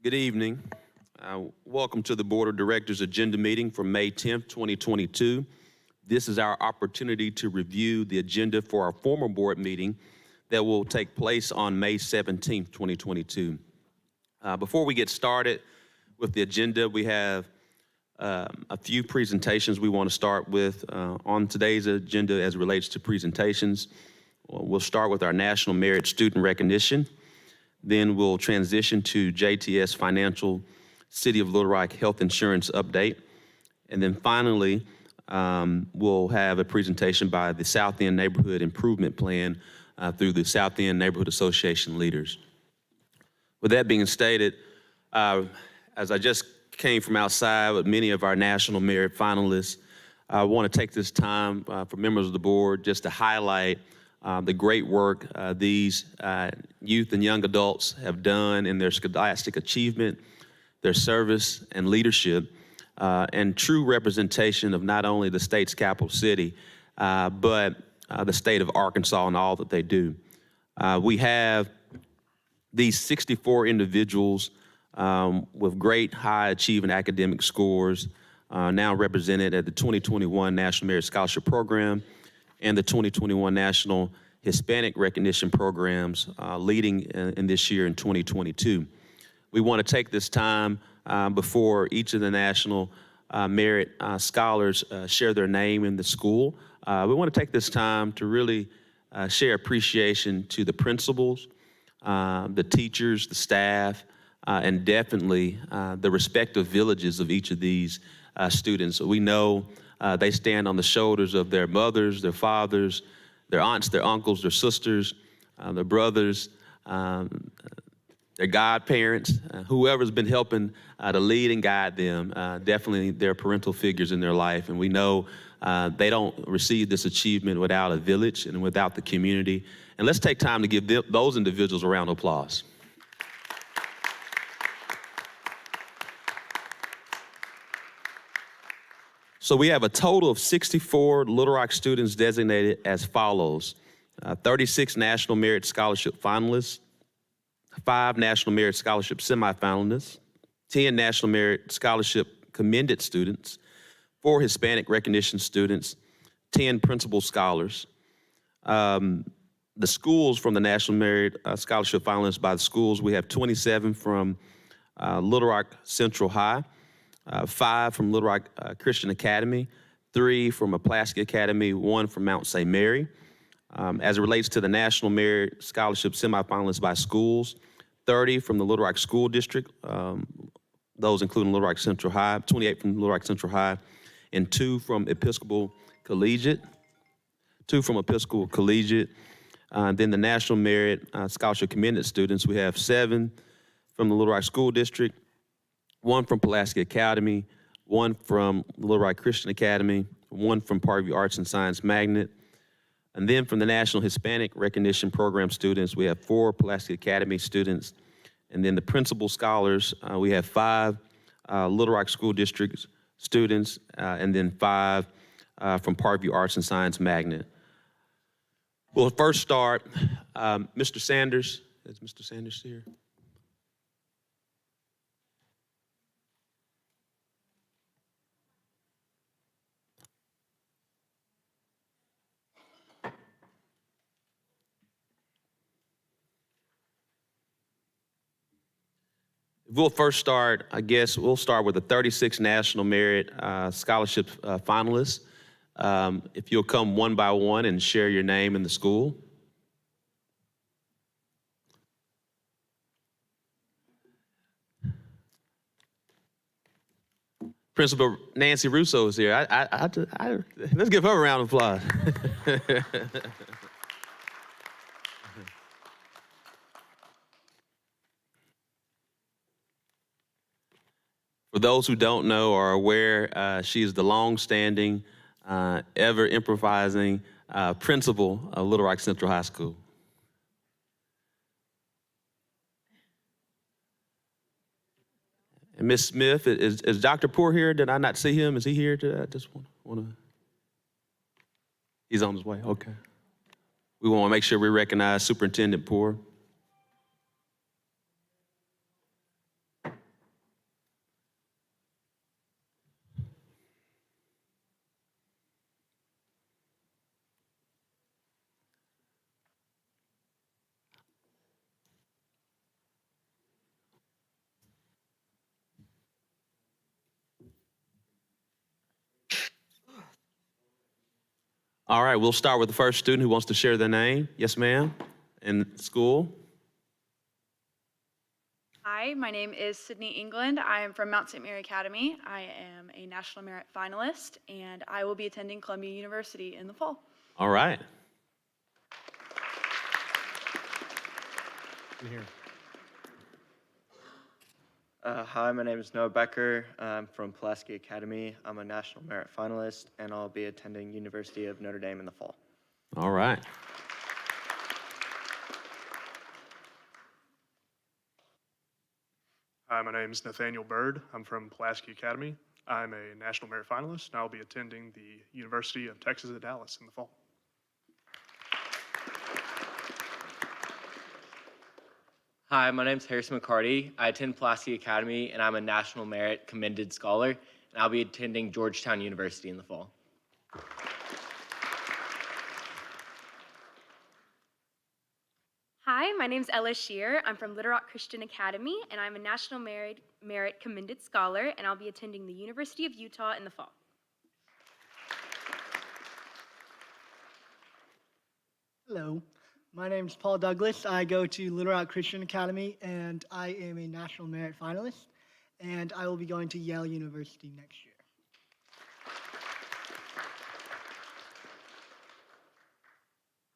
Good evening. Welcome to the Board of Directors Agenda Meeting for May 10th, 2022. This is our opportunity to review the agenda for our former board meeting that will take place on May 17th, 2022. Before we get started with the agenda, we have a few presentations we want to start with on today's agenda as it relates to presentations. We'll start with our National Merit Student Recognition. Then we'll transition to JTS Financial City of Little Rock Health Insurance Update. And then finally, we'll have a presentation by the South End Neighborhood Improvement Plan through the South End Neighborhood Association leaders. With that being stated, as I just came from outside with many of our National Merit finalists, I want to take this time for members of the board just to highlight the great work these youth and young adults have done in their scholastic achievement, their service and leadership, and true representation of not only the state's capital city, but the state of Arkansas and all that they do. We have these 64 individuals with great high achieving academic scores now represented at the 2021 National Merit Scholarship Program and the 2021 National Hispanic Recognition Programs leading in this year in 2022. We want to take this time before each of the National Merit Scholars share their name in the school. We want to take this time to really share appreciation to the principals, the teachers, the staff, and definitely the respective villages of each of these students. We know they stand on the shoulders of their mothers, their fathers, their aunts, their uncles, their sisters, their brothers, their godparents, whoever's been helping to lead and guide them, definitely their parental figures in their life. And we know they don't receive this achievement without a village and without the community. And let's take time to give those individuals a round of applause. So we have a total of 64 Little Rock students designated as follows: 36 National Merit Scholarship finalists, 5 National Merit Scholarship semifinalists, 10 National Merit Scholarship commended students, 4 Hispanic recognition students, 10 principal scholars. The schools from the National Merit Scholarship finalists by the schools, we have 27 from Little Rock Central High, 5 from Little Rock Christian Academy, 3 from Pulaski Academy, 1 from Mount St. Mary. As it relates to the National Merit Scholarship semifinalists by schools, 30 from the Little Rock School District, those including Little Rock Central High, 28 from Little Rock Central High, and 2 from Episcopal Collegiate. Then the National Merit Scholarship commended students, we have 7 from the Little Rock School District, 1 from Pulaski Academy, 1 from Little Rock Christian Academy, 1 from Parkview Arts and Science Magnet. And then from the National Hispanic Recognition Program students, we have 4 Pulaski Academy students. And then the principal scholars, we have 5 Little Rock School District students, and then 5 from Parkview Arts and Science Magnet. We'll first start, Mr. Sanders. Is Mr. Sanders here? We'll first start, I guess, we'll start with the 36 National Merit Scholarship finalists. If you'll come one by one and share your name in the school. Principal Nancy Russo is here. Let's give her a round of applause. For those who don't know or are aware, she is the long-standing, ever-improvising principal of Little Rock Central High School. And Ms. Smith, is Dr. Poor here? Did I not see him? Is he here? I just want to. He's on his way. Okay. We want to make sure we recognize Superintendent Poor. All right, we'll start with the first student who wants to share their name. Yes, ma'am. And school. Hi, my name is Sydney England. I am from Mount St. Mary Academy. I am a National Merit Finalist, and I will be attending Columbia University in the fall. All right. Here. Hi, my name is Noah Becker. I'm from Pulaski Academy. I'm a National Merit Finalist, and I'll be attending University of Notre Dame in the fall. All right. Hi, my name is Nathaniel Bird. I'm from Pulaski Academy. I'm a National Merit Finalist, and I'll be attending the University of Texas at Dallas in the fall. Hi, my name is Harrison McCarty. I attend Pulaski Academy, and I'm a National Merit Commended Scholar, and I'll be attending Georgetown University in the fall. Hi, my name is Ellis Shear. I'm from Little Rock Christian Academy, and I'm a National Merit Commended Scholar, and I'll be attending the University of Utah in the fall. Hello, my name is Paul Douglas. I go to Little Rock Christian Academy, and I am a National Merit Finalist, and I will be going to Yale University next year.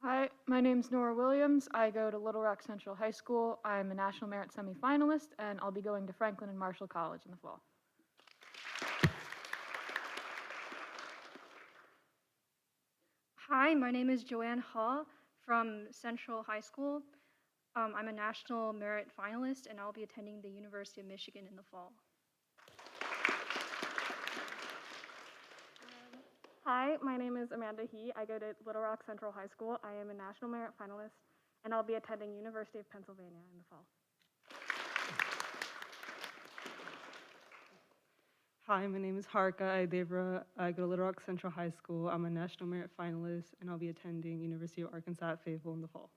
Hi, my name's Nora Williams. I go to Little Rock Central High School. I'm a National Merit semifinalist, and I'll be going to Franklin and Marshall College in the fall. Hi, my name is Joanne Hall from Central High School. I'm a National Merit Finalist, and I'll be attending the University of Michigan in the fall. Hi, my name is Amanda He. I go to Little Rock Central High School. I am a National Merit Finalist, and I'll be attending University of Pennsylvania in the fall. Hi, my name is Harka Idebra. I go to Little Rock Central High School. I'm a National Merit Finalist, and I'll be attending University of Arkansas at Fayetteville in the fall.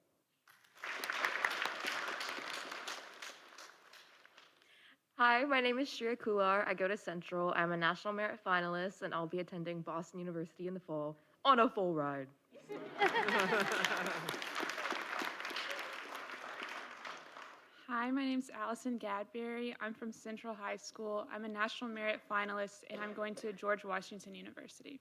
Hi, my name is Shreya Kular. I go to Central. I'm a National Merit Finalist, and I'll be attending Boston University in the fall on a full ride. Hi, my name's Allison Gadberry. I'm from Central High School. I'm a National Merit Finalist, and I'm going to George Washington University.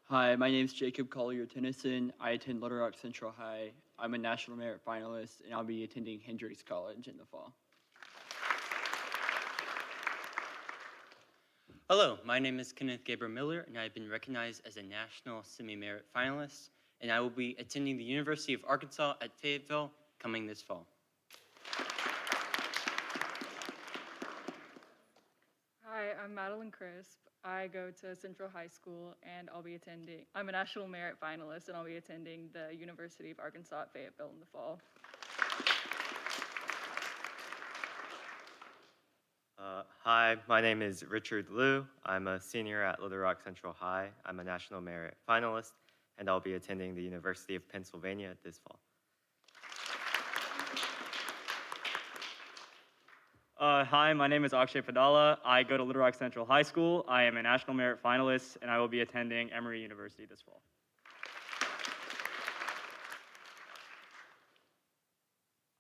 Hi, my name is Jacob Collier-Tennyson. I attend Little Rock Central High. I'm a National Merit Finalist, and I'll be attending Hendrix College in the fall. Hello, my name is Kenneth Gabriel Miller, and I've been recognized as a National Semi-Merit Finalist, and I will be attending the University of Arkansas at Fayetteville coming this fall. Hi, I'm Madeline Crisp. I go to Central High School, and I'm a National Merit Finalist, and I'll be attending the University of Arkansas at Fayetteville in the fall. Hi, my name is Richard Liu. I'm a senior at Little Rock Central High. I'm a National Merit Finalist, and I'll be attending the University of Pennsylvania this fall. Hi, my name is Akshay Padala. I go to Little Rock Central High School. I am a National Merit Finalist, and I will be attending Emory University this fall.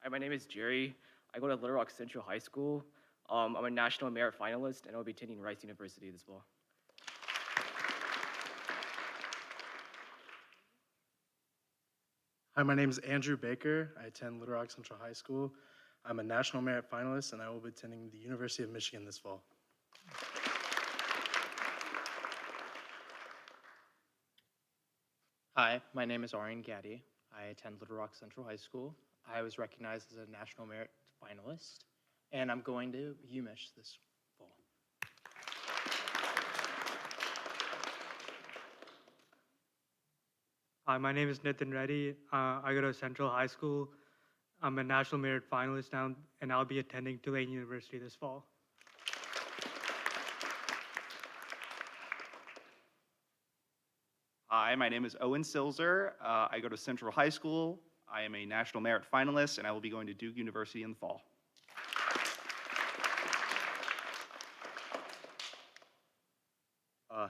Hi, my name is Jerry. I go to Little Rock Central High School. I'm a National Merit Finalist, and I'll be attending Rice University this fall. Hi, my name is Andrew Baker. I attend Little Rock Central High School. I'm a National Merit Finalist, and I will be attending the University of Michigan this fall. Hi, my name is Arian Gaddy. I attend Little Rock Central High School. I was recognized as a National Merit Finalist, and I'm going to UMich this fall. Hi, my name is Nitin Reddy. I go to Central High School. I'm a National Merit Finalist now, and I'll be attending Tulane University this fall. Hi, my name is Owen Silzer. I go to Central High School. I am a National Merit Finalist, and I will be going to Duke University in the fall.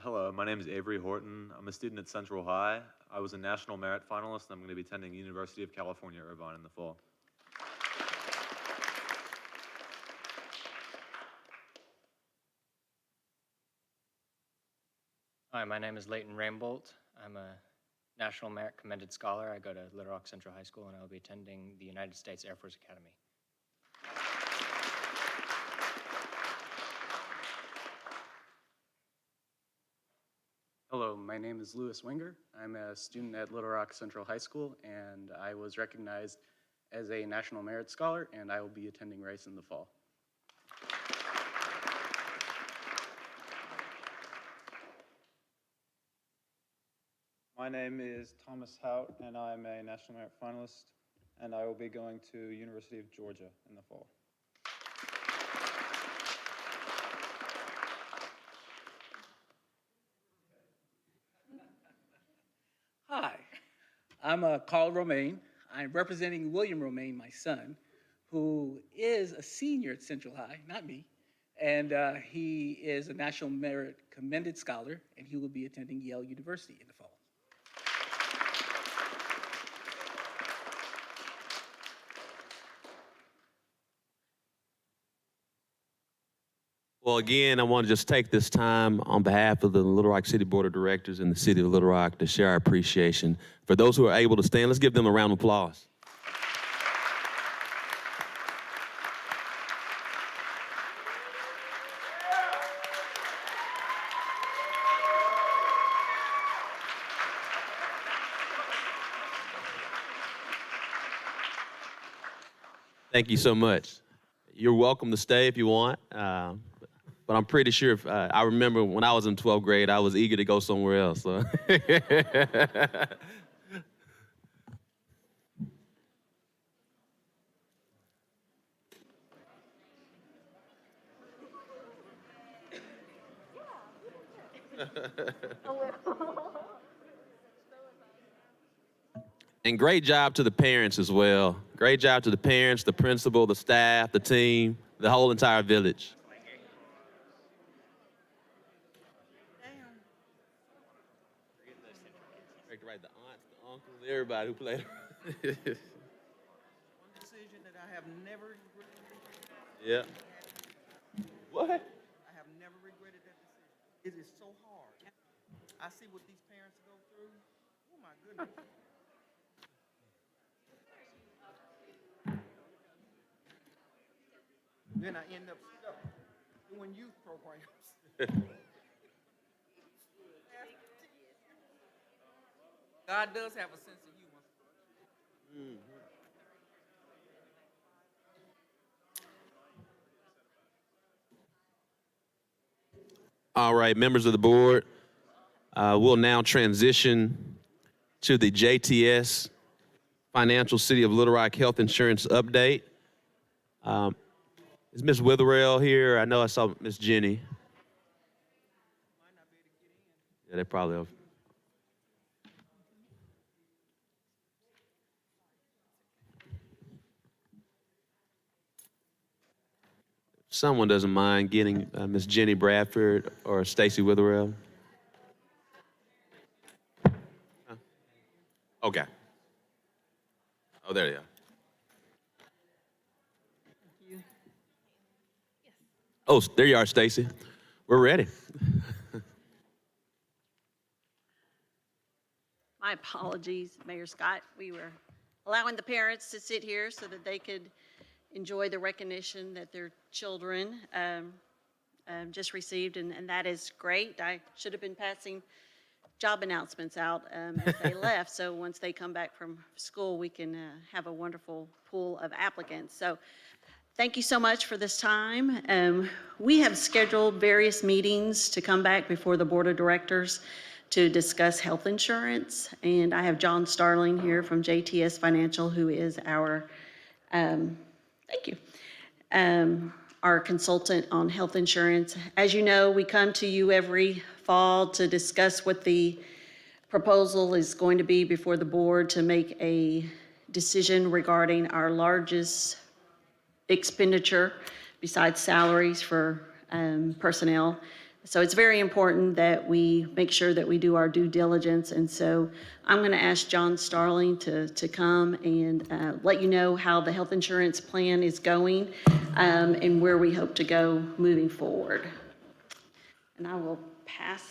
Hello, my name is Avery Horton. I'm a student at Central High. I was a National Merit Finalist, and I'm going to be attending University of California, Irvine in the fall. Hi, my name is Leighton Rambolt. I'm a National Merit Commended Scholar. I go to Little Rock Central High School, and I will be attending the United States Air Force Academy. Hello, my name is Lewis Winger. I'm a student at Little Rock Central High School, and I was recognized as a National Merit Scholar, and I will be attending Rice in the fall. My name is Thomas Hout, and I'm a National Merit Finalist, and I will be going to University of Georgia in the fall. Hi, I'm Carl Romaine. I'm representing William Romaine, my son, who is a senior at Central High, not me, and he is a National Merit Commended Scholar, and he will be attending Yale University in the fall. Well, again, I want to just take this time on behalf of the Little Rock City Board of Directors and the City of Little Rock to share our appreciation. For those who are able to stand, let's give them a round of applause. Thank you so much. You're welcome to stay if you want. But I'm pretty sure if, I remember when I was in 12th grade, I was eager to go somewhere else. So. And great job to the parents as well. Great job to the parents, the principal, the staff, the team, the whole entire village. Right, the aunts, the uncles, everybody who played. One decision that I have never regretted. Yeah. What? I have never regretted that decision. It is so hard. I see what these parents go through. Oh my goodness. Then I end up stuck doing youth programs. God does have a sense of humor. All right, members of the board, we'll now transition to the JTS Financial City of Little Rock Health Insurance Update. Is Ms. Witherell here? I know I saw Ms. Jenny. Yeah, they probably have. Someone doesn't mind getting Ms. Jenny Bradford or Stacy Witherell. Okay. Oh, there you are. Oh, there you are, Stacy. We're ready. My apologies, Mayor Scott. We were allowing the parents to sit here so that they could enjoy the recognition that their children just received, and that is great. I should have been passing job announcements out as they left, so once they come back from school, we can have a wonderful pool of applicants. So thank you so much for this time. We have scheduled various meetings to come back before the Board of Directors to discuss health insurance, and I have John Starling here from JTS Financial, who is our thank you. Our consultant on health insurance. As you know, we come to you every fall to discuss what the proposal is going to be before the board to make a decision regarding our largest expenditure besides salaries for personnel, So it's very important that we make sure that we do our due diligence. And so I'm going to ask John Starling to come and let you know how the health insurance plan is going and where we hope to go moving forward. And I will pass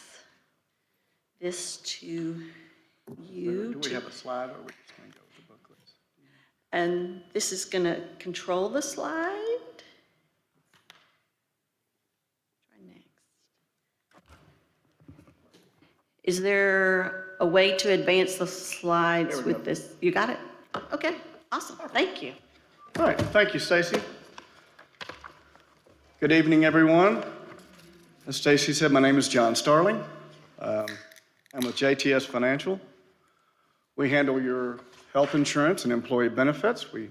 this to you. Do we have a slide, or are we just going to go with the booklets? And this is going to control the slide. Is there a way to advance the slides with this? You got it? Okay, awesome. Thank you. All right, thank you, Stacy. Good evening, everyone. As Stacy said, my name is John Starling. I'm with JTS Financial. We handle your health insurance and employee benefits. We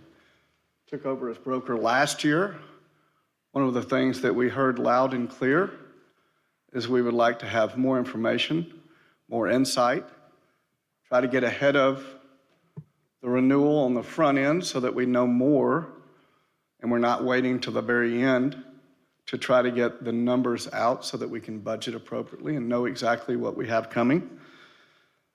took over as broker last year. One of the things that we heard loud and clear is we would like to have more information, more insight, try to get ahead of the renewal on the front end so that we know more and we're not waiting till the very end to try to get the numbers out so that we can budget appropriately and know exactly what we have coming.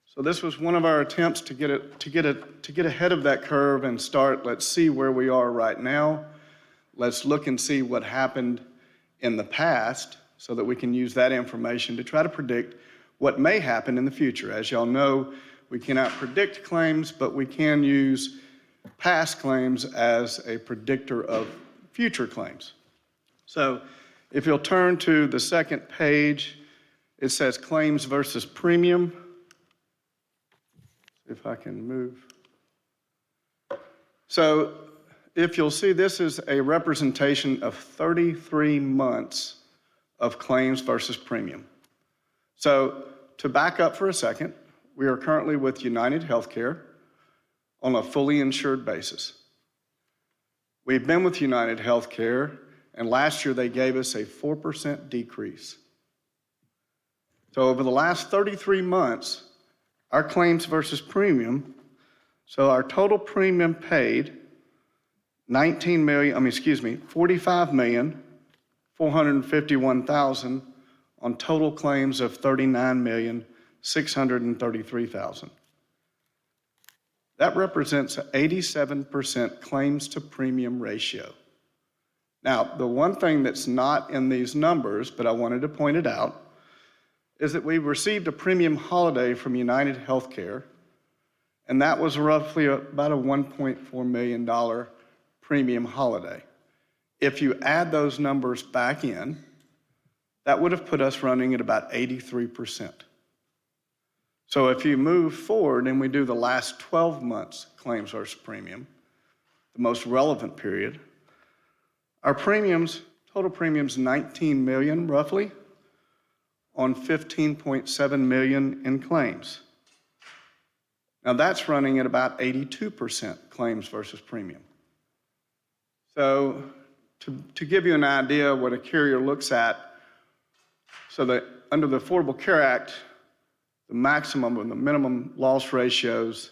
So this was one of our attempts to get ahead of that curve and start, let's see where we are right now. Let's look and see what happened in the past so that we can use that information to try to predict what may happen in the future. As y'all know, we cannot predict claims, but we can use past claims as a predictor of future claims. So if you'll turn to the second page, it says claims versus premium. See if I can move. So if you'll see, this is a representation of 33 months of claims versus premium. So to back up for a second, we are currently with United Healthcare on a fully insured basis. We've been with United Healthcare, and last year they gave us a 4% decrease. So over the last 33 months, our claims versus premium, so our total premium paid, $45,451,000 on total claims of $39,633,000. That represents an 87% claims to premium ratio. Now, the one thing that's not in these numbers, but I wanted to point it out, is that we received a premium holiday from United Healthcare, and that was roughly about a $1.4 million premium holiday. If you add those numbers back in, that would have put us running at about 83%. So if you move forward and we do the last 12 months claims versus premium, the most relevant period, our premiums, total premiums, $19 million roughly on $15.7 million in claims. Now that's running at about 82% claims versus premium. So to give you an idea of what a carrier looks at, so that under the Affordable Care Act, the maximum and the minimum loss ratios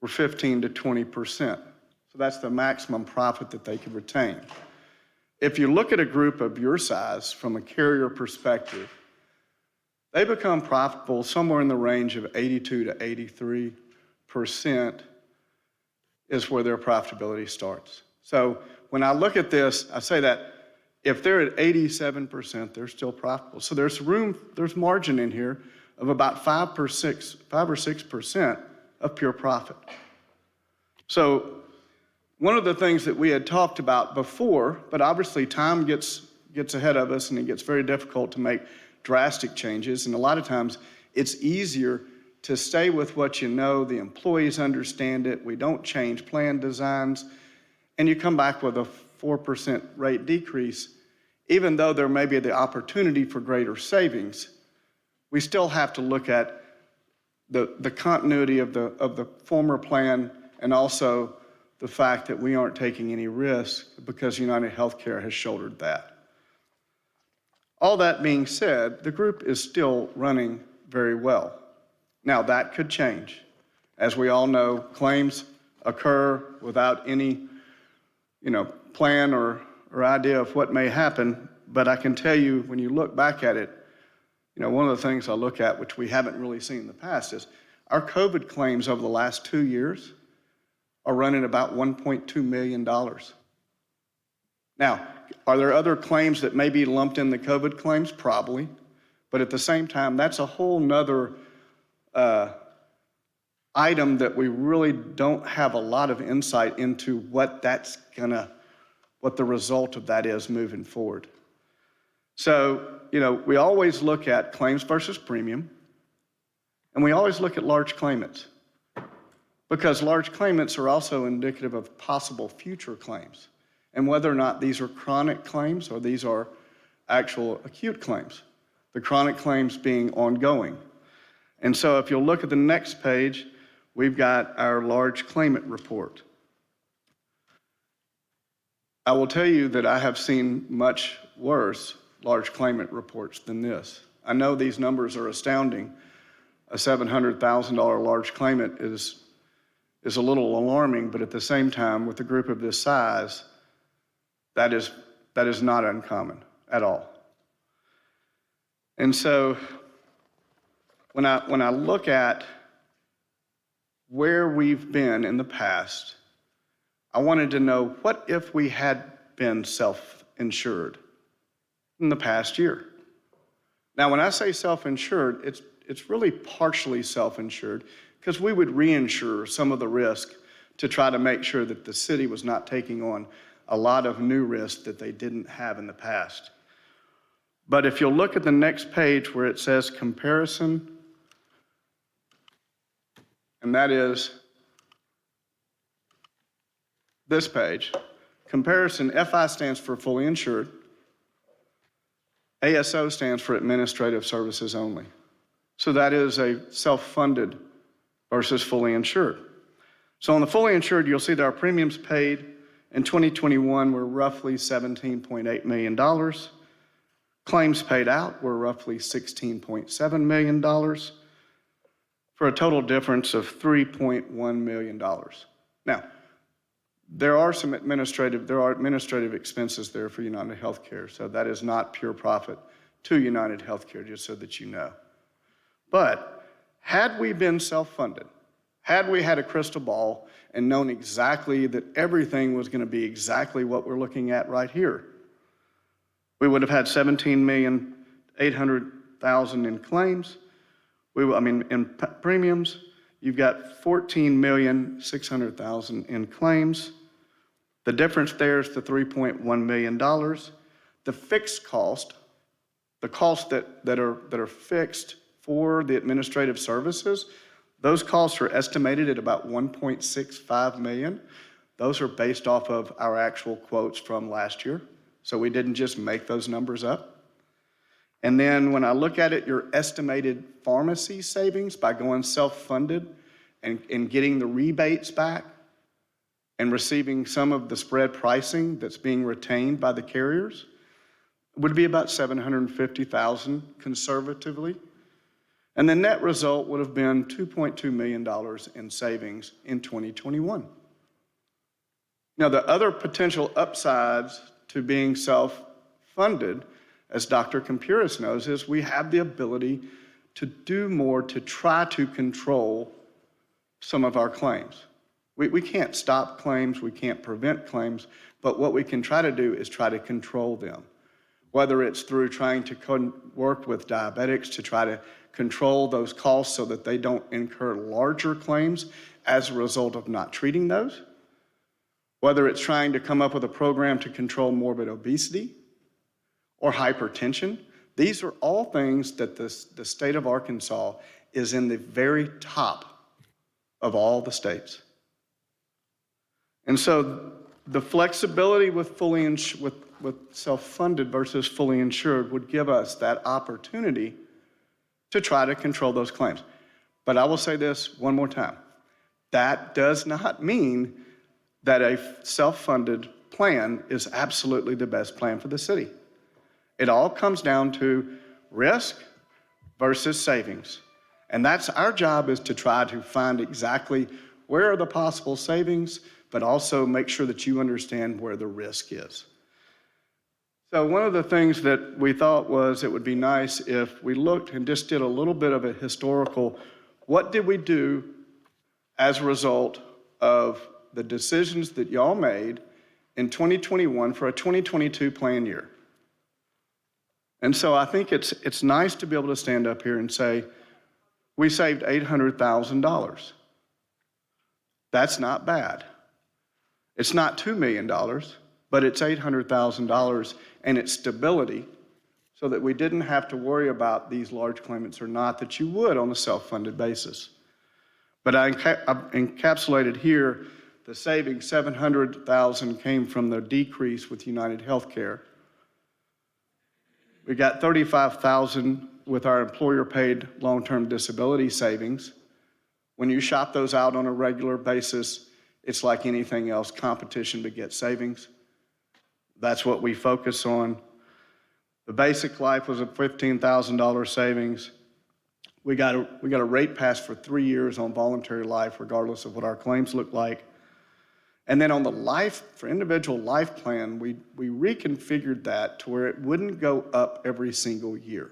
were 15 to 20%. So that's the maximum profit that they could retain. If you look at a group of your size from a carrier perspective, they become profitable somewhere in the range of 82 to 83% is where their profitability starts. So when I look at this, I say that if they're at 87%, they're still profitable. So there's room, there's margin in here of about 5 or 6% of pure profit. So one of the things that we had talked about before, but obviously time gets ahead of us and it gets very difficult to make drastic changes. And a lot of times it's easier to stay with what you know, the employees understand it, we don't change plan designs, and you come back with a 4% rate decrease. Even though there may be the opportunity for greater savings, we still have to look at the continuity of the former plan and also the fact that we aren't taking any risk because United Healthcare has shouldered that. All that being said, the group is still running very well. Now that could change. As we all know, claims occur without any plan or idea of what may happen but I can tell you, when you look back at it, one of the things I look at, which we haven't really seen in the past, is our COVID claims over the last 2 years are running about $1.2 million. Now, are there other claims that may be lumped in the COVID claims? Probably. But at the same time, that's a whole nother item that we really don't have a lot of insight into what the result of that is moving forward. So, we always look at claims versus premium, and we always look at large claimants, because large claimants are also indicative of possible future claims, and whether or not these are chronic claims or these are actual acute claims, the chronic claims being ongoing. And so if you'll look at the next page, we've got our large claimant report. I will tell you that I have seen much worse large claimant reports than this. I know these numbers are astounding. A $700,000 large claimant is a little alarming, but at the same time, with a group of this size, that is not uncommon at all. And so when I look at where we've been in the past, I wanted to know, what if we had been self-insured in the past year? Now, when I say self-insured, it's really partially self-insured, because we would reinsure some of the risk to try to make sure that the city was not taking on a lot of new risk that they didn't have in the past. But if you'll look at the next page where it says comparison, and that is this page. Comparison, FI stands for fully insured. ASO stands for administrative services only. So that is a self-funded versus fully insured. So on the fully insured, you'll see that our premiums paid in 2021 were roughly $17.8 million. Claims paid out were roughly $16.7 million, for a total difference of $3.1 million. Now, there are administrative expenses there for United Healthcare, so that is not pure profit to United Healthcare, just so that you know. But had we been self-funded, had we had a crystal ball and known exactly that everything was going to be exactly what we're looking at right here, we would have had $17,800,000 in claims. In premiums. You've got $14,600,000 in claims. The difference there is the $3.1 million. The fixed cost, the costs that are fixed for the administrative services, those costs are estimated at about $1.65 million. Those are based off of our actual quotes from last year. So we didn't just make those numbers up. And then when I look at it, your estimated pharmacy savings by going self-funded and getting the rebates back and receiving some of the spread pricing that's being retained by the carriers would be about $750,000 conservatively. And the net result would have been $2.2 million in savings in 2021. Now, the other potential upsides to being self-funded, as Dr. Compuris knows, is we have the ability to do more to try to control some of our claims. We can't stop claims, we can't prevent claims, but what we can try to do is try to control them. Whether it's through trying to work with diabetics to try to control those costs so that they don't incur larger claims as a result of not treating those. Whether it's trying to come up with a program to control morbid obesity or hypertension. These are all things that the state of Arkansas is in the very top of all the states. And so the flexibility with with self-funded versus fully insured would give us that opportunity to try to control those claims. But I will say this one more time. That does not mean that a self-funded plan is absolutely the best plan for the city. It all comes down to risk versus savings. And that's our job, is to try to find exactly where are the possible savings, but also make sure that you understand where the risk is. So one of the things that we thought was it would be nice if we looked and just did a little bit of a historical, what did we do as a result of the decisions that y'all made in 2021 for a 2022 plan year? And so I think it's nice to be able to stand up here and say, we saved $800,000. That's not bad. It's not $2 million, but it's $800,000, and it's stability so that we didn't have to worry about these large claimants or not that you would on a self-funded basis. But I've encapsulated here the savings. $700,000 came from the decrease with United Healthcare. We got $35,000 with our employer-paid long-term disability savings. When you shop those out on a regular basis, it's like anything else, competition begets savings. That's what we focus on. The basic life was a $15,000 savings. We got a rate pass for 3 years on voluntary life, regardless of what our claims look like. And then on the life, for individual life plan, we reconfigured that to where it wouldn't go up every single year,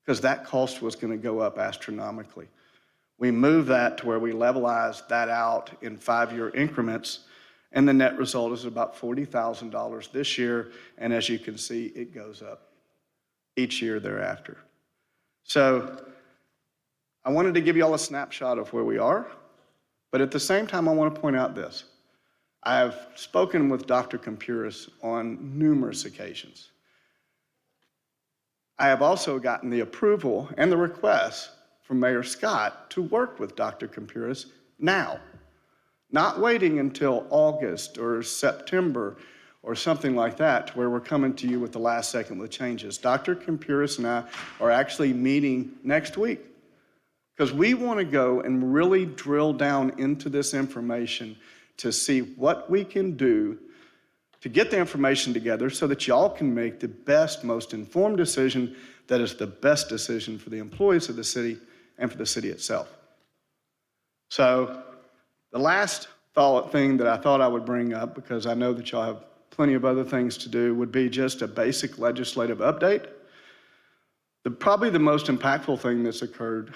because that cost was going to go up astronomically. We moved that to where we levelized that out in 5-year increments, and the net result is about $40,000 this year, and as you can see, it goes up each year thereafter. So I wanted to give you all a snapshot of where we are, but at the same time, I want to point out this. I have spoken with Dr. Compuris on numerous occasions. I have also gotten the approval and the request from Mayor Scott to work with Dr. Compuris now, not waiting until August or September or something like that, to where we're coming to you with the last second with changes. Dr. Compuris and I are actually meeting next week, because we want to go and really drill down into this information to see what we can do to get the information together so that y'all can make the best, most informed decision that is the best decision for the employees of the city and for the city itself. So the last thing that I thought I would bring up, because I know that y'all have plenty of other things to do, would be just a basic legislative update. Probably the most impactful thing that's occurred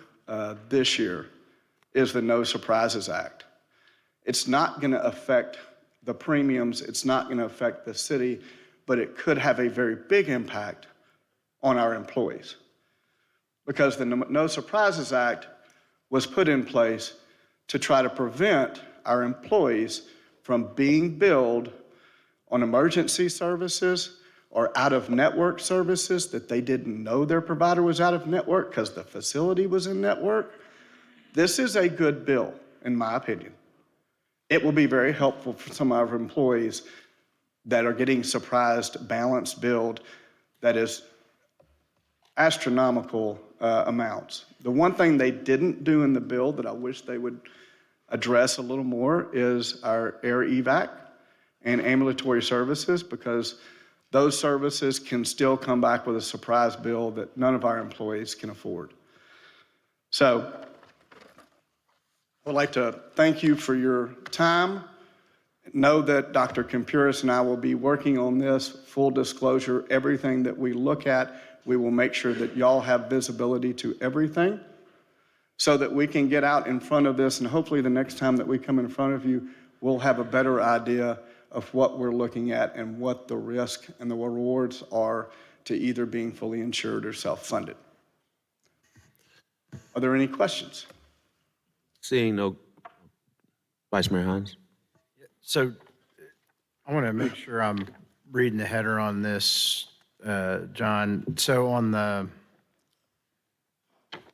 this year is the No Surprises Act. It's not going to affect the premiums, it's not going to affect the city, but it could have a very big impact on our employees. Because the No Surprises Act was put in place to try to prevent our employees from being billed on emergency services or out-of-network services that they didn't know their provider was out-of-network because the facility was in-network. This is a good bill, in my opinion. It will be very helpful for some of our employees that are getting surprised balance billed that is astronomical amounts. The one thing they didn't do in the bill that I wish they would address a little more is our air evac and ambulatory services, because those services can still come back with a surprise bill that none of our employees can afford. So I'd like to thank you for your time. Know that Dr. Compuris and I will be working on this. Full disclosure, everything that we look at, we will make sure that y'all have visibility to everything so that we can get out in front of this, and hopefully the next time that we come in front of you, we'll have a better idea of what we're looking at and what the risk and the rewards are to either being fully insured or self-funded. Are there any questions? Seeing no, Vice Mayor Hines. So I want to make sure I'm reading the header on this, John. So on the,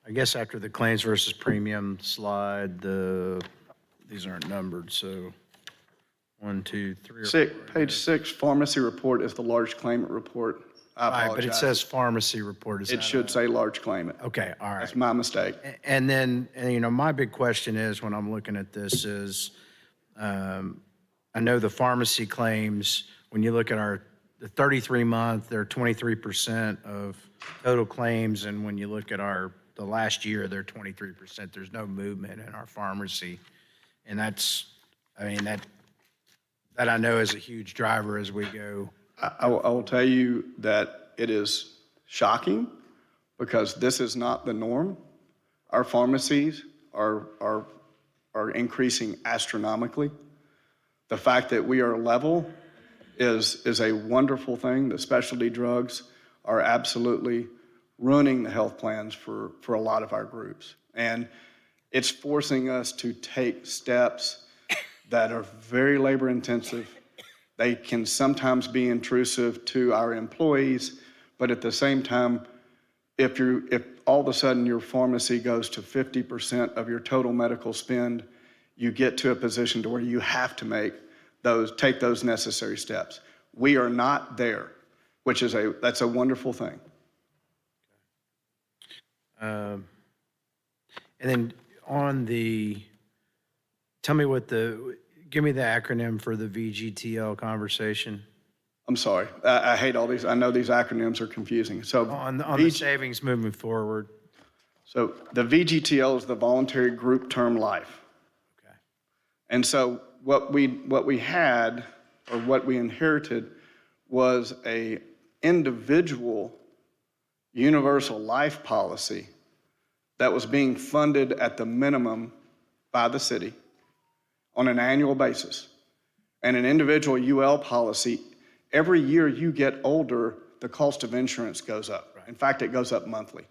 I guess after the claims versus premium slide, these aren't numbered, so 1, 2, 3, or 4. Page 6, pharmacy report is the large claimant report. I apologize. Right, but it says pharmacy report. It should say large claimant. Okay, all right. That's my mistake. And then, my big question is, when I'm looking at this is, I know the pharmacy claims, when you look at the 33-month, they're 23% of total claims, and when you look at the last year, they're 23%. There's no movement in our pharmacy. And that I know is a huge driver as we go I will tell you that it is shocking because this is not the norm. Our pharmacies are increasing astronomically. The fact that we are level is a wonderful thing. The specialty drugs are absolutely ruining the health plans for a lot of our groups. And it's forcing us to take steps that are very labor intensive. They can sometimes be intrusive to our employees, but at the same time, if all of a sudden your pharmacy goes to 50% of your total medical spend, you get to a position to where you have to take those necessary steps. We are not there, which is that's a wonderful thing. And then give me the acronym for the VGTL conversation. I'm sorry, I hate all these. I know these acronyms are confusing. So On the savings moving forward. So the VGTL is the Voluntary Group Term Life. Okay. And so what we had, or what we inherited, was a individual universal life policy that was being funded at the minimum by the city on an annual basis. And an individual UL policy, every year you get older, the cost of insurance goes up. Right. In fact, it goes up monthly.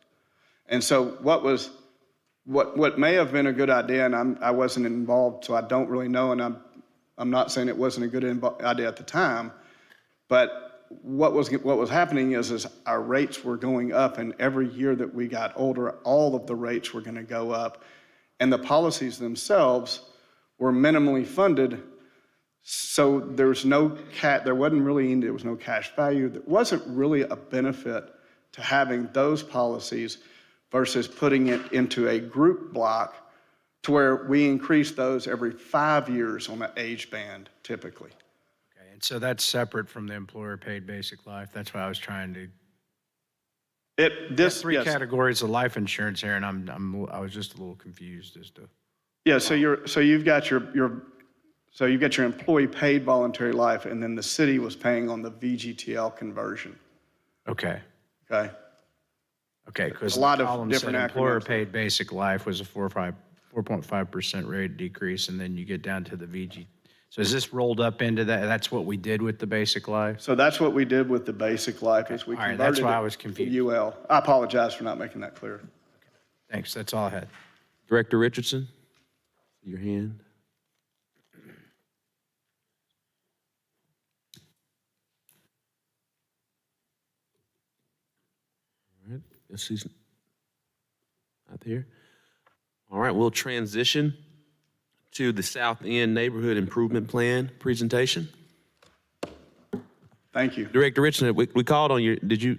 And so what may have been a good idea, and I wasn't involved, so I don't really know, and I'm not saying it wasn't a good idea at the time, but what was happening is our rates were going up, and every year that we got older, all of the rates were going to go up, and the policies themselves were minimally funded, so there was no cash value. There wasn't really a benefit to having those policies versus putting it into a group block to where we increase those every 5 years on an age band, typically. Okay, and so that's separate from the employer-paid basic life. That's why I was trying to. There's three categories of life insurance here, and I was just a little confused as to. Yeah, so you've got your employee-paid voluntary life, and then the city was paying on the VGTL conversion. Okay. Okay. Okay, because a lot of different employer-paid basic life was a 4.5% rate decrease, and then you get down to the VG. So is this rolled up into that? That's what we did with the basic life? So that's what we did with the basic life, is we converted that's why I it was confused. to UL. I apologize for not making that clear. Thanks, that's all I had. Director Richardson, your hand. All right, yes, he's not there. All right, we'll transition to the South End Neighborhood Improvement Plan presentation. Thank you. Director Richardson, we called on you. Did you?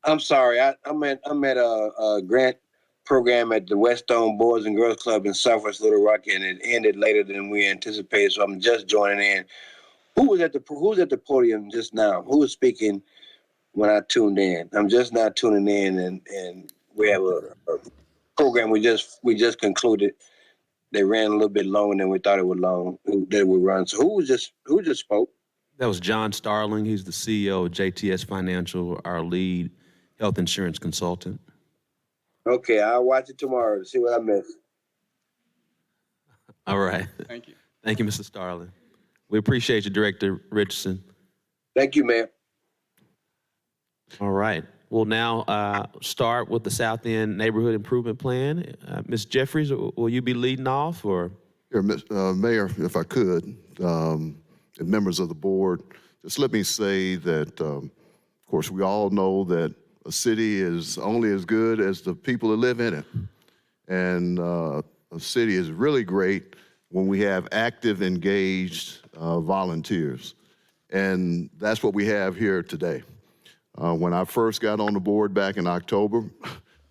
I'm sorry. I'm at a grant program at the Whetstone Boys and Girls Club in Southwest Little Rock, and it ended later than we anticipated. So I'm just joining in. Who's at the podium just now? Who was speaking when I tuned in? I'm just now tuning in, and we have a program we just concluded. They ran a little bit longer than we thought it would run. So who just spoke? That was John Starling. He's the CEO of JTS Financial, our lead health insurance consultant. Okay, I'll watch it tomorrow to see what I missed. All right. Thank you. Thank you, Mr. Starling. We appreciate you, Director Richardson. Thank you, Mayor. All right. We'll now start with the South End Neighborhood Improvement Plan. Ms. Jeffries, will you be leading off, or? Here, Mayor, if I could, and members of the board, just let me say that, of course, we all know that a city is only as good as the people that live in it. And a city is really great when we have active, engaged volunteers. And that's what we have here today. When I first got on the board back in October,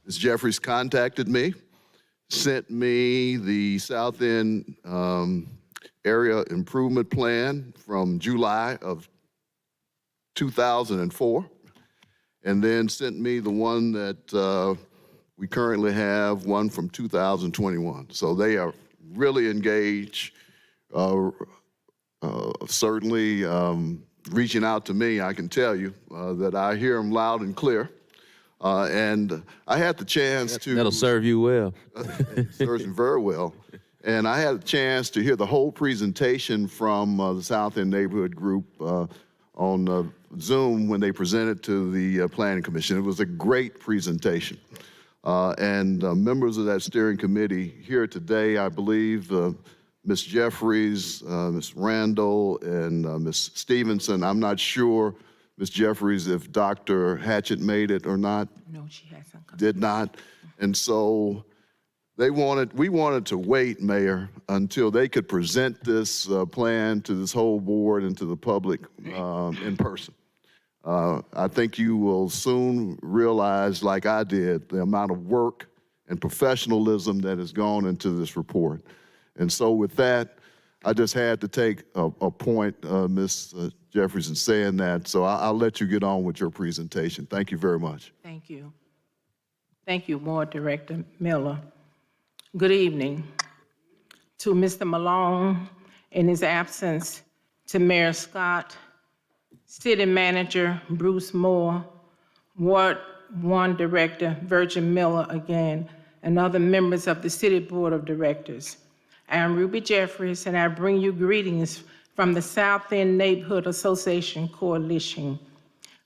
Ms. Jeffries contacted me, sent me the South End Area Improvement Plan from July of 2004, and then sent me the one that we currently have, one from 2021. So they are really engaged. Certainly, reaching out to me, I can tell you that I hear them loud and clear. And I had the chance to... That'll serve you well. It serves me very well. And I had a chance to hear the whole presentation from the South End Neighborhood Group on Zoom when they presented to the Planning Commission. It was a great presentation. And members of that steering committee here today, I believe, Ms. Jeffries, Ms. Randall, and Ms. Stevenson. I'm not sure, Ms. Jeffries, if Dr. Hatchett made it or not. No, she hasn't come. Did not. And so we wanted to wait, Mayor, until they could present this plan to this whole board and to the public in person. I think you will soon realize, like I did, the amount of work and professionalism that has gone into this report. And so with that, I just had to take a point, Ms. Jeffries, in saying that. So I'll let you get on with your presentation. Thank you very much. Thank you. Thank you, Board Director Miller. Good evening. To Mr. Malone in his absence, to Mayor Scott, City Manager Bruce Moore, Ward 1 Director Virgin Miller again, and other members of the City Board of Directors. I am Ruby Jeffries, and I bring you greetings from the South End Neighborhood Association Coalition.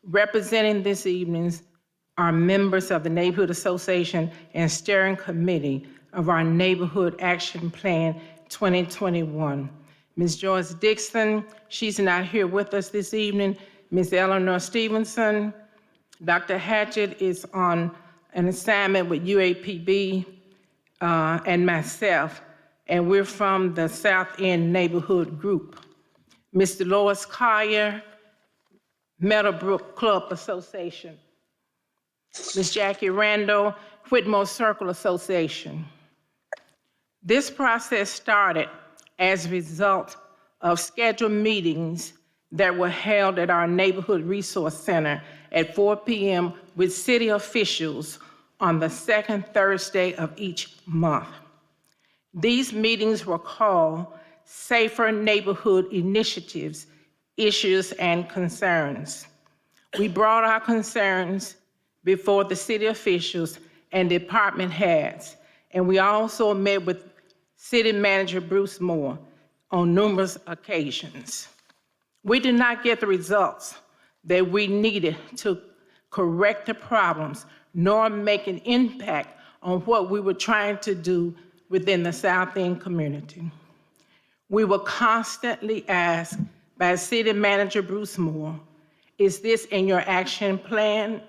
Representing this evening are members of the Neighborhood Association and Steering Committee of our Neighborhood Action Plan 2021. Ms. Joyce Dixon, she's not here with us this evening. Ms. Eleanor Stevenson, Dr. Hatchett is on an assignment with UAPB, and myself, and we're from the South End Neighborhood Group. Mr. Lois Collier, Meadowbrook Club Association. Ms. Jackie Randall, Whitmore Circle Association. This process started as a result of scheduled meetings that were held at our Neighborhood Resource Center at 4 p.m. with city officials on the second Thursday of each month. These meetings were called Safer Neighborhood Initiatives, Issues and Concerns. We brought our concerns before the city officials and department heads, and we also met with City Manager Bruce Moore on numerous occasions. We did not get the results that we needed to correct the problems, nor make an impact on what we were trying to do within the South End community. We were constantly asked by City Manager Bruce Moore, is this in your action plan?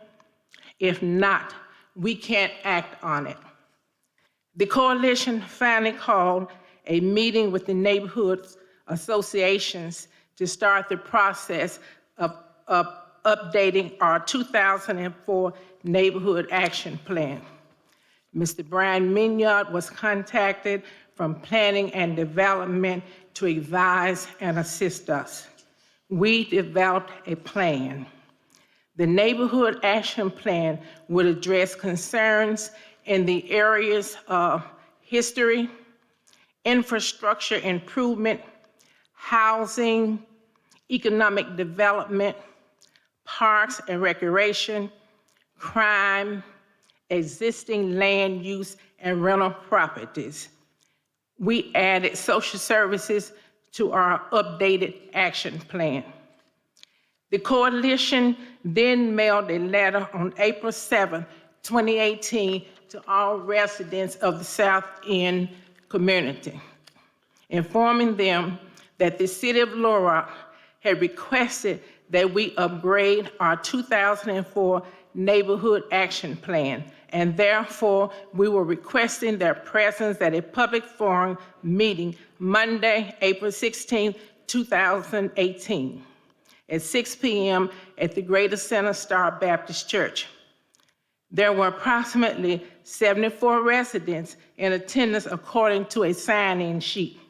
If not, we can't act on it. The coalition finally called a meeting with the neighborhood associations to start the process of updating our 2004 Neighborhood Action Plan. Mr. Brian Mignard was contacted from Planning and Development to advise and assist us. We developed a plan. The Neighborhood Action Plan would address concerns in the areas of history, infrastructure improvement, housing, economic development, parks and recreation, crime, existing land use and rental properties. We added social services to our updated action plan. The coalition then mailed a letter on April 7, 2018 to all residents of the South End community, informing them that the City of Little Rock had requested that we upgrade our 2004 Neighborhood Action Plan, and therefore we were requesting their presence at a public forum meeting Monday, April 16, 2018, at 6 p.m. at the Greater Center Star Baptist Church. There were approximately 74 residents in attendance according to a sign-in sheet.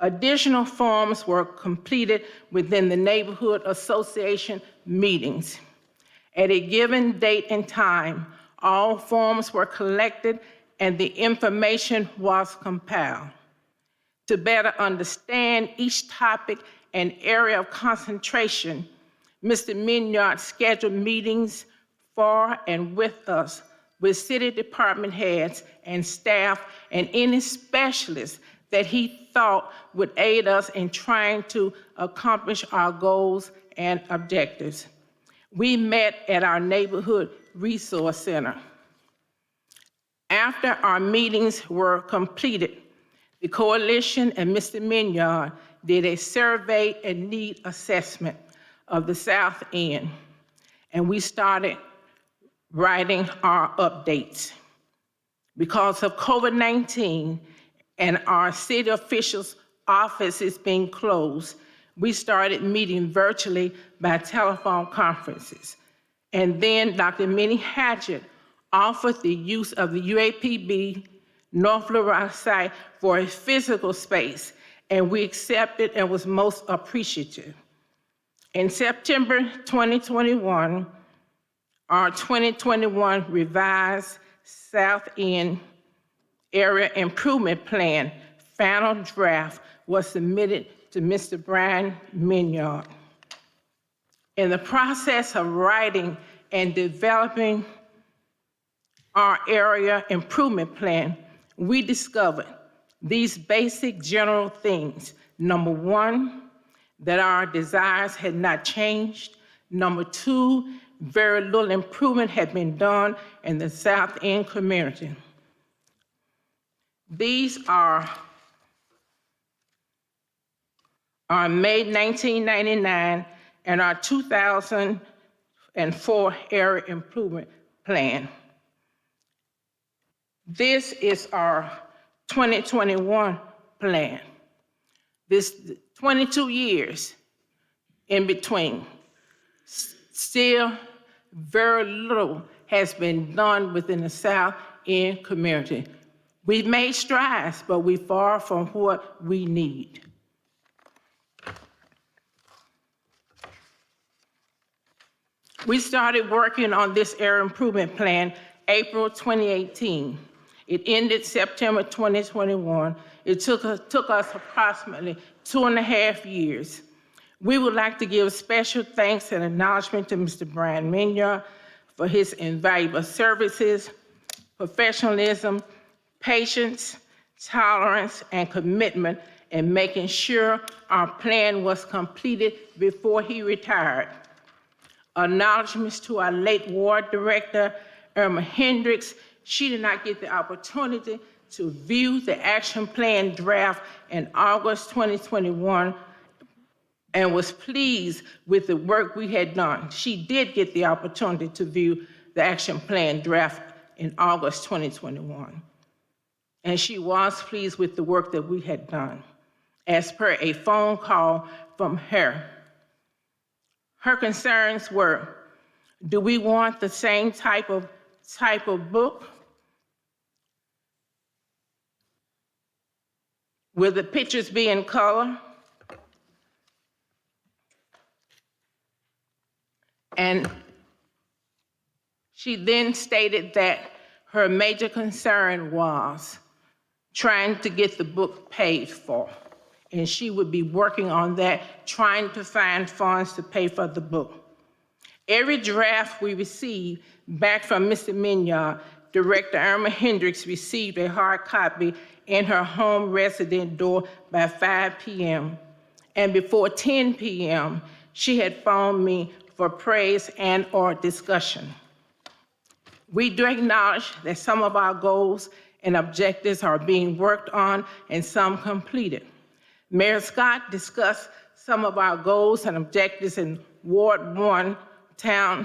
Additional forms were completed within the Neighborhood Association meetings. At a given date and time, all forms were collected and the information was compiled. To better understand each topic and area of concentration, Mr. Minyard scheduled meetings for and with us, with city department heads and staff and any specialists that he thought would aid us in trying to accomplish our goals and objectives. We met at our neighborhood resource center. After our meetings were completed, the coalition and Mr. Minyard did a survey and need assessment of the South End, and we started writing our updates. Because of COVID-19 and our city officials' offices being closed, we started meeting virtually by telephone conferences. And then Dr. Minnie Hatchett offered the use of the UAPB North Little Rock site for a physical space, and we accepted and was most appreciative. In September 2021, our 2021 revised South End Area Improvement Plan final draft was submitted to Mr. Brian Minyard. In the process of writing and developing our area improvement plan, we discovered these basic general things. Number one, that our desires had not changed. Number two, very little improvement had been done in the South End community. These are our May 1999 and our 2004 area improvement plan. This is our 2021 plan. This 22 years in between. Still, very little has been done within the South End community. We've made strides, but we're far from what we need. We started working on this area improvement plan April 2018. It ended September 2021. It took us approximately 2.5 years. We would like to give special thanks and acknowledgement to Mr. Brian Minyard for his invaluable services, professionalism, patience, tolerance, and commitment in making sure our plan was completed before he retired. Acknowledgements to our late ward director, Irma Hendricks. She did not get the opportunity to view the action plan draft in August 2021 and was pleased with the work we had done. She did get the opportunity to view the action plan draft in August 2021. And she was pleased with the work that we had done, as per a phone call from her. Her concerns were, do we want the same type of book? Will the pictures be in color? And she then stated that her major concern was trying to get the book paid for. And she would be working on that, trying to find funds to pay for the book. Every draft we received back from Mr. Minyard, Director Irma Hendricks received a hard copy in her home resident door by 5 p.m. And before 10 p.m., she had phoned me for praise and/or discussion. We do acknowledge that some of our goals and objectives are being worked on and some completed. Mayor Scott discussed some of our goals and objectives in the Ward 1 Town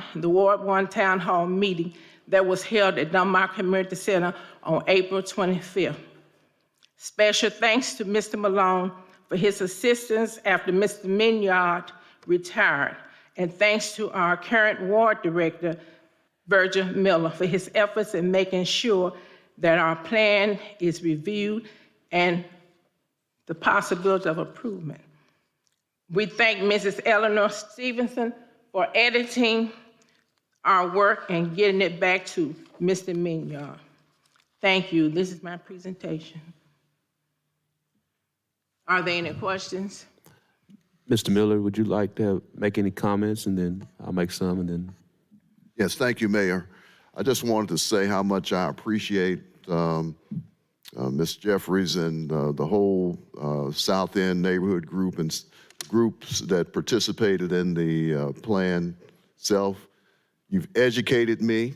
Hall meeting that was held at Dunbar Community Center on April 25th. Special thanks to Mr. Malone for his assistance after Mr. Minyard retired, and thanks to our current ward director, Virgil Miller, for his efforts in making sure that our plan is reviewed and the possibility of improvement. We thank Mrs. Eleanor Stevenson for editing our work and getting it back to Mr. Minyard. Thank you. This is my presentation. Are there any questions? Mr. Miller, would you like to make any comments, and then I'll make some, and then. Yes, thank you, Mayor. I just wanted to say how much I appreciate Ms. Jeffries and the whole South End neighborhood group and groups that participated in the plan itself. You've educated me.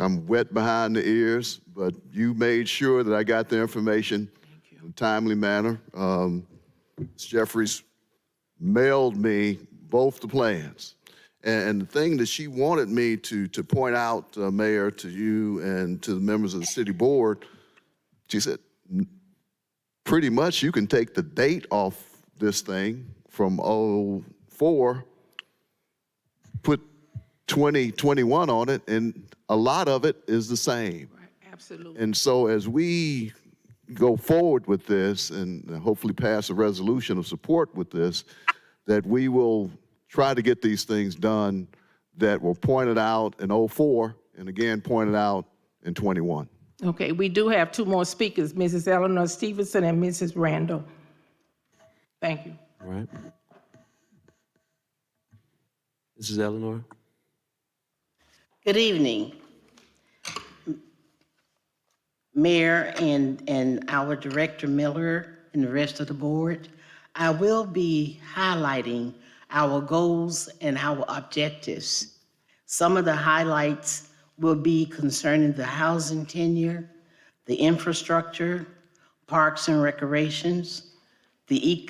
I'm wet behind the ears, but you made sure that I got the information in a timely manner. Ms. Jeffries mailed me both the plans. And the thing that she wanted me to point out, Mayor, to you and to the members of the city board, she said, pretty much you can take the date off this thing from 04, put 2021 on it, and a lot of it is the same. Absolutely. And so as we go forward with this and hopefully pass a resolution of support with this, that we will try to get these things done that were pointed out in 04 and again pointed out in 21. Okay, we do have two more speakers, Mrs. Eleanor Stevenson and Mrs. Randall. Thank you. All right. Mrs. Eleanor? Good evening, Mayor and our Director Miller and the rest of the board. I will be highlighting our goals and our objectives. Some of the highlights will be concerning the housing tenure, the infrastructure, parks and recreations, the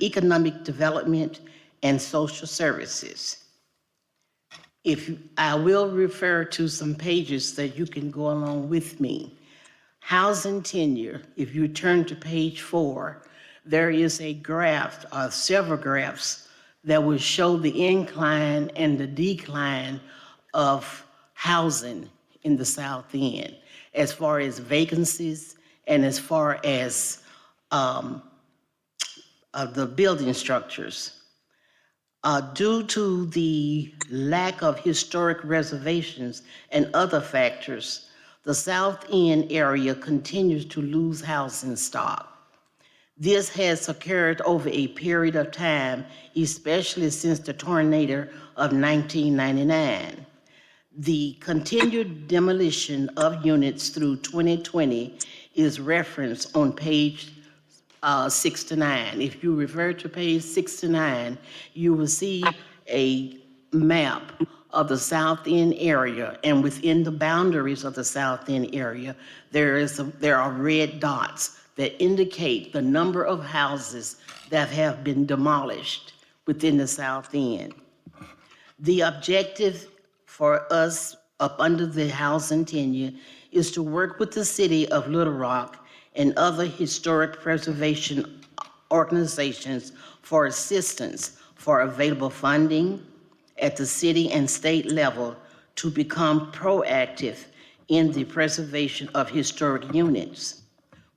economic development, and social services. I will refer to some pages that you can go along with me. Housing tenure, if you turn to page 4, there is a graph, several graphs, that will show the incline and the decline of housing in the South End, as far as vacancies and as far as the building structures. Due to the lack of historic reservations and other factors, the South End area continues to lose housing stock. This has occurred over a period of time, especially since the tornado of 1999. The continued demolition of units through 2020 is referenced on page 69. If you refer to page 69, you will see a map of the South End area, and within the boundaries of the South End area, there are red dots that indicate the number of houses that have been demolished within the South End. The objective for us up under the housing tenure is to work with the city of Little Rock and other historic preservation organizations for assistance for available funding at the city and state level to become proactive in the preservation of historic units.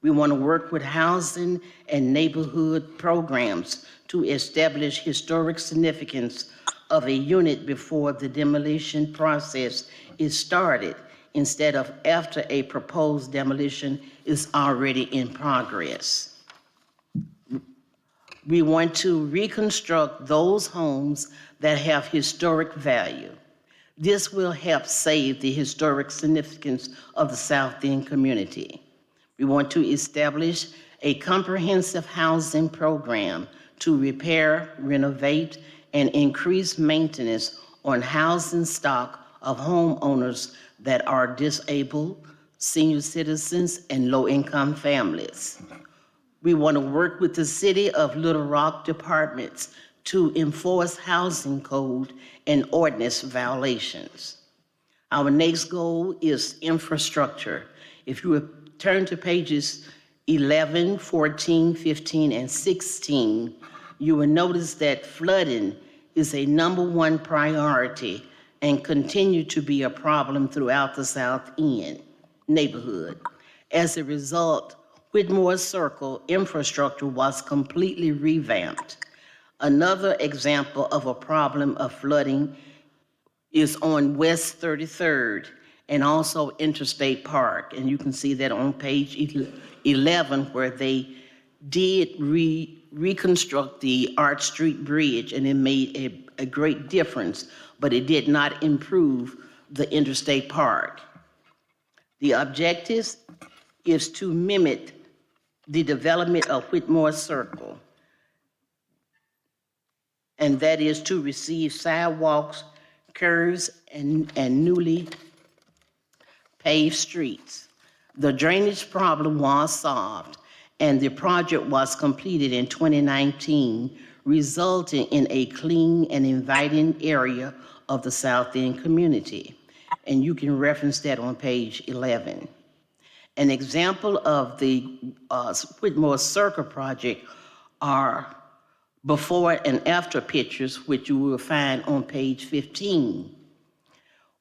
We want to work with housing and neighborhood programs to establish historic significance of a unit before the demolition process is started, instead of after a proposed demolition is already in progress. We want to reconstruct those homes that have historic value. This will help save the historic significance of the South End community. We want to establish a comprehensive housing program to repair, renovate, and increase maintenance on housing stock of homeowners that are disabled, senior citizens, and low-income families. We want to work with the City of Little Rock departments to enforce housing code and ordinance violations. Our next goal is infrastructure. If you would turn to pages 11, 14, 15, and 16, you will notice that flooding is a #1 priority and continue to be a problem throughout the South End neighborhood. As a result, Whitmore Circle infrastructure was completely revamped. Another example of a problem of flooding is on West 33rd and also Interstate Park. And you can see that on page 11 where they did reconstruct the Art Street Bridge, and it made a great difference, but it did not improve the interstate park. The objective is to mimic the development of Whitmore Circle, and that is to receive sidewalks, curves, and newly paved streets. The drainage problem was solved, and the project was completed in 2019, resulting in a clean and inviting area of the South End community. And you can reference that on page 11. An example of the Whitmore Circle project are before and after pictures, which you will find on page 15.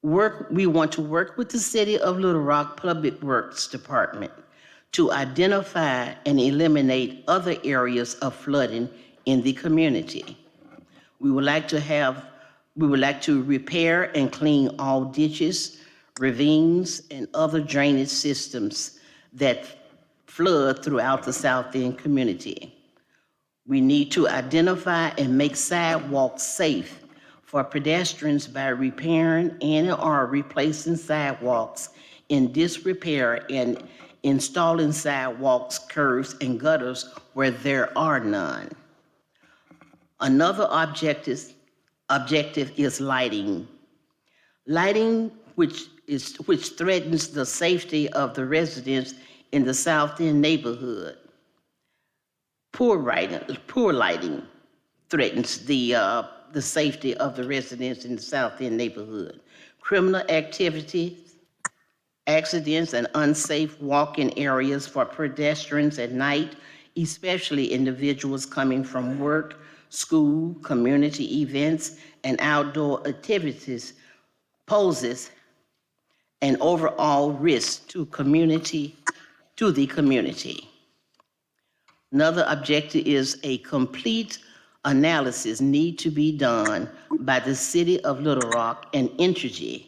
We want to work with the City of Little Rock Public Works Department to identify and eliminate other areas of flooding in the community. We would like to repair and clean all ditches, ravines, and other drainage systems that flood throughout the South End community. We need to identify and make sidewalks safe for pedestrians by repairing and/or replacing sidewalks in disrepair and installing sidewalks, curbs, and gutters where there are none. Another objective is lighting. Lighting which threatens the safety of the residents in the South End neighborhood. Poor lighting threatens the safety of the residents in the South End neighborhood. Criminal activity, accidents, and unsafe walking areas for pedestrians at night, especially individuals coming from work, school, community events, and outdoor activities, poses an overall risk to the community. Another objective is a complete analysis need to be done by the City of Little Rock and Entergy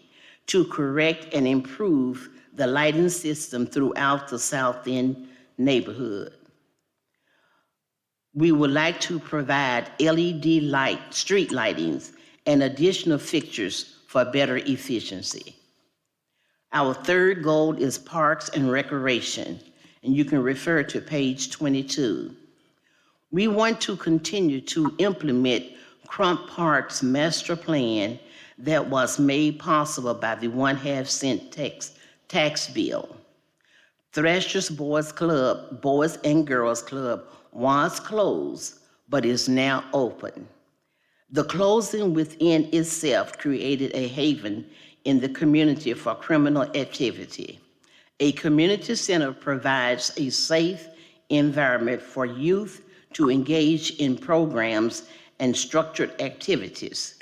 to correct and improve the lighting system throughout the South End neighborhood. We would like to provide LED street lightings and additional fixtures for better efficiency. Our third goal is parks and recreation, and you can refer to page 22. We want to continue to implement Crump Park's master plan that was made possible by the 1/2 cent tax bill. Thrasher's Boys and Girls Club was closed, but is now open. The closing within itself created a haven in the community for criminal activity. A community center provides a safe environment for youth to engage in programs and structured activities.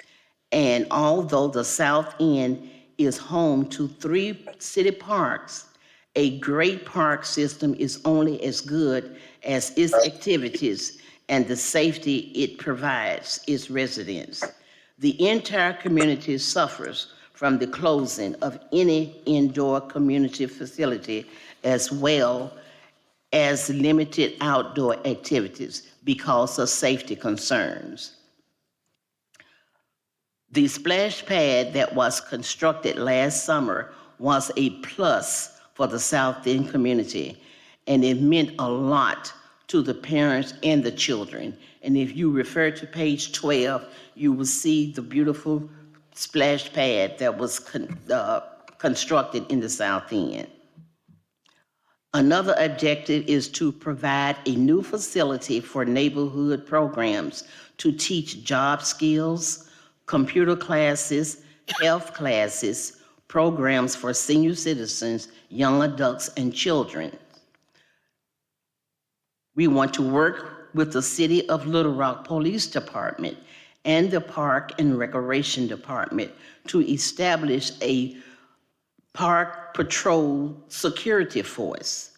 And although the South End is home to 3 city parks, a great park system is only as good as its activities and the safety it provides its residents. The entire community suffers from the closing of any indoor community facility as well as limited outdoor activities because of safety concerns. The splash pad that was constructed last summer was a plus for the South End community, and it meant a lot to the parents and the children. And if you refer to page 12, you will see the beautiful splash pad that was constructed in the South End. Another objective is to provide a new facility for neighborhood programs to teach job skills, computer classes, health classes, programs for senior citizens, young adults, and children. We want to work with the City of Little Rock Police Department and the Park and Recreation Department to establish a park patrol security force.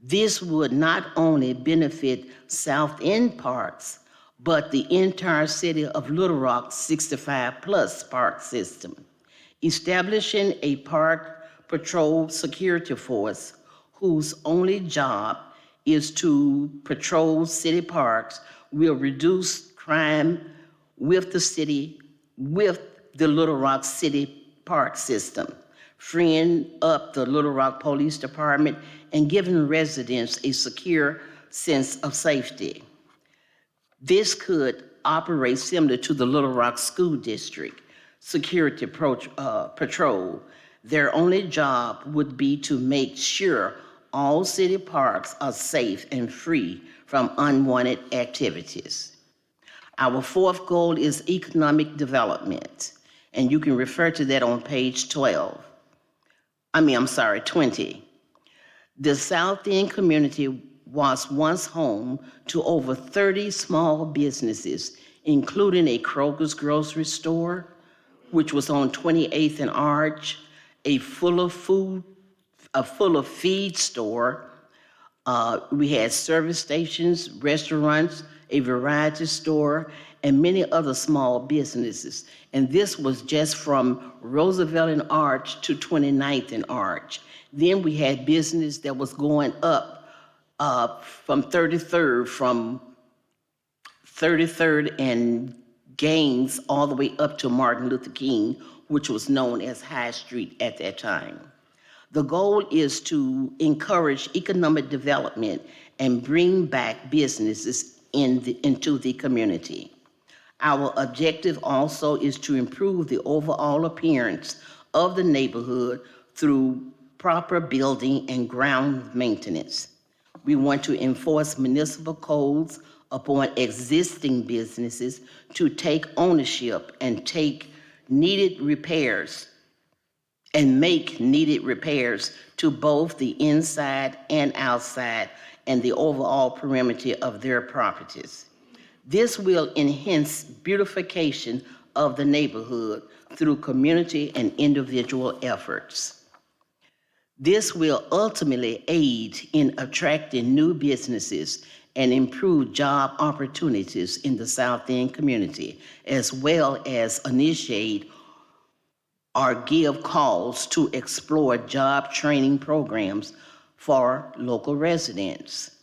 This would not only benefit South End parks, but the entire City of Little Rock 65+ park system. Establishing a park patrol security force whose only job is to patrol city parks, will reduce crime with the city, with the Little Rock City Park system, freeing up the Little Rock Police Department and giving residents a secure sense of safety. This could operate similar to the Little Rock School District Security Patrol. Their only job would be to make sure all city parks are safe and free from unwanted activities. Our fourth goal is economic development, and you can refer to that on page 20. The South End community was once home to over 30 small businesses, including a Kroger's grocery store, which was on 28th and Arch, a full of feed store. We had service stations, restaurants, a variety store, and many other small businesses. And this was just from Roosevelt and Arch to 29th and Arch. Then we had business that was going up from 33rd and Gaines all the way up to Martin Luther King, which was known as High Street at that time. The goal is to encourage economic development and bring back businesses into the community. Our objective also is to improve the overall appearance of the neighborhood through proper building and ground maintenance. We want to enforce municipal codes upon existing businesses to take ownership and make needed repairs to both the inside and outside and the overall perimeter of their properties. This will enhance beautification of the neighborhood through community and individual efforts. This will ultimately aid in attracting new businesses and improve job opportunities in the South End community, as well as initiate or give calls to explore job training programs for local residents.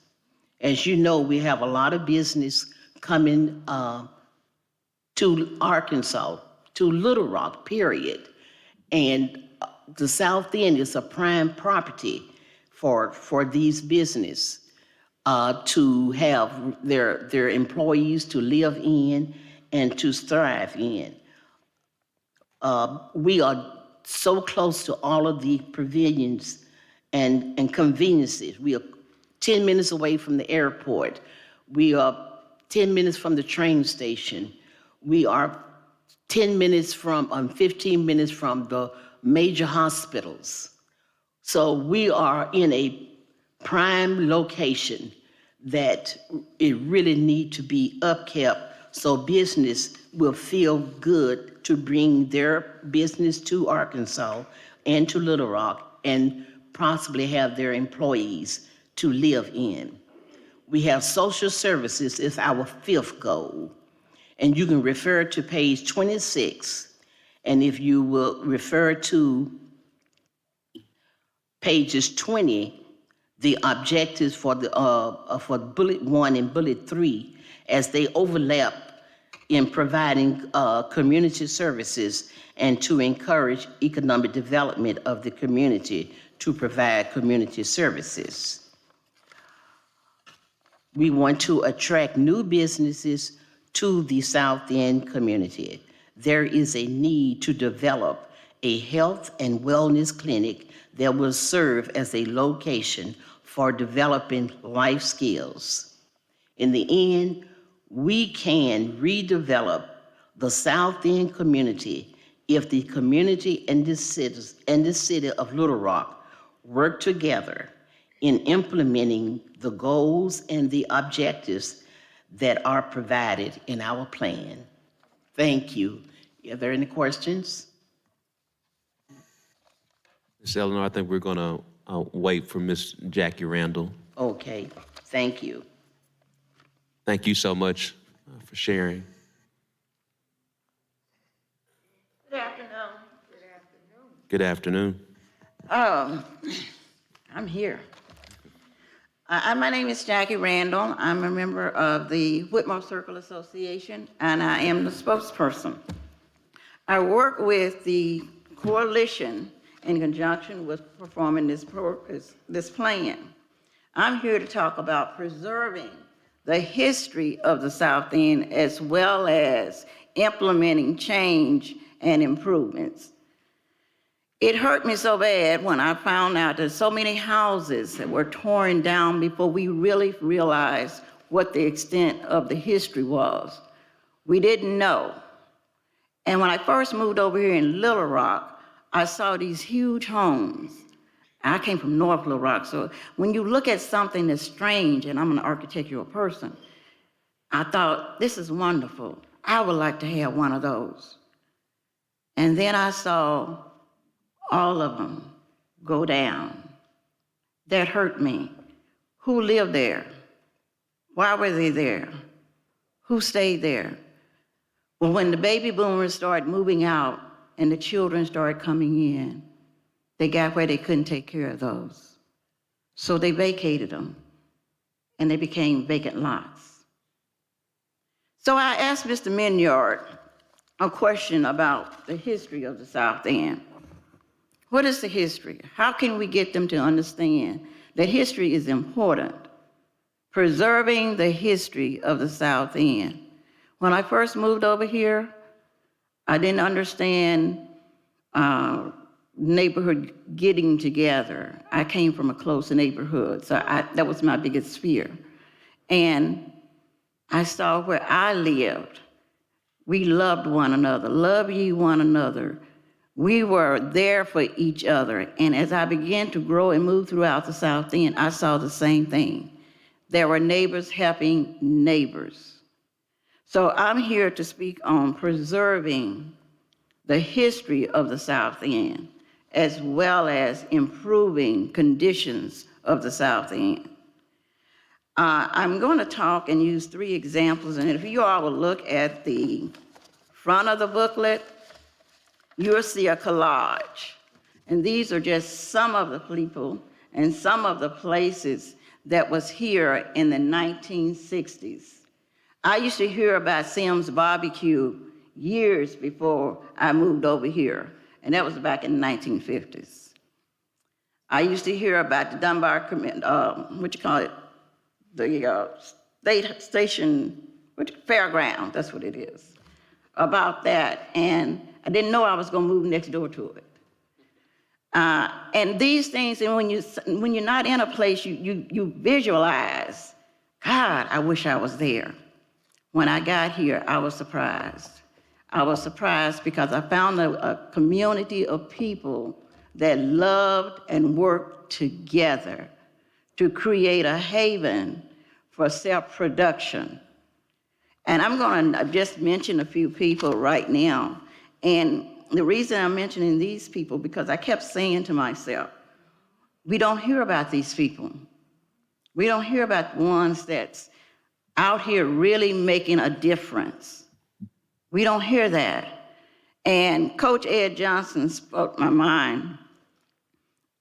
As you know, we have a lot of business coming to Arkansas, to Little Rock, period. And the South End is a prime property for these businesses to have their employees to live in and to thrive in. We are so close to all of the pavilions and conveniences. We are 10 minutes away from the airport. We are 10 minutes from the train station. We are 15 minutes from the major hospitals. So we are in a prime location that it really need to be upkept so business will feel good to bring their business to Arkansas and to Little Rock and possibly have their employees to live in. We have social services is our fifth goal. And you can refer to page 26. And if you will refer to pages 20, the objectives for bullet 1 and bullet 3, as they overlap in providing community services and to encourage economic development of the community to provide community services. We want to attract new businesses to the South End community. There is a need to develop a health and wellness clinic that will serve as a location for developing life skills. In the end, we can redevelop the South End community if the community and the city of Little Rock work together in implementing the goals and the objectives that are provided in our plan. Thank you. Are there any questions? Ms. Eleanor, I think we're going to wait for Ms. Jackie Randall. Okay, thank you. Thank you so much for sharing. Good afternoon. Good afternoon. I'm here. My name is Jackie Randall. I'm a member of the Whitmore Circle Association, and I am the spokesperson. I work with the coalition in conjunction with performing this plan. I'm here to talk about preserving the history of the South End as well as implementing change and improvements. It hurt me so bad when I found out that so many houses that were torn down before we really realized what the extent of the history was. We didn't know. And when I first moved over here in Little Rock, I saw these huge homes. I came from North Little Rock, so when you look at something that's strange, and I'm an architectural person, I thought, this is wonderful. I would like to have one of those. And then I saw all of them go down. That hurt me. Who lived there? Why were they there? Who stayed there? Well, when the baby boomers started moving out and the children started coming in, they got where they couldn't take care of those. So they vacated them and they became vacant lots. So I asked Mr. Minyard a question about the history of the South End. What is the history? How can we get them to understand that history is important? Preserving the history of the South End. When I first moved over here, I didn't understand neighborhood getting together. I came from a close neighborhood, so that was my biggest fear. And I saw where I lived. We loved one another. Love ye one another. We were there for each other. And as I began to grow and move throughout the South End, I saw the same thing. There were neighbors helping neighbors. So I'm here to speak on preserving the history of the South End, as well as improving conditions of the South End. I'm going to talk and use 3 examples, and if you all will look at the front of the booklet, you'll see a collage. And these are just some of the people and some of the places that was here in the 1960s. I used to hear about Sim's Barbecue years before I moved over here, and that was back in the 1950s. I used to hear about the Dunbar, the state station, fairground, that's what it is, about that, and I didn't know I was gonna move next door to it. And these things, and when you're not in a place, you visualize, God, I wish I was there. When I got here, I was surprised. I was surprised because I found a community of people that loved and worked together to create a haven for self-production. And I'm gonna just mention a few people right now. And the reason I'm mentioning these people, because I kept saying to myself, we don't hear about these people. We don't hear about ones that's out here really making a difference. We don't hear that. And Coach Ed Johnson spoke my mind.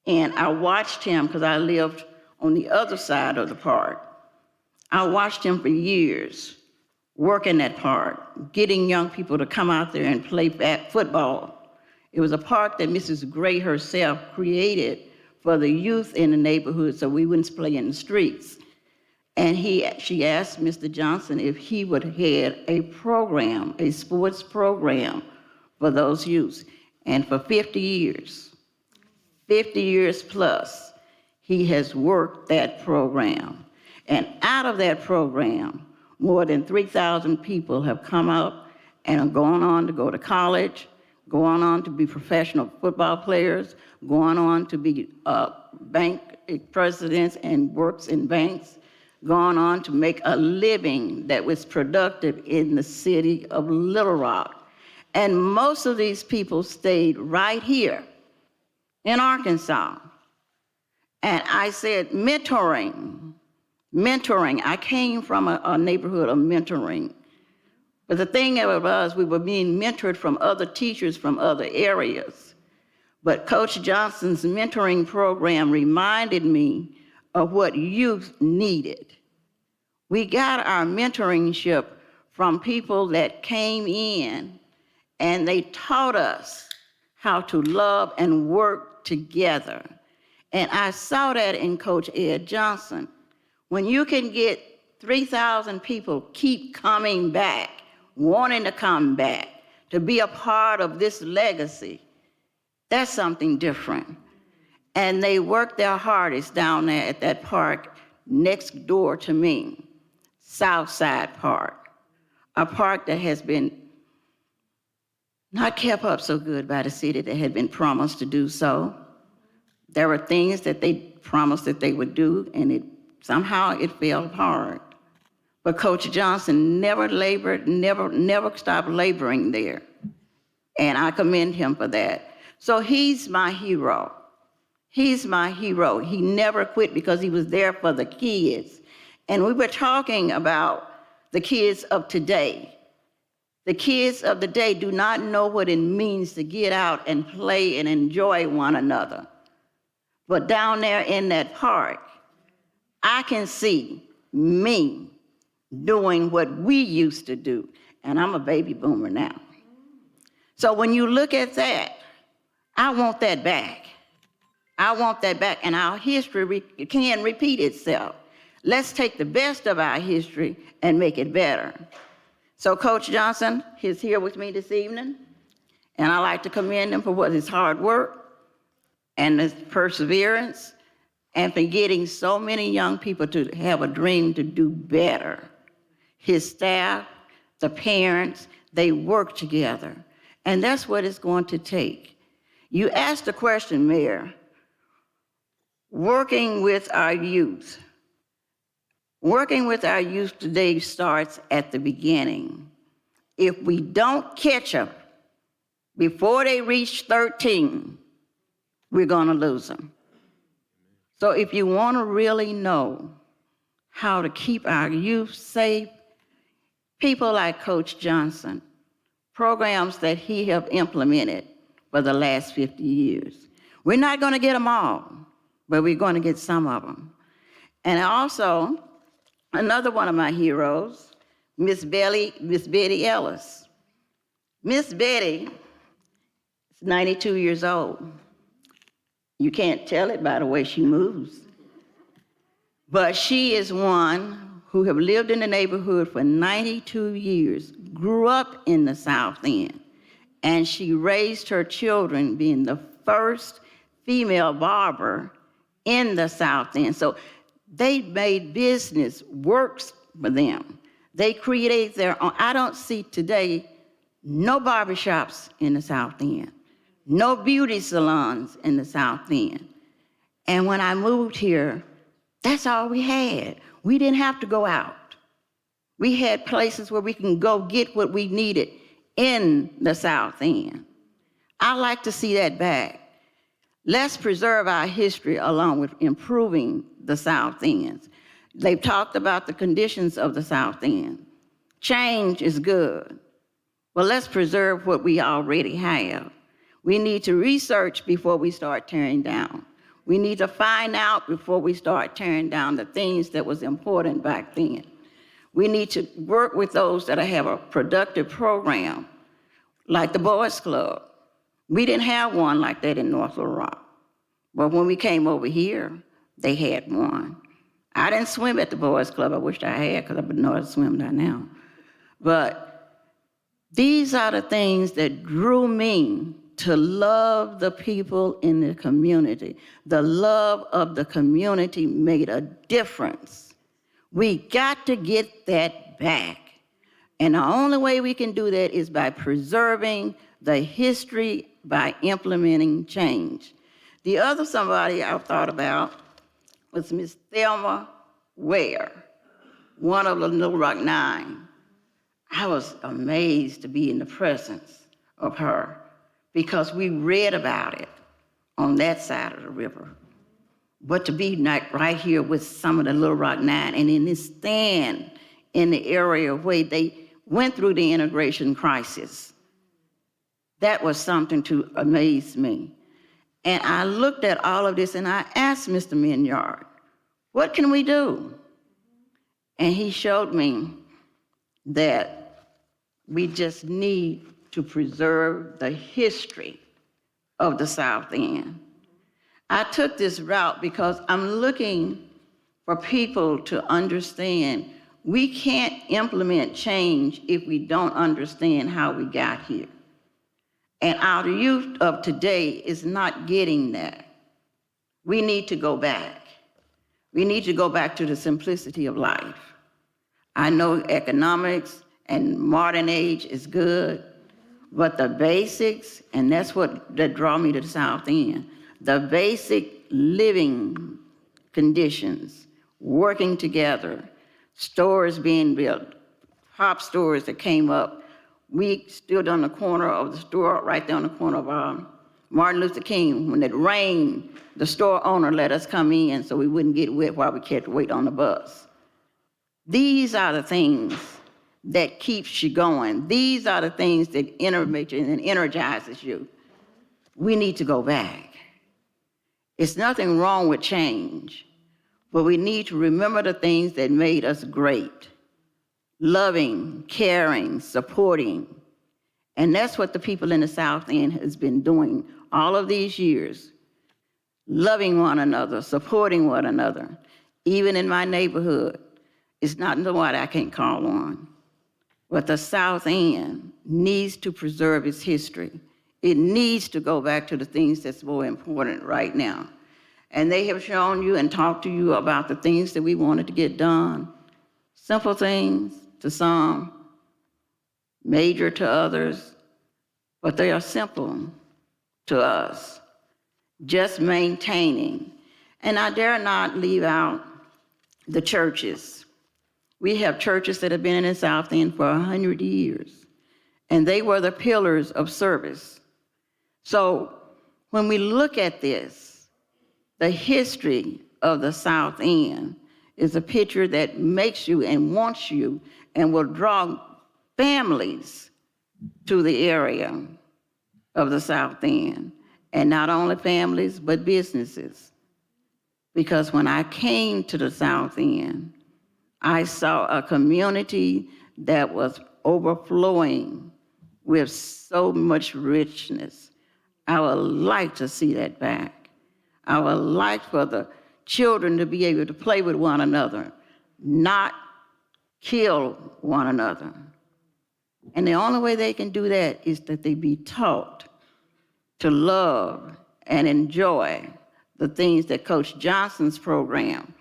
And I watched him, because I lived on the other side of the park. I watched him for years, working that park, getting young people to come out there and play football. It was a park that Mrs. Gray herself created for the youth in the neighborhood so we wouldn't play in the streets. And she asked Mr. Johnson if he would head a program, a sports program for those youths. And for 50 years plus, he has worked that program. And out of that program, more than 3,000 people have come out and are going on to go to college, going on to be professional football players, going on to be bank presidents and works in banks, gone on to make a living that was productive in the city of Little Rock. And most of these people stayed right here in Arkansas. And I said, mentoring. I came from a neighborhood of mentoring. But the thing of it was, we were being mentored from other teachers from other areas. But Coach Johnson's mentoring program reminded me of what youth needed. We got our mentoringship from people that came in and they taught us how to love and work together. And I saw that in Coach Ed Johnson. When you can get 3,000 people keep coming back, wanting to come back, to be a part of this legacy, that's something different. And they worked their hardest down there at that park next door to me, Southside Park, a park that has been not kept up so good by the city that had been promised to do so. There were things that they promised that they would do, and somehow it fell apart. But Coach Johnson never labored, never stopped laboring there. And I commend him for that. So he's my hero. He's my hero. He never quit because he was there for the kids. And we were talking about the kids of today. The kids of the day do not know what it means to get out and play and enjoy one another. But down there in that park, I can see me doing what we used to do. And I'm a baby boomer now. So when you look at that, I want that back. I want that back. And our history can repeat itself. Let's take the best of our history and make it better. So Coach Johnson is here with me this evening, and I like to commend him for his hard work and his perseverance and for getting so many young people to have a dream to do better. His staff, the parents, they work together, and that's what it's going to take. You asked the question, Mayor, working with our youth. Working with our youth today starts at the beginning. If we don't catch them before they reach 13, we're going to lose them. So if you want to really know how to keep our youth safe, people like Coach Johnson, programs that he have implemented for the last 50 years. We're not going to get them all, but we're going to get some of them. And also, another one of my heroes, Miss Betty Ellis. Miss Betty is 92 years old. You can't tell it by the way she moves. But she is one who have lived in the neighborhood for 92 years, grew up in the South End, and she raised her children being the first female barber in the South End. So they made business works for them. They created their own. I don't see today no barbershops in the South End, no beauty salons in the South End. And when I moved here, that's all we had. We didn't have to go out. We had places where we can go get what we needed in the South End. I like to see that back. Let's preserve our history along with improving the South End. They've talked about the conditions of the South End. Change is good. Well, let's preserve what we already have. We need to research before we start tearing down. We need to find out before we start tearing down the things that was important back then. We need to work with those that have a productive program, like the Boys Club. We didn't have one like that in North Little Rock. But when we came over here, they had one. I didn't swim at the Boys Club. I wished I had, because I would know how to swim by now. But these are the things that drew me to love the people in the community. The love of the community made a difference. We got to get that back. And the only way we can do that is by preserving the history, by implementing change. The other somebody I thought about was Miss Thelma Ware, one of the Little Rock Nine. I was amazed to be in the presence of her because we read about it on that side of the river. But to be right here with some of the Little Rock Nine and in this stand in the area where they went through the integration crisis, that was something to amaze me. And I looked at all of this and I asked Mr. Minyard, What can we do? And he showed me that we just need to preserve the history of the South End. I took this route because I'm looking for people to understand we can't implement change if we don't understand how we got here. And our youth of today is not getting that. We need to go back. We need to go back to the simplicity of life. I know economics and modern age is good, but the basics, and that's what that draw me to the South End, the basic living conditions, working together, stores being built, pop stores that came up. We stood on the corner of the store, right there on the corner of Martin Luther King. When it rained, the store owner let us come in so we wouldn't get wet while we kept wait on the bus. These are the things that keeps you going. These are the things that motivate you and energizes you. We need to go back. It's nothing wrong with change, but we need to remember the things that made us great. Loving, caring, supporting. And that's what the people in the South End has been doing all of these years. Loving one another, supporting one another. Even in my neighborhood, it's not nobody I can't call on. But the South End needs to preserve its history. It needs to go back to the things that's more important right now. And they have shown you and talked to you about the things that we wanted to get done. Simple things to some, major to others, but they are simple to us. Just maintaining. And I dare not leave out the churches. We have churches that have been in the South End for 100 years, and they were the pillars of service. So when we look at this, the history of the South End is a picture that makes you and wants you and will draw families to the area of the South End. And not only families, but businesses. Because when I came to the South End, I saw a community that was overflowing with so much richness. I would like to see that back. I would like for the children to be able to play with one another, not kill one another. And the only way they can do that is that they be taught to love and enjoy the things that Coach Johnson's program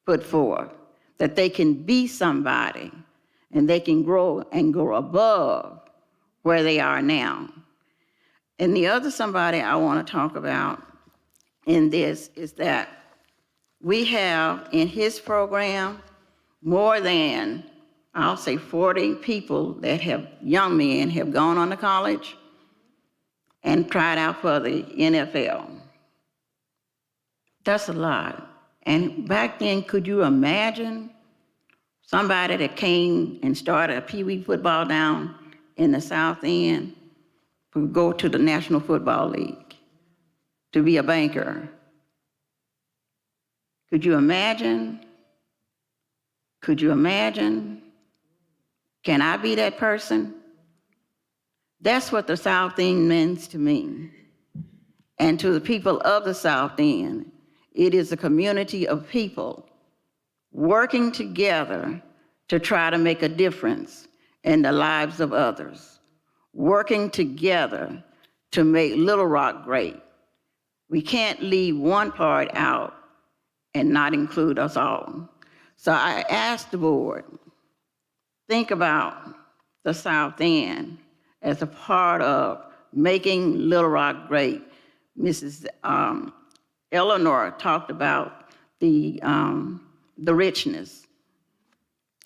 put forth, that they can be somebody and they can grow and go above where they are now. And the other somebody I want to talk about in this is that we have in his program more than, I'll say 40 people that have, young men, have gone on to college and tried out for the NFL. That's a lot. And back then, could you imagine somebody that came and started a pee-wee football down in the South End would go to the National Football League to be a banker? Could you imagine? Could you imagine? Can I be that person? That's what the South End means to me. And to the people of the South End, it is a community of people working together to try to make a difference in the lives of others, working together to make Little Rock great. We can't leave one part out and not include us all. So I asked the board, think about the South End as a part of making Little Rock great. Mrs. Eleanor talked about the richness,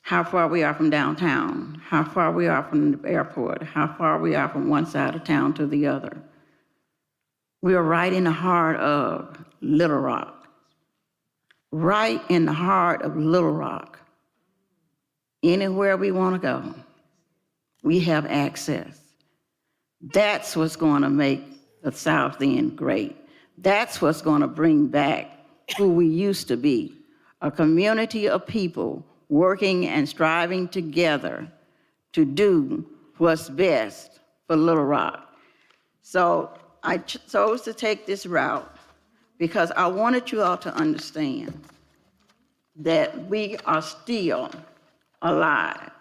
how far we are from downtown, how far we are from the airport, how far we are from one side of town to the other. We are right in the heart of Little Rock, right in the heart of Little Rock. Anywhere we want to go, we have access. That's what's going to make the South End great. That's what's going to bring back who we used to be, a community of people working and striving together to do what's best for Little Rock. So I chose to take this route because I wanted you all to understand that we are still alive.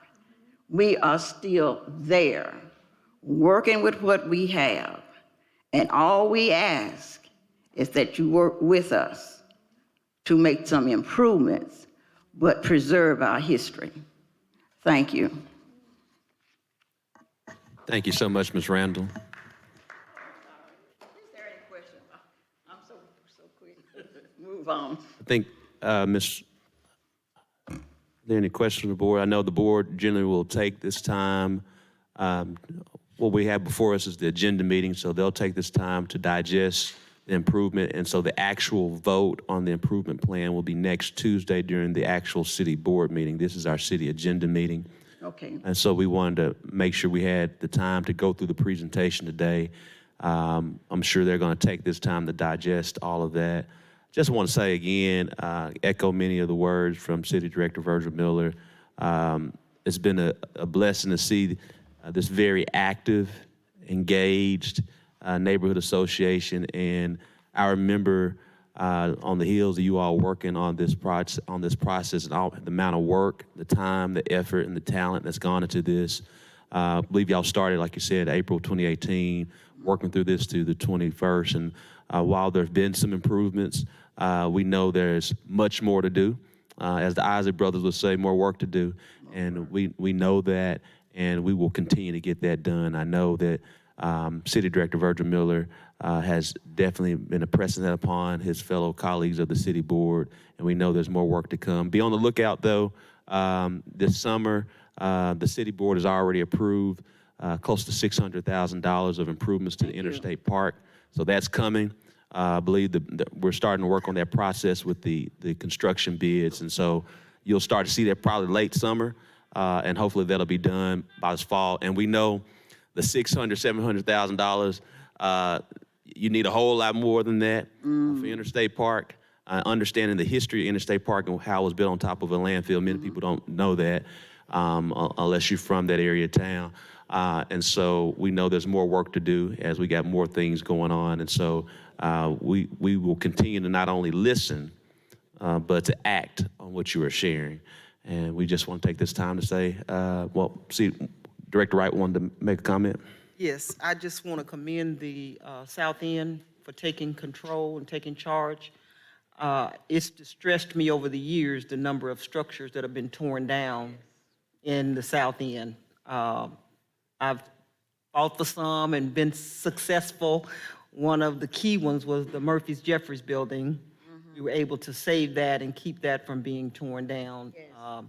We are still there, working with what we have. And all we ask is that you work with us to make some improvements, but preserve our history. Thank you. Thank you so much, Ms. Randall. Is there any questions? I'm so quick. Move on. I think, Ms. Are there any questions from the board? I know the board generally will take this time. What we have before us is the agenda meeting, so they'll take this time to digest the improvement, and so the actual vote on the improvement plan will be next Tuesday during the actual city board meeting. This is our city agenda meeting. Okay. And so we wanted to make sure we had the time to go through the presentation today. I'm sure they're going to take this time to digest all of that. Just want to say again, echo many of the words from City Director Virgil Miller. It's been a blessing to see this very active, engaged neighborhood association, and I remember on the heels of you all working on this process and all the amount of work, the time, the effort, and the talent that's gone into this. I believe y'all started, like you said, April 2018, working through this to the 21st. And while there's been some improvements, we know there's much more to do. As the Isaac brothers would say, more work to do. And we know that, and we will continue to get that done. I know that City Director Virgil Miller has definitely been impressing that upon his fellow colleagues of the city board, and we know there's more work to come. Be on the lookout, though. This summer, the city board has already approved close to $600,000 of improvements to the interstate park, so that's coming. I believe we're starting to work on that process with the construction bids, and so you'll start to see that probably late summer, and hopefully that'll be done by this fall. And we know the $600,000, $700,000, you need a whole lot more than that for Interstate Park. Understanding the history of Interstate Park and how it was built on top of a landfill. Many people don't know that unless you're from that area of town. And so we know there's more work to do as we got more things going on. And so we will continue to not only listen, but to act on what you are sharing. And we just want to take this time to say, Director Wright wanted to make a comment. Yes, I just want to commend the South End for taking control and taking charge. It's distressed me over the years, the number of structures that have been torn down in the South End. I've fought for some and been successful. One of the key ones was the Murphy's Jeffries building. We were able to save that and keep that from being torn down. Yes.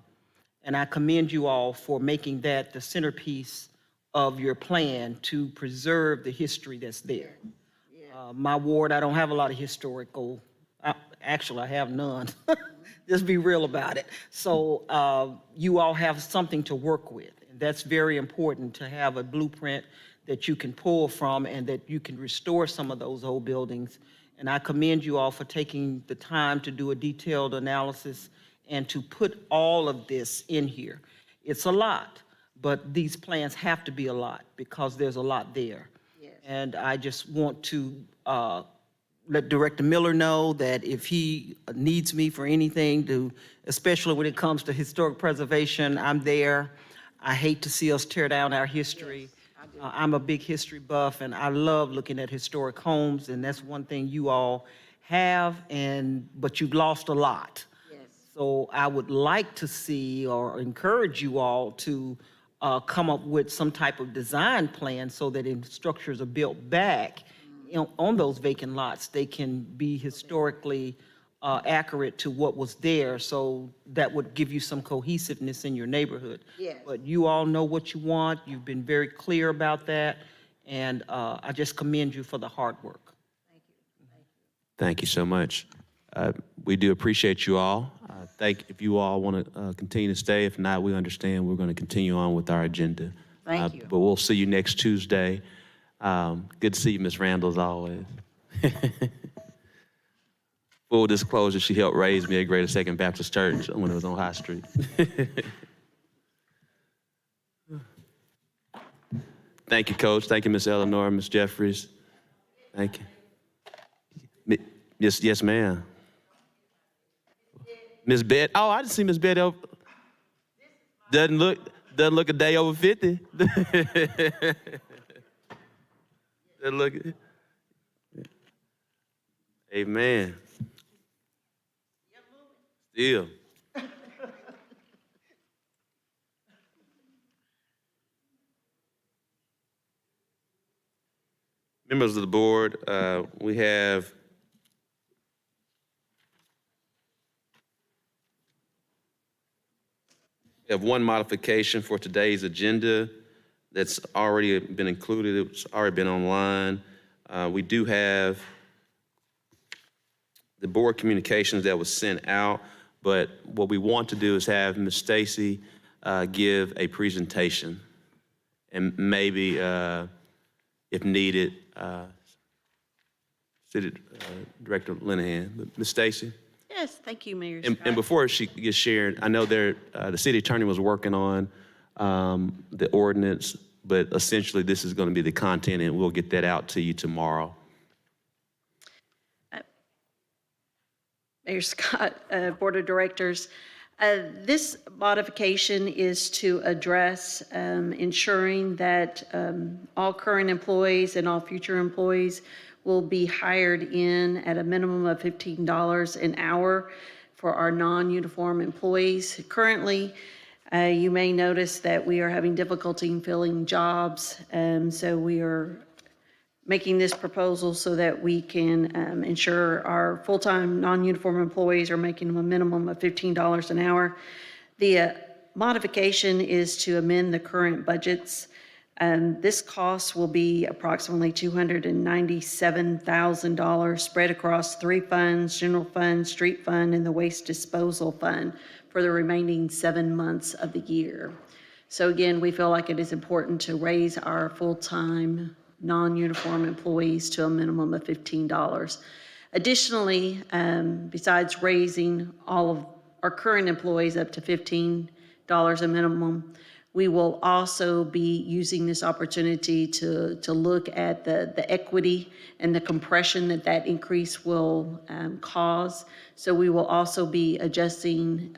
And I commend you all for making that the centerpiece of your plan to preserve the history that's there. Yeah. My ward, I don't have a lot of historical, actually I have none. Just be real about it. So you all have something to work with. And that's very important, to have a blueprint that you can pull from and that you can restore some of those old buildings. And I commend you all for taking the time to do a detailed analysis and to put all of this in here. It's a lot, but these plans have to be a lot because there's a lot there. Yes. And I just want to let Director Miller know that if he needs me for anything, especially when it comes to historic preservation, I'm there. I hate to see us tear down our history. Yes. I'm a big history buff, and I love looking at historic homes, and that's one thing you all have, but you've lost a lot. Yes. So I would like to see or encourage you all to come up with some type of design plan so that if structures are built back on those vacant lots, they can be historically accurate to what was there, so that would give you some cohesiveness in your neighborhood. Yes. But you all know what you want. You've been very clear about that, and I just commend you for the hard work. Thank you. Thank you so much. We do appreciate you all. If you all want to continue to stay, if not, we understand. We're going to continue on with our agenda. Thank you. But we'll see you next Tuesday. Good to see you, Ms. Randall, as always. Full disclosure, she helped raise me at Greater Second Baptist Church when it was on High Street. Thank you, Coach. Thank you, Miss Eleanor, Miss Jeffries. Thank you. Yes, ma'am. Miss Bet. Oh, I didn't see Miss Bet over. Doesn't look a day over 50. Doesn't look. Amen. Still. Members of the board, we have one modification for today's agenda that's already been included. It's already been online. We do have the board communications that was sent out, but what we want to do is have Ms. Stacy give a presentation, and maybe, if needed, City Director Linehan. But Ms. Stacy? Yes, thank you, Mayor And Scott. before she gets shared, I know the city attorney was working on the ordinance, but essentially this is going to be the content, and we'll get that out to you tomorrow. Mayor Scott, Board of Directors, this modification is to address ensuring that all current employees and all future employees will be hired in at a minimum of $15 an hour for our non-uniform employees. Currently, you may notice that we are having difficulty in filling jobs, so we are making this proposal so that we can ensure our full-time non-uniform employees are making a minimum of $15 an hour. The modification is to amend the current budgets. This cost will be approximately $297,000 spread across 3 funds: general fund, street fund, and the waste disposal fund for the remaining 7 months of the year. So again, we feel like it is important to raise our full-time non-uniform employees to a minimum of $15. Additionally, besides raising all of our current employees up to $15 a minimum, we will also be using this opportunity to look at the equity and the compression that increase will cause. So we will also be adjusting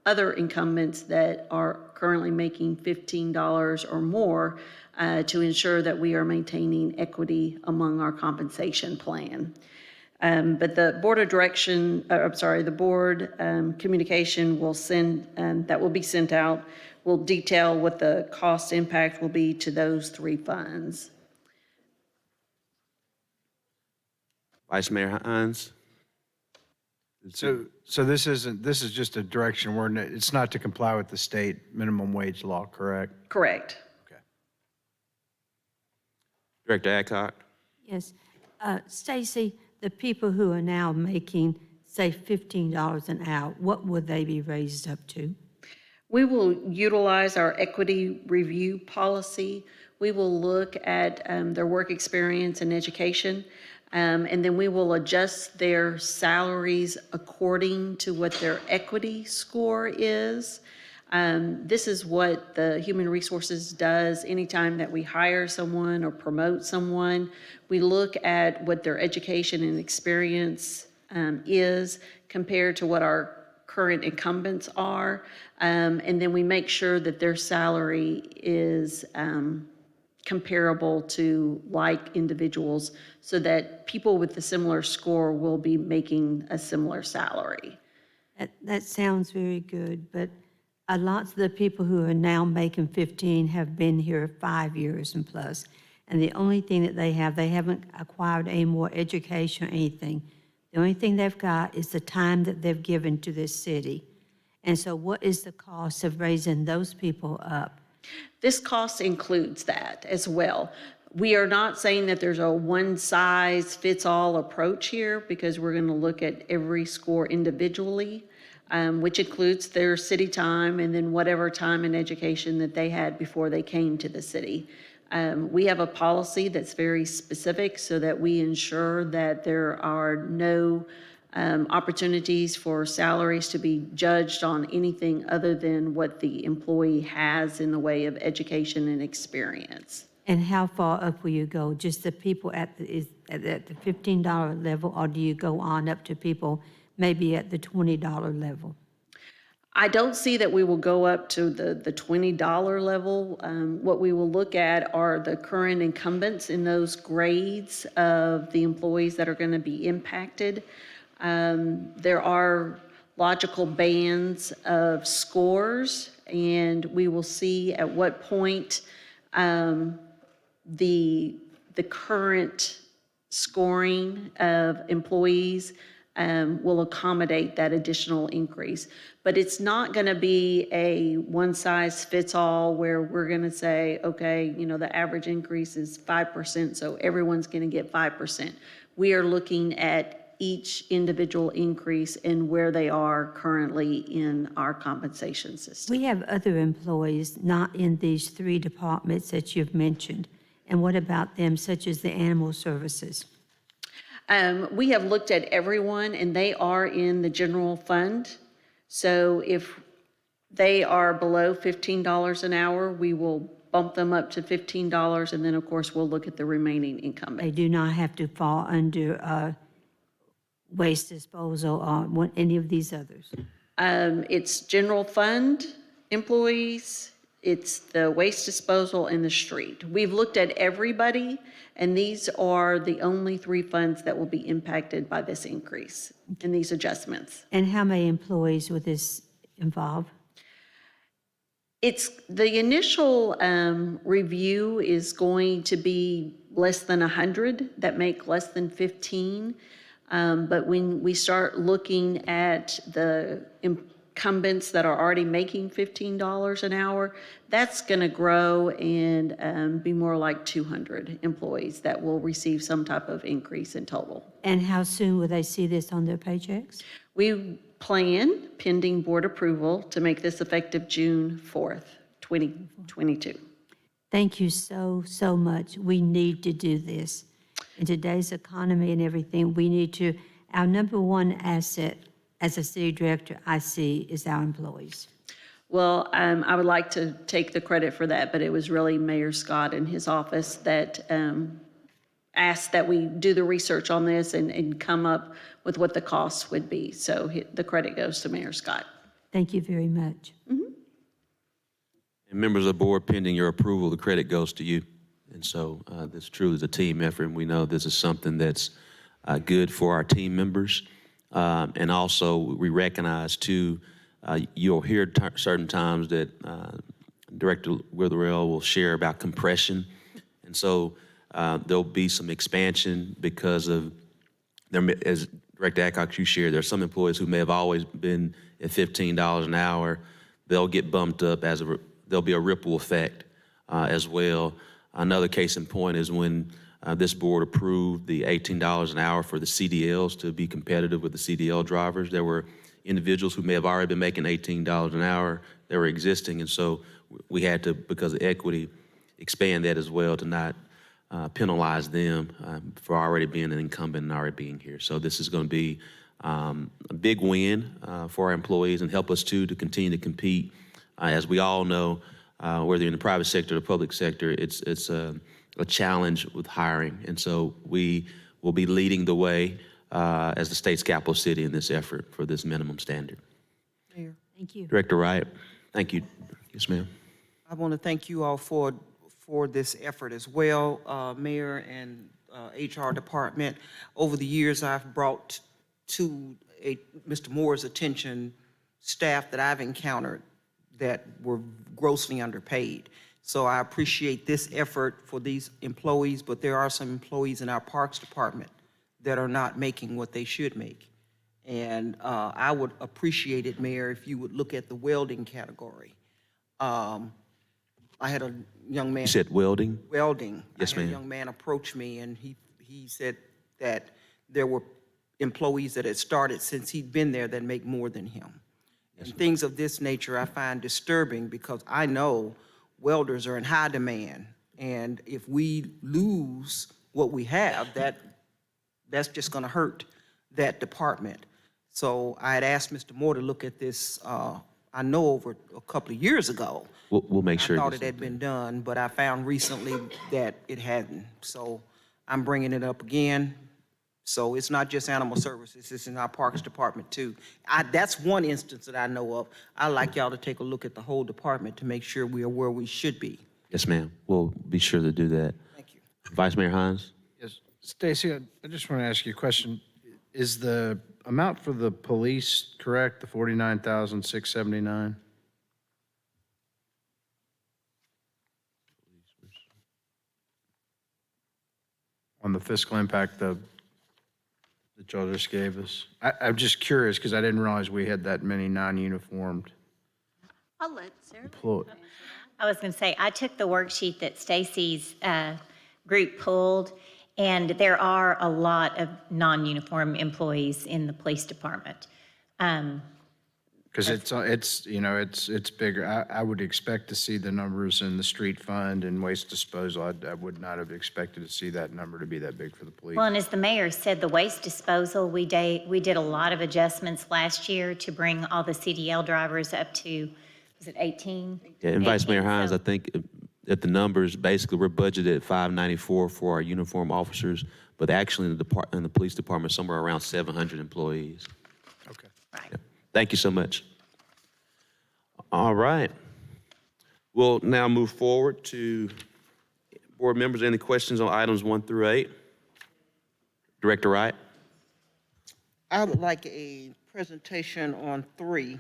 other incumbents that are currently making $15 or more to ensure that we are maintaining equity among our compensation plan. But the board of direction, the board communication will that will be sent out, will detail what the cost impact will be to those 3 funds. Vice Mayor Hines? So this is just a direction where it's not to comply with the state minimum wage law, correct? Correct. Director Adcock? Yes. Stacy, the people who are now making, say, $15 an hour, what would they be raised up to? We will utilize our equity review policy. We will look at their work experience and education, and then we will adjust their salaries according to what their equity score is. This is what the Human Resources does anytime that we hire someone or promote someone. We look at what their education and experience is compared to what our current incumbents are, and then we make sure that their salary is comparable to like individuals so that people with a similar score will be making a similar salary. That sounds very good, but lots of the people who are now making 15 have been here 5 years and plus, and the only thing that they haven't acquired any more education or anything. The only thing they've got is the time that they've given to this city. And so what is the cost of raising those people up? This cost includes that as well. We are not saying that there's a one-size-fits-all approach here because we're going to look at every score individually, which includes their city time and then whatever time in education that they had before they came to the city. We have a policy that's very specific so that we ensure that there are no opportunities for salaries to be judged on anything other than what the employee has in the way of education and experience. And how far up will you go? Just the people at the $15 level, or do you go on up to people maybe at the $20 level? I don't see that we will go up to the $20 level. What we will look at are the current incumbents in those grades of the employees that are going to be impacted. There are logical bands of scores, and we will see at what point the current scoring of employees will accommodate that additional increase. But it's not going to be a one-size-fits-all where we're going to say, okay, you know, the average increase is 5%, so everyone's going to get 5%. We are looking at each individual increase and where they are currently in our compensation system. We have other employees not in these 3 departments that you've mentioned. And what about them, such as the animal services? We have looked at everyone, and they are in the general fund. So if they are below $15 an hour, we will bump them up to $15, and then, of course, we'll look at the remaining income. They do not have to fall under waste disposal or any of these others. It's general fund employees, it's the waste disposal, and the street. We've looked at everybody, and these are the only 3 funds that will be impacted by this increase and these adjustments. And how many employees would this involve? It's the initial review is going to be less than 100 that make less than 15. But when we start looking at the incumbents that are already making $15 an hour, that's going to grow and be more like 200 employees that will receive some type of increase in total. And how soon will they see this on their paychecks? We plan, pending board approval, to make this effective June 4th, 2022. Thank you so much. We need to do this. In today's economy and everything, we need to, our number one asset as a city director, I see, is our employees. Well, I would like to take the credit for that, but it was really Mayor Scott and his office that asked that we do the research on this and come up with what the costs would be. So the credit goes to Mayor Scott. Thank you very much. Mm-hmm. And members of the board, pending your approval, the credit goes to you. And so this truly is a team effort, and we know this is something that's good for our team members. And also, we recognize, too, you'll hear certain times that Director Witherell will share about compression. And so there'll be some expansion because of, as Director Adcox, you shared, there are some employees who may have always been at $15 an hour. They'll get bumped up there'll be a ripple effect as well. Another case in point is when this board approved the $18 an hour for the CDLs to be competitive with the CDL drivers. There were individuals who may have already been making $18 an hour. They were existing, and so we had to, because of equity, expand that as well to not penalize them for already being an incumbent and already being here. So this is going to be a big win for our employees and help us, too, to continue to compete. As we all know, whether you're in the private sector or the public sector, it's a challenge with hiring. And so we will be leading the way as the state's capital city in this effort for this minimum standard. Mayor. Thank you. Director Wright, thank you. Yes, ma'am. I want to thank you all for this effort as well, Mayor and HR department. Over the years, I've brought to Mr. Moore's attention staff that I've encountered that were grossly underpaid. So I appreciate this effort for these employees, but there are some employees in our Parks Department that are not making what they should make. And I would appreciate it, Mayor, if you would look at the welding category. I had a young man. You said welding? Welding. Yes, I had ma'am. a young man approach me, and he said that there were employees that had started since he'd been there that make more than him. Yes, and things of this nature I find disturbing because I know welders are in high demand. And if we lose what we have, that's just going to hurt that department. So I had asked Mr. Moore to look at this, I know over a couple of years ago. We'll make sure. I thought it had been done, but I found recently that it hadn't. So I'm bringing it up again. So it's not just animal services, it's in our parks department too. That's one instance that I know of. I'd like y'all to take a look at the whole department to make sure we are where we should be. Yes, ma'am. We'll be sure to do that. Thank you. Vice Mayor Hines? Yes, Stacy, I just want to ask you a question. Is the amount for the police correct, the $49,679? On the fiscal impact that y'all just gave us? I'm just curious because I didn't realize we had that many non-uniformed I'll let Sarah. employees. I was going to say, I took the worksheet that Stacy's group pulled, and there are a lot of non-uniform employees in the police department. Because it's bigger. I would expect to see the numbers in the street fund and waste disposal. I would not have expected to see that number to be that big for the police. Well, and as the mayor said, the waste disposal, we did a lot of adjustments last year to bring all the CDL drivers up to, was it 18? Yeah, and Vice Mayor 18, Hines, so- I think at the numbers, basically, we're budgeted at $594 for our uniform officers, but actually in the police department, somewhere around 700 employees. Okay. Yeah. Thank you so much. All right. We'll now move forward to board members. Any questions on items 1 through 8? Director Wright? I would like a presentation on 3,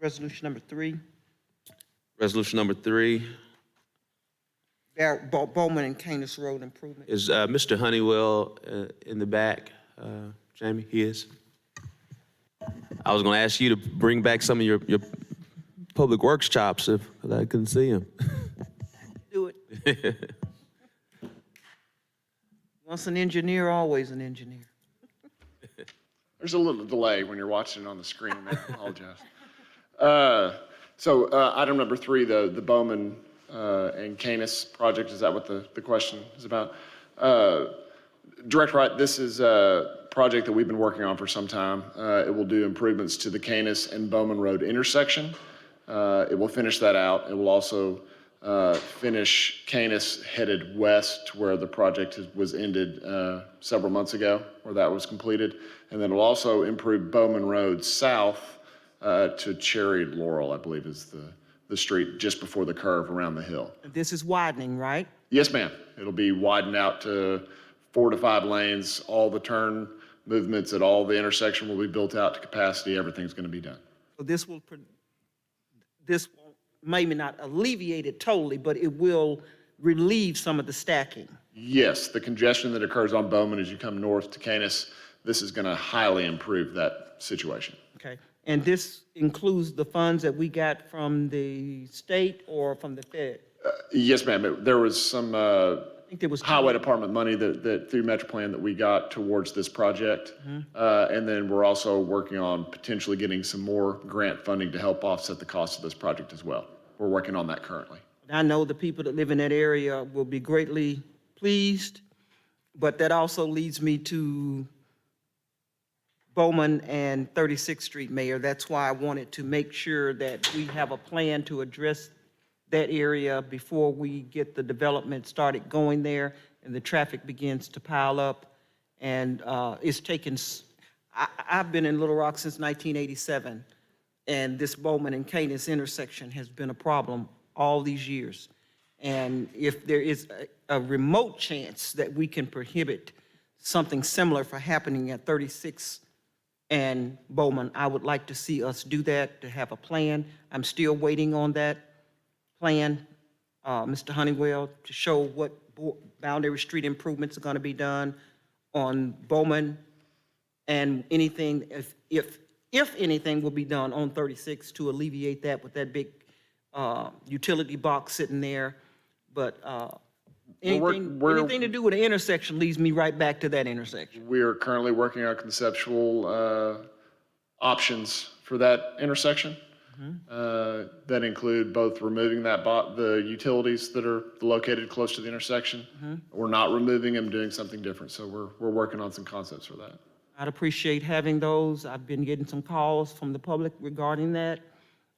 resolution number 3. Resolution number 3 Bowman and Canis Road improvement. is Mr. Honeywell in the back. Jamie, he is. I was going to ask you to bring back some of your public works chops if I couldn't see him. Do it. Once an engineer, always an engineer. There's a little delay when you're watching it on the screen. I apologize. So item number 3, the Bowman and Canis project, is that what the question is about? Director Wright, this is a project that we've been working on for some time. It will do improvements to the Canis and Bowman Road intersection. It will finish that out. It will also finish Canis headed west where the project was ended several months ago, where that was completed. And then it will also improve Bowman Road south to Cherry Laurel, I believe is the street just before the curve around the hill. This is widening, right? Yes, ma'am. It'll be widened out to 4 to 5 lanes. All the turn movements at all the intersection will be built out to capacity. Everything's going to be done. So this will maybe not alleviate it totally, but it will relieve some of the stacking. Yes, the congestion that occurs on Bowman as you come north to Canis, this is going to highly improve that situation. Okay. And this includes the funds that we got from the state or from the Fed? Yes, ma'am. There was some I think there was highway department money that through Metro Plan that we got towards this project. And then we're also working on potentially getting some more grant funding to help offset the cost of this project as well. We're working on that currently. I know the people that live in that area will be greatly pleased, but that also leads me to Bowman and 36th Street, Mayor. That's why I wanted to make sure that we have a plan to address that area before we get the development started going there and the traffic begins to pile up. And it's taken, I've been in Little Rock since 1987, and this Bowman and Canis intersection has been a problem all these years. And if there is a remote chance that we can prohibit something similar from happening at 36 and Bowman, I would like to see us do that, to have a plan. I'm still waiting on that plan, Mr. Honeywell, to show what boundary street improvements are going to be done on Bowman, and anything, if anything will be done on 36 to alleviate that with that big utility box sitting there. But anything to do with the intersection leads me right back to that intersection. We are currently working on conceptual options for that intersection. that include both removing the utilities that are located close to the intersection, or not removing them, doing something different. So we're working on some concepts for that. I'd appreciate having those. I've been getting some calls from the public regarding that,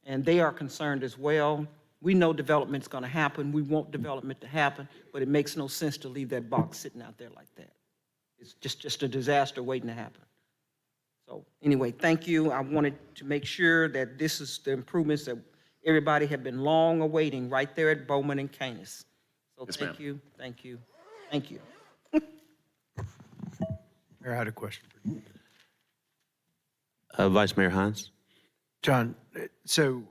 and they are concerned as well. We know development's gonna happen. We want development to happen, but it makes no sense to leave that box sitting out there like that. It's just a disaster waiting to happen. So anyway, thank you. I wanted to make sure that this is the improvements that everybody had been long awaiting right there at Bowman and Canis. So Yes, thank ma'am. you, thank you, thank you. Mayor, I had a question for you. Vice Mayor Hines? John, so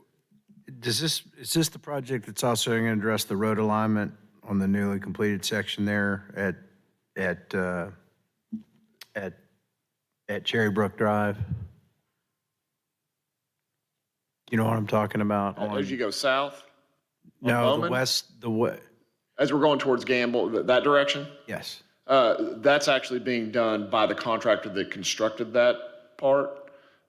is this the project that's also going to address the road alignment on the newly completed section there at Cherry Brook Drive? You know what I'm talking about? As you go south? on No, Bowman? the west, As we're going towards Gamble, that direction? yes. That's actually being done by the contractor that constructed that part.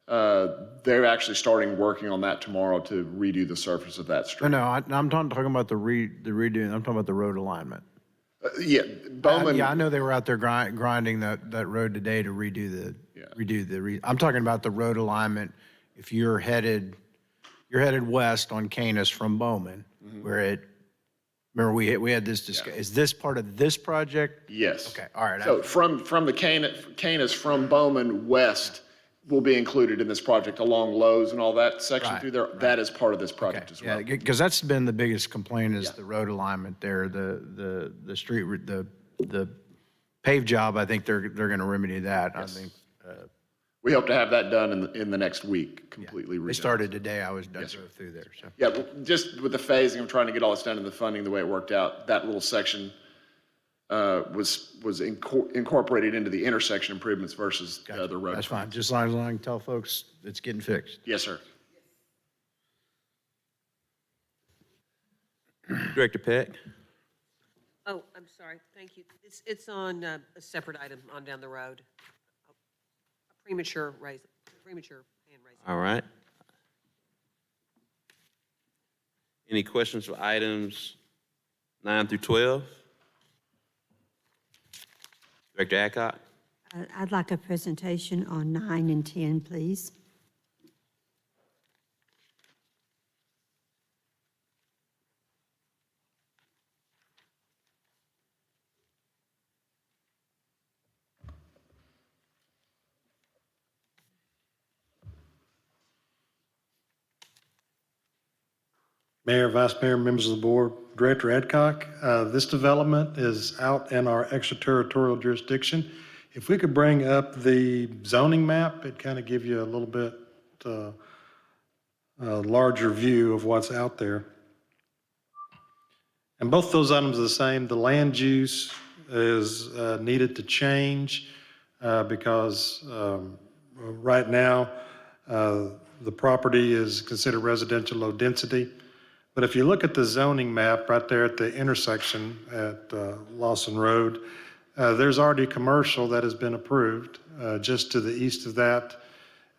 They're actually starting working on that tomorrow to redo the surface of that street. No, I'm talking about the redoing, I'm talking about the road alignment. Yeah, Bowman. Yeah, I know they were out there grinding that road today to redo I'm talking about the road alignment. If you're headed west on Canis from Bowman, remember we had this discussion. Is this part of this project? Yes. Okay, all right. So from the Canis from Bowman west will be included in this project along Lowe's and all that section Right, through there. That is part of this project as well. Yeah, because that's been the biggest complaint is the road alignment there, the street, the paved job. I think they're going to remedy that. Yes. I think We hope to have that done in the next week, completely redone. they started today. I drove through there. So Yeah, but just with the phasing of trying to get all this done and the funding, the way it worked out, that little section was incorporated into the intersection improvements versus the other road. that's fine. Just as long as I can tell folks it's getting fixed. Yes, sir. Director Peck? Oh, I'm sorry. Thank you. It's on a separate item on down the road. A premature hand raising. All right. Any questions for items 9 through 12? Director Adcock? I'd like a presentation on 9 and 10, please. Mayor, Vice Mayor, members of the board, Director Adcock, this development is out in our extraterritorial jurisdiction. If we could bring up the zoning map, it kind of give you a little bit larger view of what's out there. And both those items are the same. The land use is needed to change because right now the property is considered residential low density. But if you look at the zoning map right there at the intersection at Lawson Road, there's already commercial that has been approved. Just to the east of that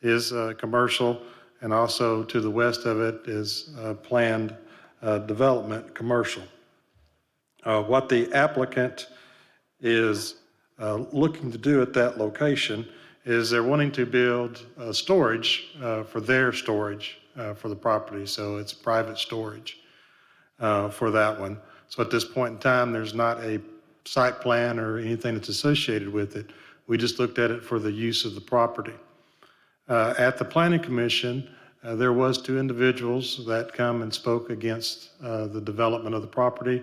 is commercial, and also to the west of it is planned development commercial. What the applicant is looking to do at that location is they're wanting to build storage for their storage for the property. So it's private storage for that one. So at this point in time, there's not a site plan or anything that's associated with it. We just looked at it for the use of the property. At the Planning Commission, there was 2 individuals that come and spoke against the development of the property.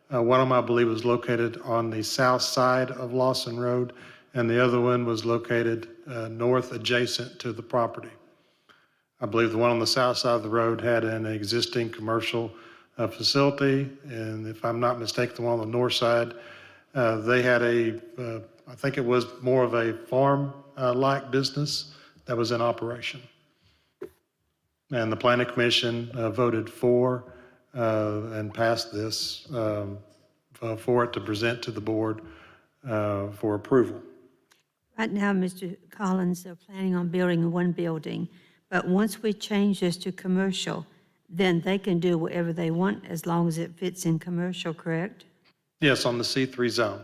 One of them, I believe, was located on the south side of Lawson Road, and the other one was located north adjacent to the property. I believe the one on the south side of the road had an existing commercial facility, and if I'm not mistaken, the one on the north side, they had I think it was more of a farm-like business that was in operation. And the Planning Commission voted for and passed this for it to present to the board for approval. Right now, Mr. Collins, they're planning on building one building, But once we change this to commercial, then they can do whatever they want as long as it fits in commercial, correct? Yes, on the C3 zone.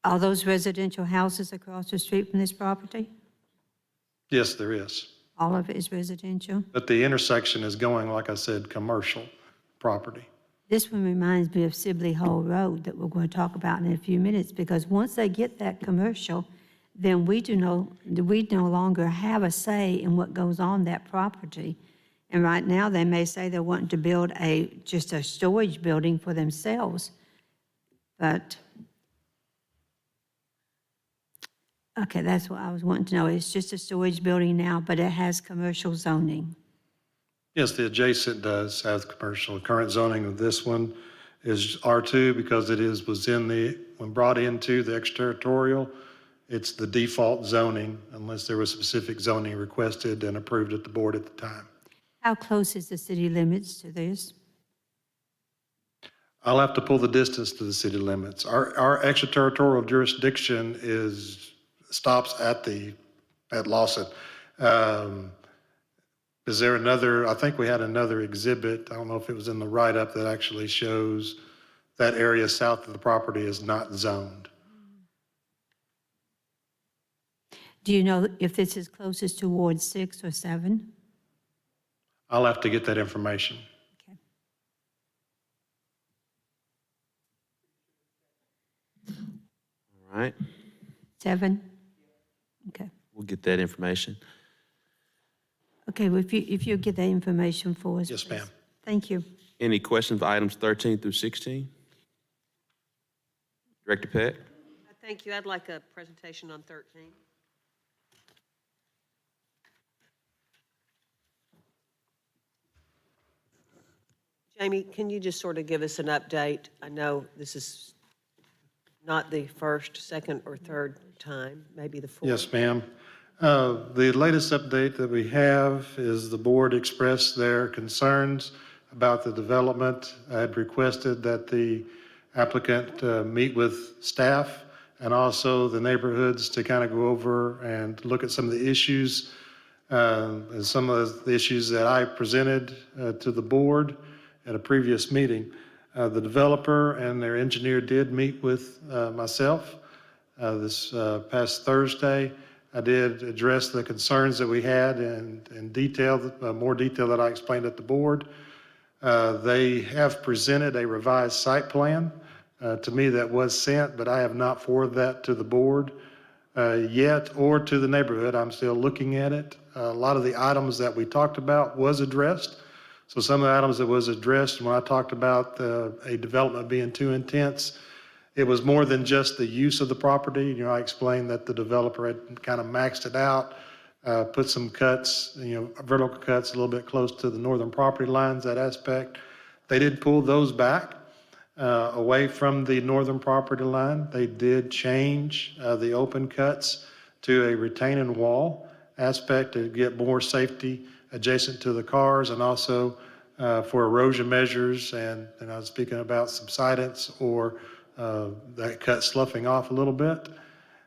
Are those residential houses across the street from this property? Yes, there is. All of it is residential? But the intersection is going, like I said, commercial property. This one reminds me of Sibley Hole Road that we're going to talk about in a few minutes, because once they get that commercial, then we no longer have a say in what goes on that property. And right now, they may say they're wanting to build just a storage building for themselves. But, okay, that's what I was wanting to know. It's just a storage building now, but it has commercial zoning. Yes, the adjacent does have commercial. The current zoning of this one is R2 because it when brought into the extraterritorial, it's the default zoning unless there was specific zoning requested and approved at the board at the time. How close is the city limits to this? I'll have to pull the distance to the city limits. Our extraterritorial jurisdiction stops at Lawson. Is there I think we had another exhibit, I don't know if it was in the write-up, that actually shows that area south of the property is not zoned. Do you know if this is closest to Ward 6 or 7? I'll have to get that information. All right, 7? Okay. we'll get that information. Okay, well, if you'll get that information for us. Yes, please. ma'am. Thank you. Any questions for items 13 through 16? Director Peck? Thank you. I'd like a presentation on 13. Jamie, can you just sort of give us an update? I know this is not the first, second, or third time, maybe the fourth. Yes, ma'am. The latest update that we have is the board expressed their concerns about the development. I had requested that the applicant meet with staff and also the neighborhoods to kind of go over and look at some of the issues and some of the issues that I presented to the board at a previous meeting. The developer and their engineer did meet with myself this past Thursday. I did address the concerns that we had in detail, more detail that I explained at the board. They have presented a revised site plan to me that was sent, but I have not forwarded that to the board yet or to the neighborhood. I'm still looking at it. A lot of the items that we talked about was addressed. So some of the items that was addressed when I talked about a development being too intense, it was more than just the use of the property. You know, I explained that the developer had kind of maxed it out, put some cuts, vertical cuts a little bit close to the northern property lines, that aspect. They did pull those back away from the northern property line. They did change the open cuts to a retaining wall aspect to get more safety adjacent to the cars and also for erosion measures. And I was speaking about subsidence or that cut sloughing off a little bit.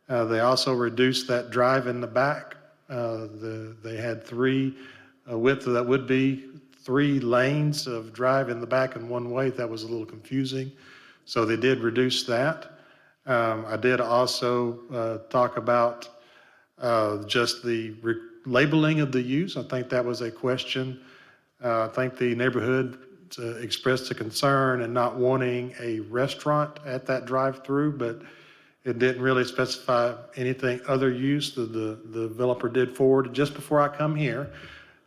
They also reduced that drive in the back. They had width that would be 3 lanes of drive in the back in one way. That was a little confusing. So they did reduce that. I did also talk about just the labeling of the use. I think that was a question. I think the neighborhood expressed a concern in not wanting a restaurant at that drive-through, but it didn't really specify anything other use. The developer did forward, just before I come here,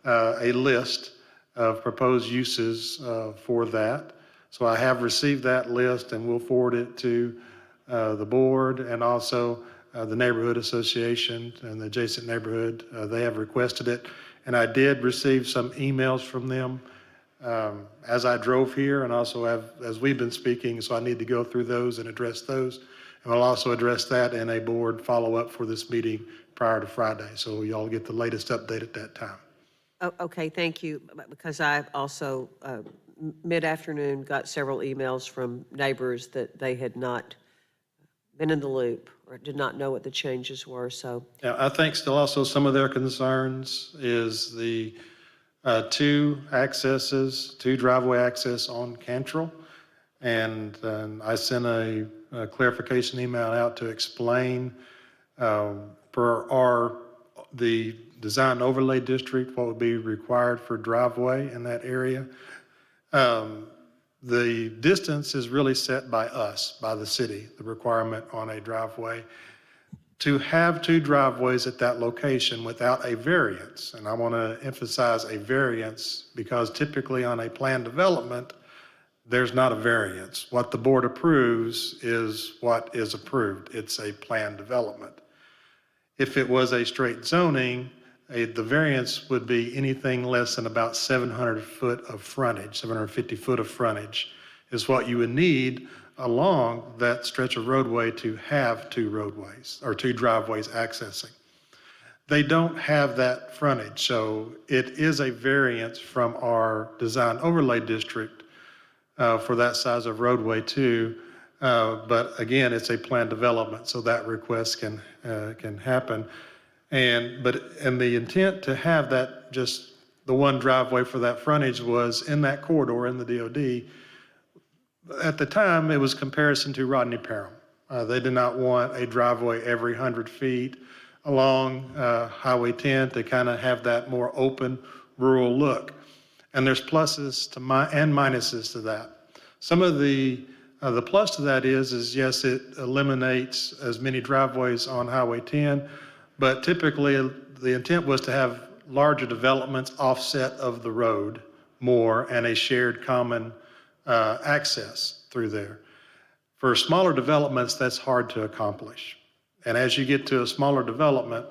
a list of proposed uses for that. So I have received that list and we'll forward it to the board and also the neighborhood association and the adjacent neighborhood. They have requested it. And I did receive some emails from them as I drove here and also as we've been speaking. So I need to go through those and address those. And we'll also address that in a board follow-up for this meeting prior to Friday. So y'all get the latest update at that time. Oh, okay, thank you. Because I've also, mid-afternoon, got several emails from neighbors that they had not been in the loop or did not know what the changes were, so. Yeah, I think still also some of their concerns is the two driveway access on Cantrell. And I sent a clarification email out to explain the design overlay district, what would be required for driveway in that area. The distance is really set by us, by the city, the requirement on a driveway. To have two driveways at that location without a variance, and I want to emphasize a variance because typically on a planned development, there's not a variance. What the board approves is what is approved. It's a planned development. If it was a straight zoning, the variance would be anything less than about 700 foot of frontage, 750 foot of frontage is what you would need along that stretch of roadway to have two roadways or two driveways accessing. They don't have that frontage, so it is a variance from our design overlay district for that size of roadway too. But again, it's a planned development, so that request can happen. And the intent to have that just the one driveway for that frontage was in that corridor in the DOD. At the time, it was comparison to Rodney Parham. They did not want a driveway every 100 feet along Highway 10 to kind of have that more open rural look. And there's pluses to and minuses to that. Some of the plus to that is yes, it eliminates as many driveways on Highway 10, but typically the intent was to have larger developments offset of the road more and a shared common access through there. For smaller developments, that's hard to accomplish. And as you get to a smaller development,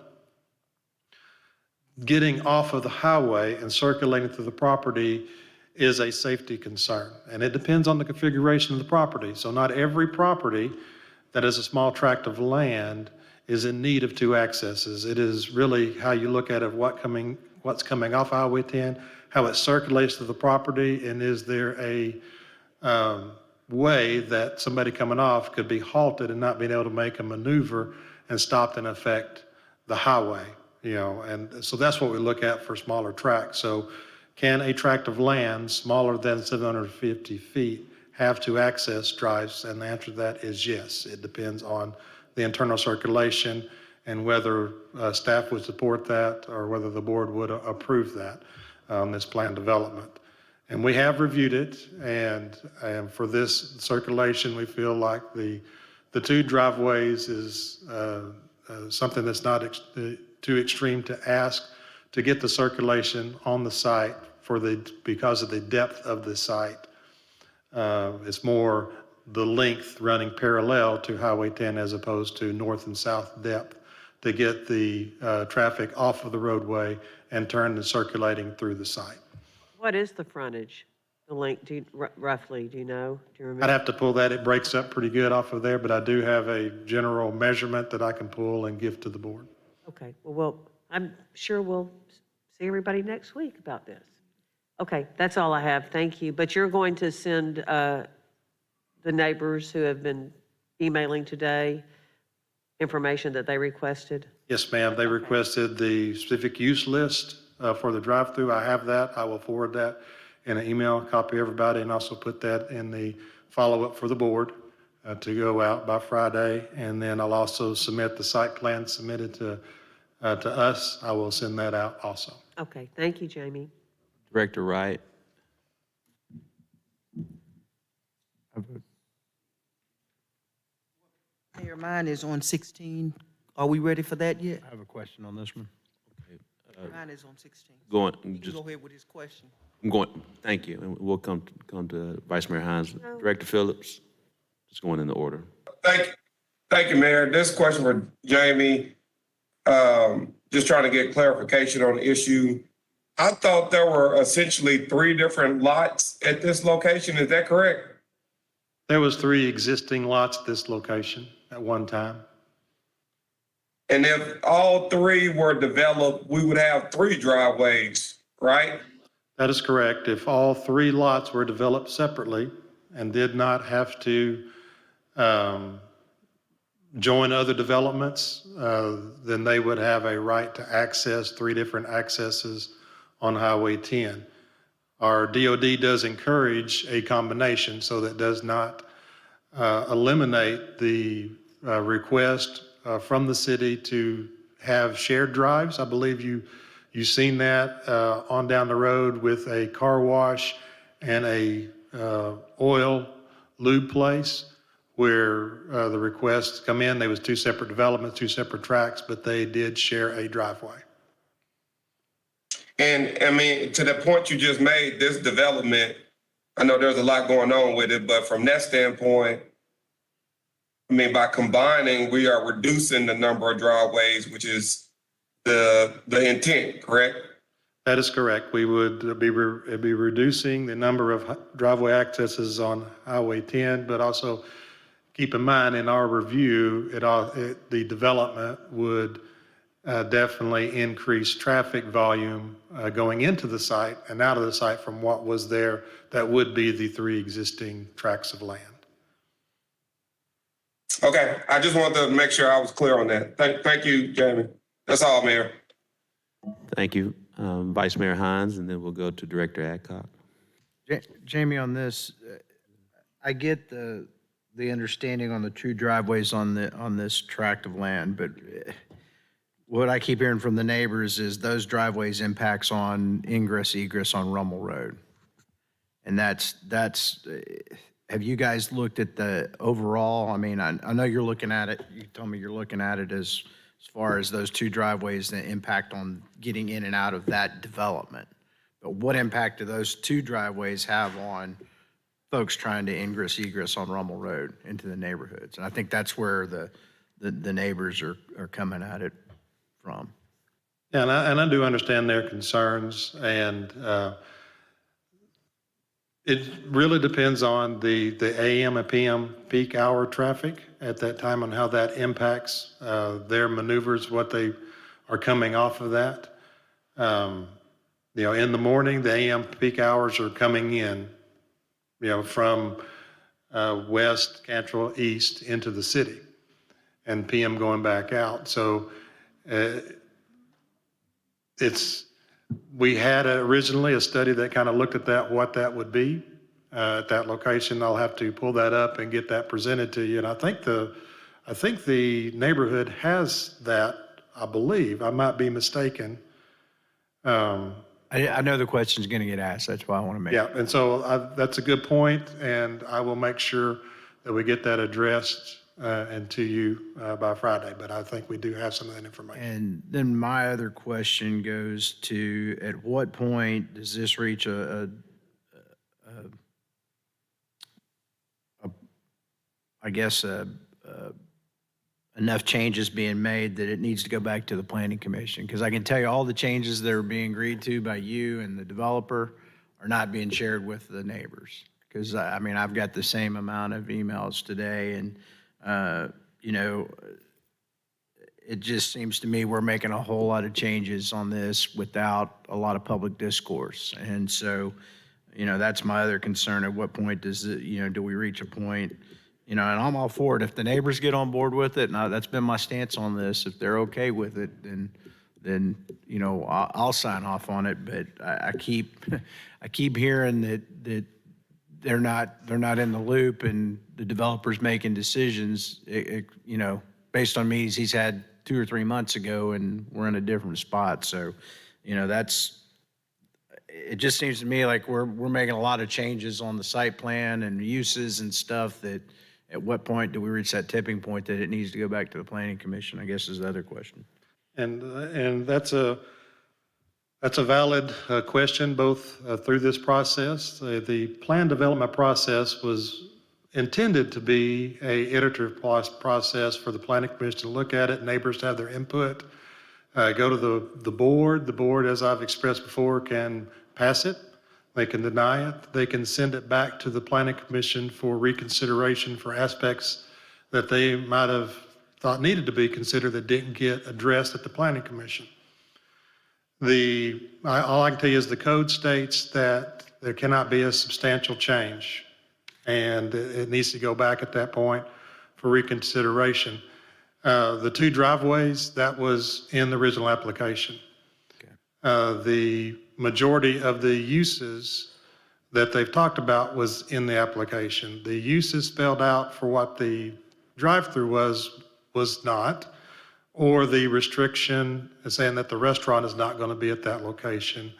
getting off of the highway and circulating through the property is a safety concern. And it depends on the configuration of the property. So not every property that is a small tract of land is in need of two accesses. It is really how you look at it, what's coming off Highway 10, how it circulates to the property, and is there a way that somebody coming off could be halted and not being able to make a maneuver and stopped and affect the highway, and so that's what we look at for smaller tracts. So can a tract of land smaller than 750 feet have two access drives? And the answer to that is yes. It depends on the internal circulation and whether staff would support that or whether the board would approve that, this planned development. And we have reviewed it, and for this circulation, we feel like the two driveways is something that's not too extreme to ask to get the circulation on the site because of the depth of the site. It's more the length running parallel to Highway 10 as opposed to north and south depth to get the traffic off of the roadway and turn and circulating through the site. What is the frontage, the length, roughly, do you know? Do you remember? I'd have to pull that. It breaks up pretty good off of there, but I do have a general measurement that I can pull and give to the board. Okay, well, I'm sure we'll see everybody next week about this. Okay, that's all I have, thank you. But you're going to send the neighbors who have been emailing today information that they requested? Yes, ma'am. They requested the specific use list for the drive-through. I have that. I will forward that in an email, copy everybody, and also put that in the follow-up for the board to go out by Friday. And then I'll also submit the site plan submitted to us. I will send that out also. Okay, thank you, Jamie. Director Wright. Mayor, mine is on 16. Are we ready for that yet? I have a question on this one. Mine is on 16. Go ahead with his question. Thank you. And we'll come to Vice Mayor Hines. Director Phillips, just going in the order. Thank you, Mayor. This question for Jamie, just trying to get clarification on the issue. I thought there were essentially 3 different lots at this location. Is that correct? There was 3 existing lots at this location at one time. And if all 3 were developed, we would have 3 driveways, right? That is correct. If all 3 lots were developed separately and did not have to join other developments, then they would have a right to access 3 different accesses on Highway 10. Our DOD does encourage a combination, so that does not eliminate the request from the city to have shared drives. I believe you've seen that on down the road with a car wash and a oil lube place, where the requests come in. There was 2 separate developments, 2 separate tracks, but they did share a driveway. And I mean, to the point you just made, this development, I know there's a lot going on with it, but from that standpoint, I mean, by combining, we are reducing the number of driveways, which is the intent, correct? That is correct. We would be reducing the number of driveway accesses on Highway 10, but also keep in mind, in our review, the development would definitely increase traffic volume going into the site and out of the site from what was there. That would be the 3 existing tracts of land. Okay, I just wanted to make sure I was clear on that. Thank you, Jamie. That's all, Mayor. Thank you, Vice Mayor Hines, and then we'll go to Director Adcock. Jamie, on this, I get the understanding on the 2 driveways on this tract of land, but what I keep hearing from the neighbors is those driveways impacts on ingress, egress on Rummel Road. And that's, have you guys looked at the overall? I mean, I know you're looking at it. You told me you're looking at it as far as those 2 driveways, the impact on getting in and out of that development. But what impact do those 2 driveways have on folks trying to ingress, egress on Rummel Road into the neighborhoods? And I think that's where the neighbors are coming at it from. Yeah, and I do understand their concerns, and it really depends on the AM and PM peak hour traffic at that time, on how that impacts their maneuvers, what they are coming off of that. In the morning, the AM peak hours are coming in, from west, Cantrell, east into the city, and PM going back out. So we had originally a study that kind of looked at that, what that would be at that location. I'll have to pull that up and get that presented to you. And I think the neighborhood has that, I believe. I might be mistaken. I know the question's going to get asked. That's why I want to make. Yeah, and so that's a good point, and I will make sure that we get that addressed and to you by Friday. But I think we do have some of that information. And then my other question goes to, at what point does this reach enough changes being made that it needs to go back to the Planning Commission? Because I can tell you all the changes that are being agreed to by you and the developer are not being shared with the neighbors. Because, I mean, I've got the same amount of emails today, and, it just seems to me we're making a whole lot of changes on this without a lot of public discourse. And so, that's my other concern. At what point does it, do we reach a point? And I'm all for it. If the neighbors get on board with it, and that's been my stance on this, if they're okay with it, then I'll sign off on it. But I keep hearing that they're not in the loop, and the developer's making decisions, based on meetings he's had 2 or 3 months ago, and we're in a different spot. So, it just seems to me like we're making a lot of changes on the site plan and uses and stuff that. At what point do we reach that tipping point that it needs to go back to the Planning Commission, I guess, is the other question. And that's a valid question, both through this process. The plan development process was intended to be an iterative process for the Planning Commission to look at it, neighbors to have their input, go to the board. The board, as I've expressed before, can pass it. They can deny it. They can send it back to the Planning Commission for reconsideration for aspects that they might have thought needed to be considered that didn't get addressed at the Planning Commission. All I can tell you is the code states that there cannot be a substantial change, and it needs to go back at that point for reconsideration. The 2 driveways, that was in the original application. The majority of the uses that they've talked about was in the application. The uses spelled out for what the drive-through was not, or the restriction saying that the restaurant is not going to be at that location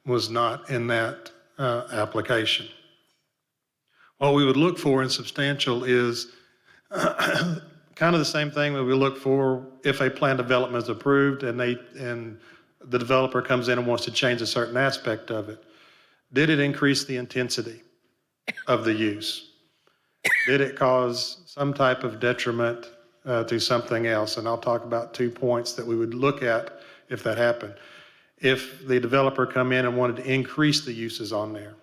was not in that application. What we would look for in substantial is kind of the same thing that we look for if a plan development is approved and the developer comes in and wants to change a certain aspect of it. Did it increase the intensity of the use? Did it cause some type of detriment to something else? And I'll talk about 2 points that we would look at if that happened. If the developer come in and wanted to increase the uses on there,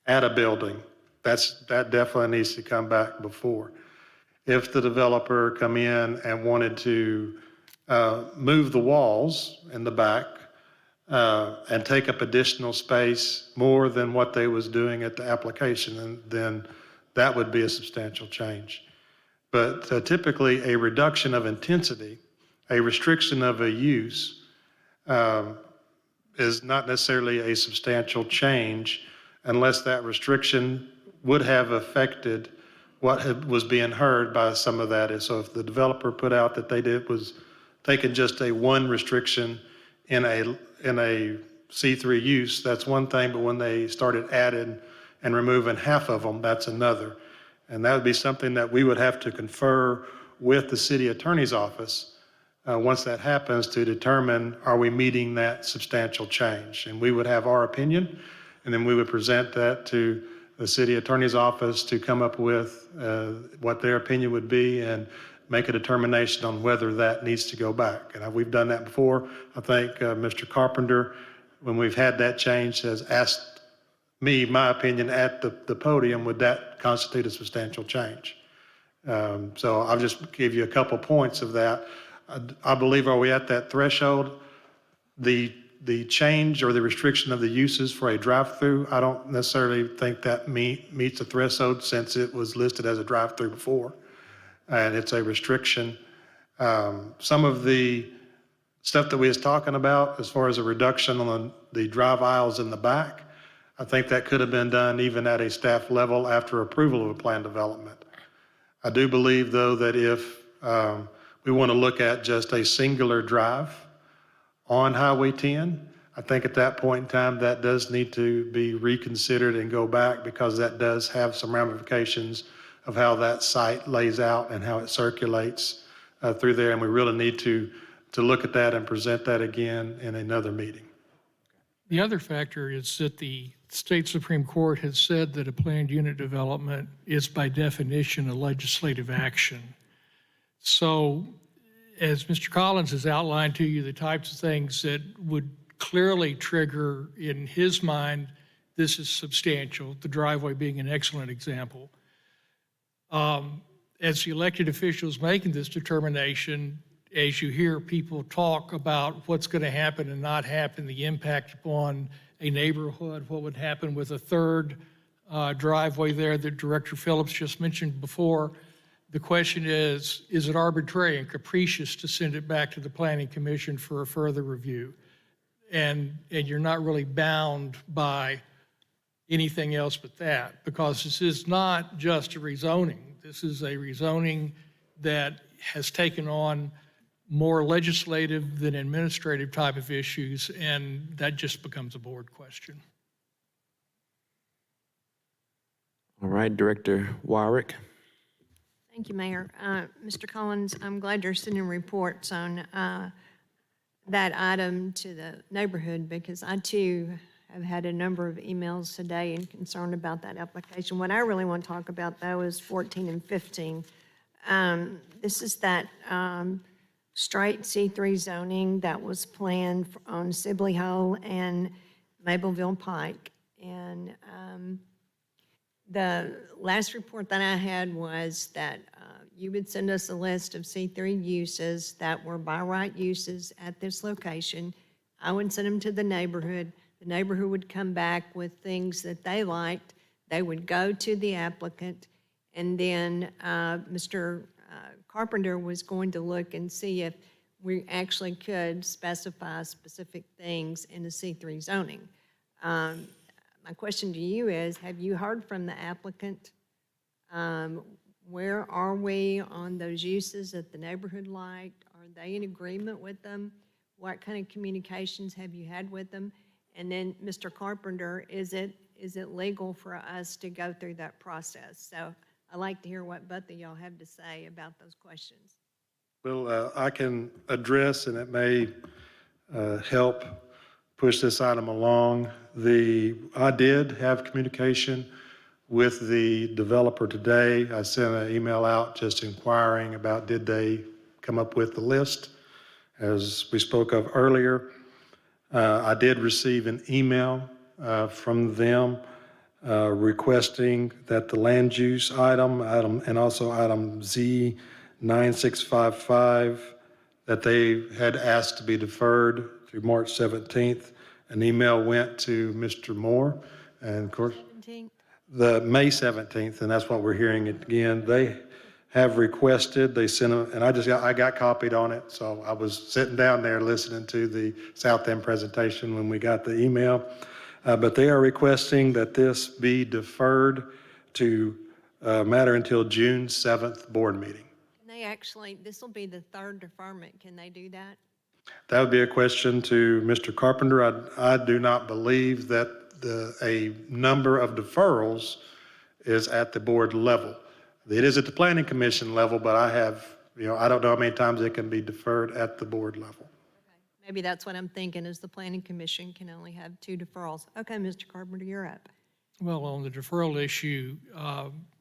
add a building, that definitely needs to come back before. If the developer come in and wanted to move the walls in the back and take up additional space more than what they was doing at the application, and then that would be a substantial change. But typically a reduction of intensity, a restriction of a use is not necessarily a substantial change unless that restriction would have affected what was being heard by some of that. So if the developer put out that they did was taking just a 1 restriction in a C3 use, that's one thing, but when they started adding and removing half of them, that's another. And that would be something that we would have to confer with the city attorney's office once that happens to determine, are we meeting that substantial change? And we would have our opinion, and then we would present that to the city attorney's office to come up with what their opinion would be and make a determination on whether that needs to go back. And we've done that before. I think Mr. Carpenter, when we've had that change, has asked me my opinion at the podium, would that constitute a substantial change? So I'll just give you a couple points of that. I believe, are we at that threshold? The change or the restriction of the uses for a drive-through, I don't necessarily think that meets the threshold since it was listed as a drive-through before, and it's a restriction. Some of the stuff that we was talking about as far as a reduction on the drive aisles in the back, I think that could have been done even at a staff level after approval of a plan development. I do believe, though, that if we want to look at just a singular drive on Highway 10, I think at that point in time that does need to be reconsidered and go back, because that does have some ramifications of how that site lays out and how it circulates through there. And we really need to look at that and present that again in another meeting. The other factor is that the state Supreme Court has said that a planned unit development is by definition a legislative action. So as Mr. Collins has outlined to you, the types of things that would clearly trigger in his mind, this is substantial, the driveway being an excellent example. As the elected officials making this determination, as you hear people talk about what's going to happen and not happen, the impact upon a neighborhood, what would happen with a third driveway there that Director Phillips just mentioned before, the question is it arbitrary and capricious to send it back to the Planning Commission for a further review? And you're not really bound by anything else but that, because this is not just a rezoning. This is a rezoning that has taken on more legislative than administrative type of issues, and that just becomes a board question. All right, Director Wyrick. Thank you, Mayor. Mr. Collins, I'm glad you're sending reports on that item to the neighborhood, because I too have had a number of emails today and concerned about that application. What I really want to talk about, though, is 14 and 15. This is that straight C3 zoning that was planned on Sibley Hole and Mableville Pike. And the last report that I had was that you would send us a list of C3 uses that were by right uses at this location. I would send them to the neighborhood. The neighborhood would come back with things that they liked. They would go to the applicant, and then Mr. Carpenter was going to look and see if we actually could specify specific things in the C3 zoning. My question to you is, have you heard from the applicant? Where are we on those uses that the neighborhood liked? Are they in agreement with them? What kind of communications have you had with them? And then, Mr. Carpenter, is it legal for us to go through that process? So I'd like to hear what both of y'all have to say about those questions. Well, I can address, and it may help push this item along. I did have communication with the developer today. I sent an email out just inquiring about did they come up with the list, as we spoke of earlier. I did receive an email from them requesting that the land use item, and also item Z9655, that they had asked to be deferred through March 17th. An email went to Mr. Moore, and of course, 17th? the May 17th, and that's what we're hearing again. They have requested, they sent them, and I got copied on it, so I was sitting down there listening to the South End presentation when we got the email. But they are requesting that this be deferred to matter until June 7th board meeting. Can they actually, this will be the third deferment, can they do that? That would be a question to Mr. Carpenter. I do not believe that a number of deferrals is at the board level. It is at the planning commission level, but I don't know how many times it can be deferred at the board level. Maybe that's what I'm thinking, is the planning commission can only have 2 deferrals. Okay, Mr. Carpenter, you're up. Well, on the deferral issue,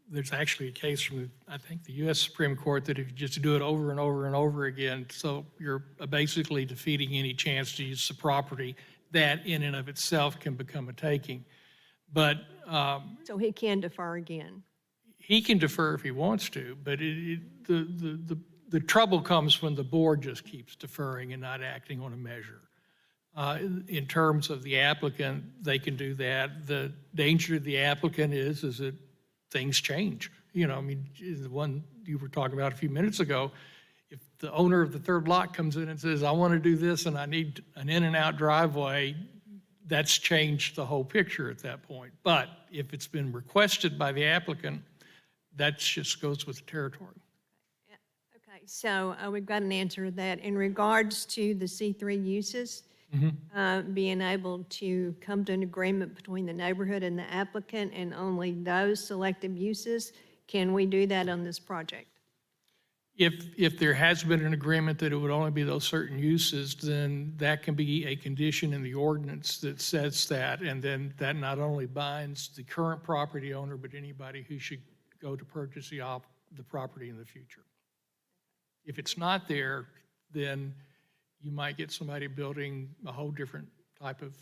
there's actually a case from, I think, the U.S. Supreme Court that if you just do it over and over and over again, so you're basically defeating any chance to use the property, that in and of itself can become a taking. But So he can defer again. he can defer if he wants to, but the trouble comes when the board just keeps deferring and not acting on a measure. In terms of the applicant, they can do that. The danger of the applicant is that things change. You know, I mean, the one you were talking about a few minutes ago, if the owner of the third lot comes in and says, I want to do this and I need an in and out driveway, that's changed the whole picture at that point. But if it's been requested by the applicant, that just goes with the territory. Okay, so we've got an answer to that. In regards to the C3 uses, being able to come to an agreement between the neighborhood and the applicant and only those selective uses, can we do that on this project? If there has been an agreement that it would only be those certain uses, then that can be a condition in the ordinance that says that, and then that not only binds the current property owner, but anybody who should go to purchase the property in the future. If it's not there, then you might get somebody building a whole different type of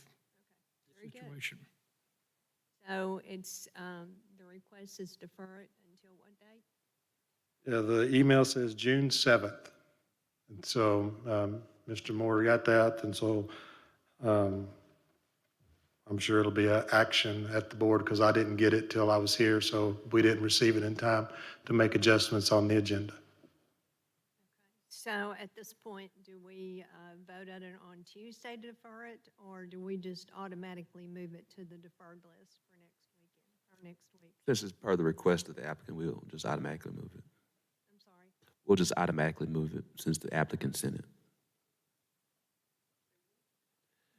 situation. So it's, the request is defer it until what date? Yeah, the email says June 7th. And so Mr. Moore got that, and so I'm sure it'll be an action at the board because I didn't get it till I was here, so we didn't receive it in time to make adjustments on the agenda. So at this point, do we vote on it on Tuesday to defer it, or do we just automatically move it to the deferred list for next weekend, or next week? This is per the request of the applicant. We'll just automatically move it. I'm sorry. We'll just automatically move it since the applicant sent it.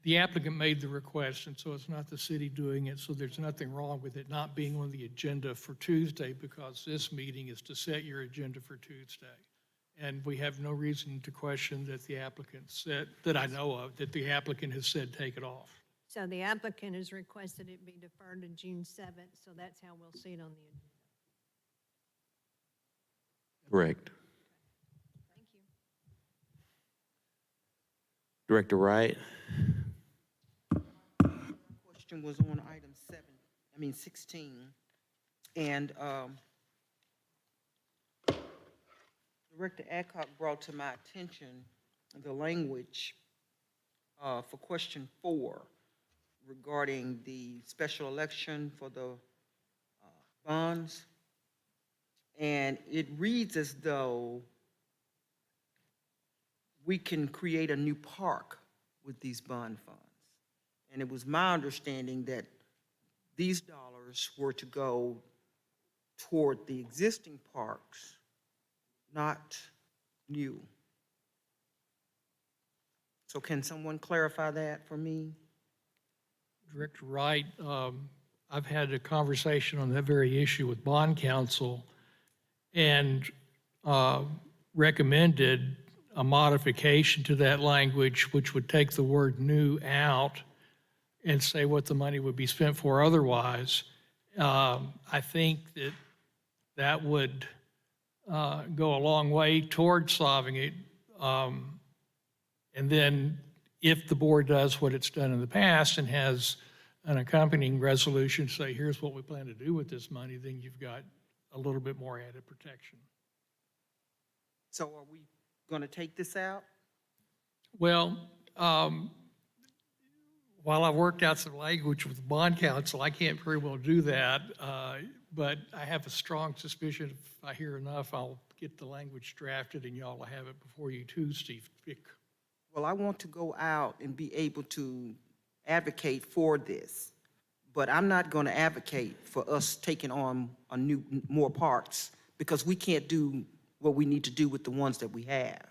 The applicant made the request, and so it's not the city doing it, so there's nothing wrong with it not being on the agenda for Tuesday, because this meeting is to set your agenda for Tuesday. And we have no reason to question that the applicant said, that I know of, that the applicant has said take it off. So the applicant has requested it be deferred to June 7th, so that's how we'll see it on the agenda. Correct. Thank you. Director Wright? Question was on item 16. And Director Adcock brought to my attention the language for question 4 regarding the special election for the bonds. And it reads as though we can create a new park with these bond funds. And it was my understanding that these dollars were to go toward the existing parks, not new. So can someone clarify that for me? Director Wright, I've had a conversation on that very issue with bond counsel and recommended a modification to that language, which would take the word new out and say what the money would be spent for otherwise. I think that that would go a long way towards solving it. And then if the board does what it's done in the past and has an accompanying resolution, say, here's what we plan to do with this money, then you've got a little bit more added protection. So are we going to take this out? Well, while I've worked out some language with the bond counsel, I can't very well do that. But I have a strong suspicion if I hear enough, I'll get the language drafted and y'all will have it before you Tuesday. Well, I want to go out and be able to advocate for this, but I'm not going to advocate for us taking on more parks because we can't do what we need to do with the ones that we have.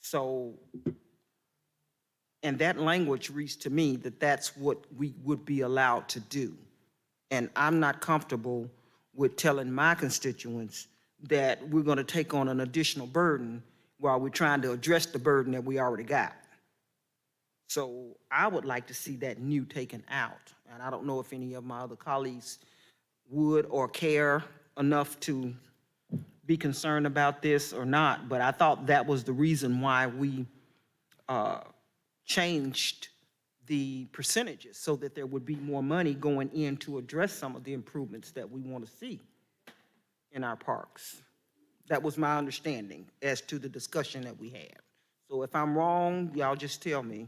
So, and that language reads to me that that's what we would be allowed to do. And I'm not comfortable with telling my constituents that we're going to take on an additional burden while we're trying to address the burden that we already got. So I would like to see that new taken out. And I don't know if any of my other colleagues would or care enough to be concerned about this or not, but I thought that was the reason why we changed the percentages so that there would be more money going in to address some of the improvements that we want to see in our parks. That was my understanding as to the discussion that we had. So if I'm wrong, y'all just tell me.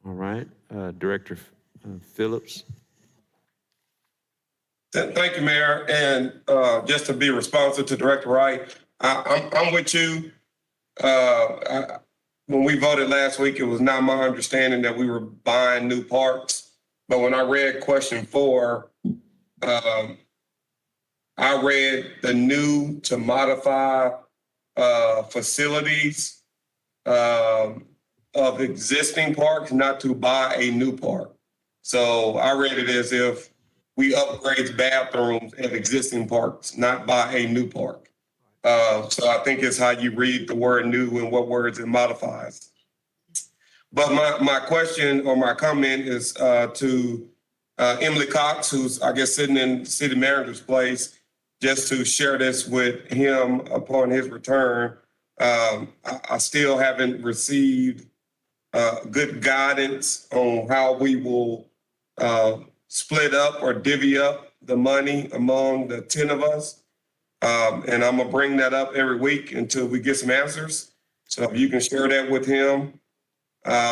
All right, Director Phillips. Thank you, Mayor. And just to be responsive to Director Wright, I'm with you. When we voted last week, it was not my understanding that we were buying new parks. But when I read question 4, I read the new to modify facilities of existing parks, not to buy a new park. So I read it as if we upgrade bathrooms at existing parks, not buy a new park. So I think it's how you read the word new and what words it modifies. But my question or my comment is to Emily Cox, who's, I guess, sitting in the city manager's place, just to share this with him upon his return. I still haven't received good guidance on how we will split up or divvy up the money among the 10 of us. And I'm gonna bring that up every week until we get some answers. So if you can share that with him.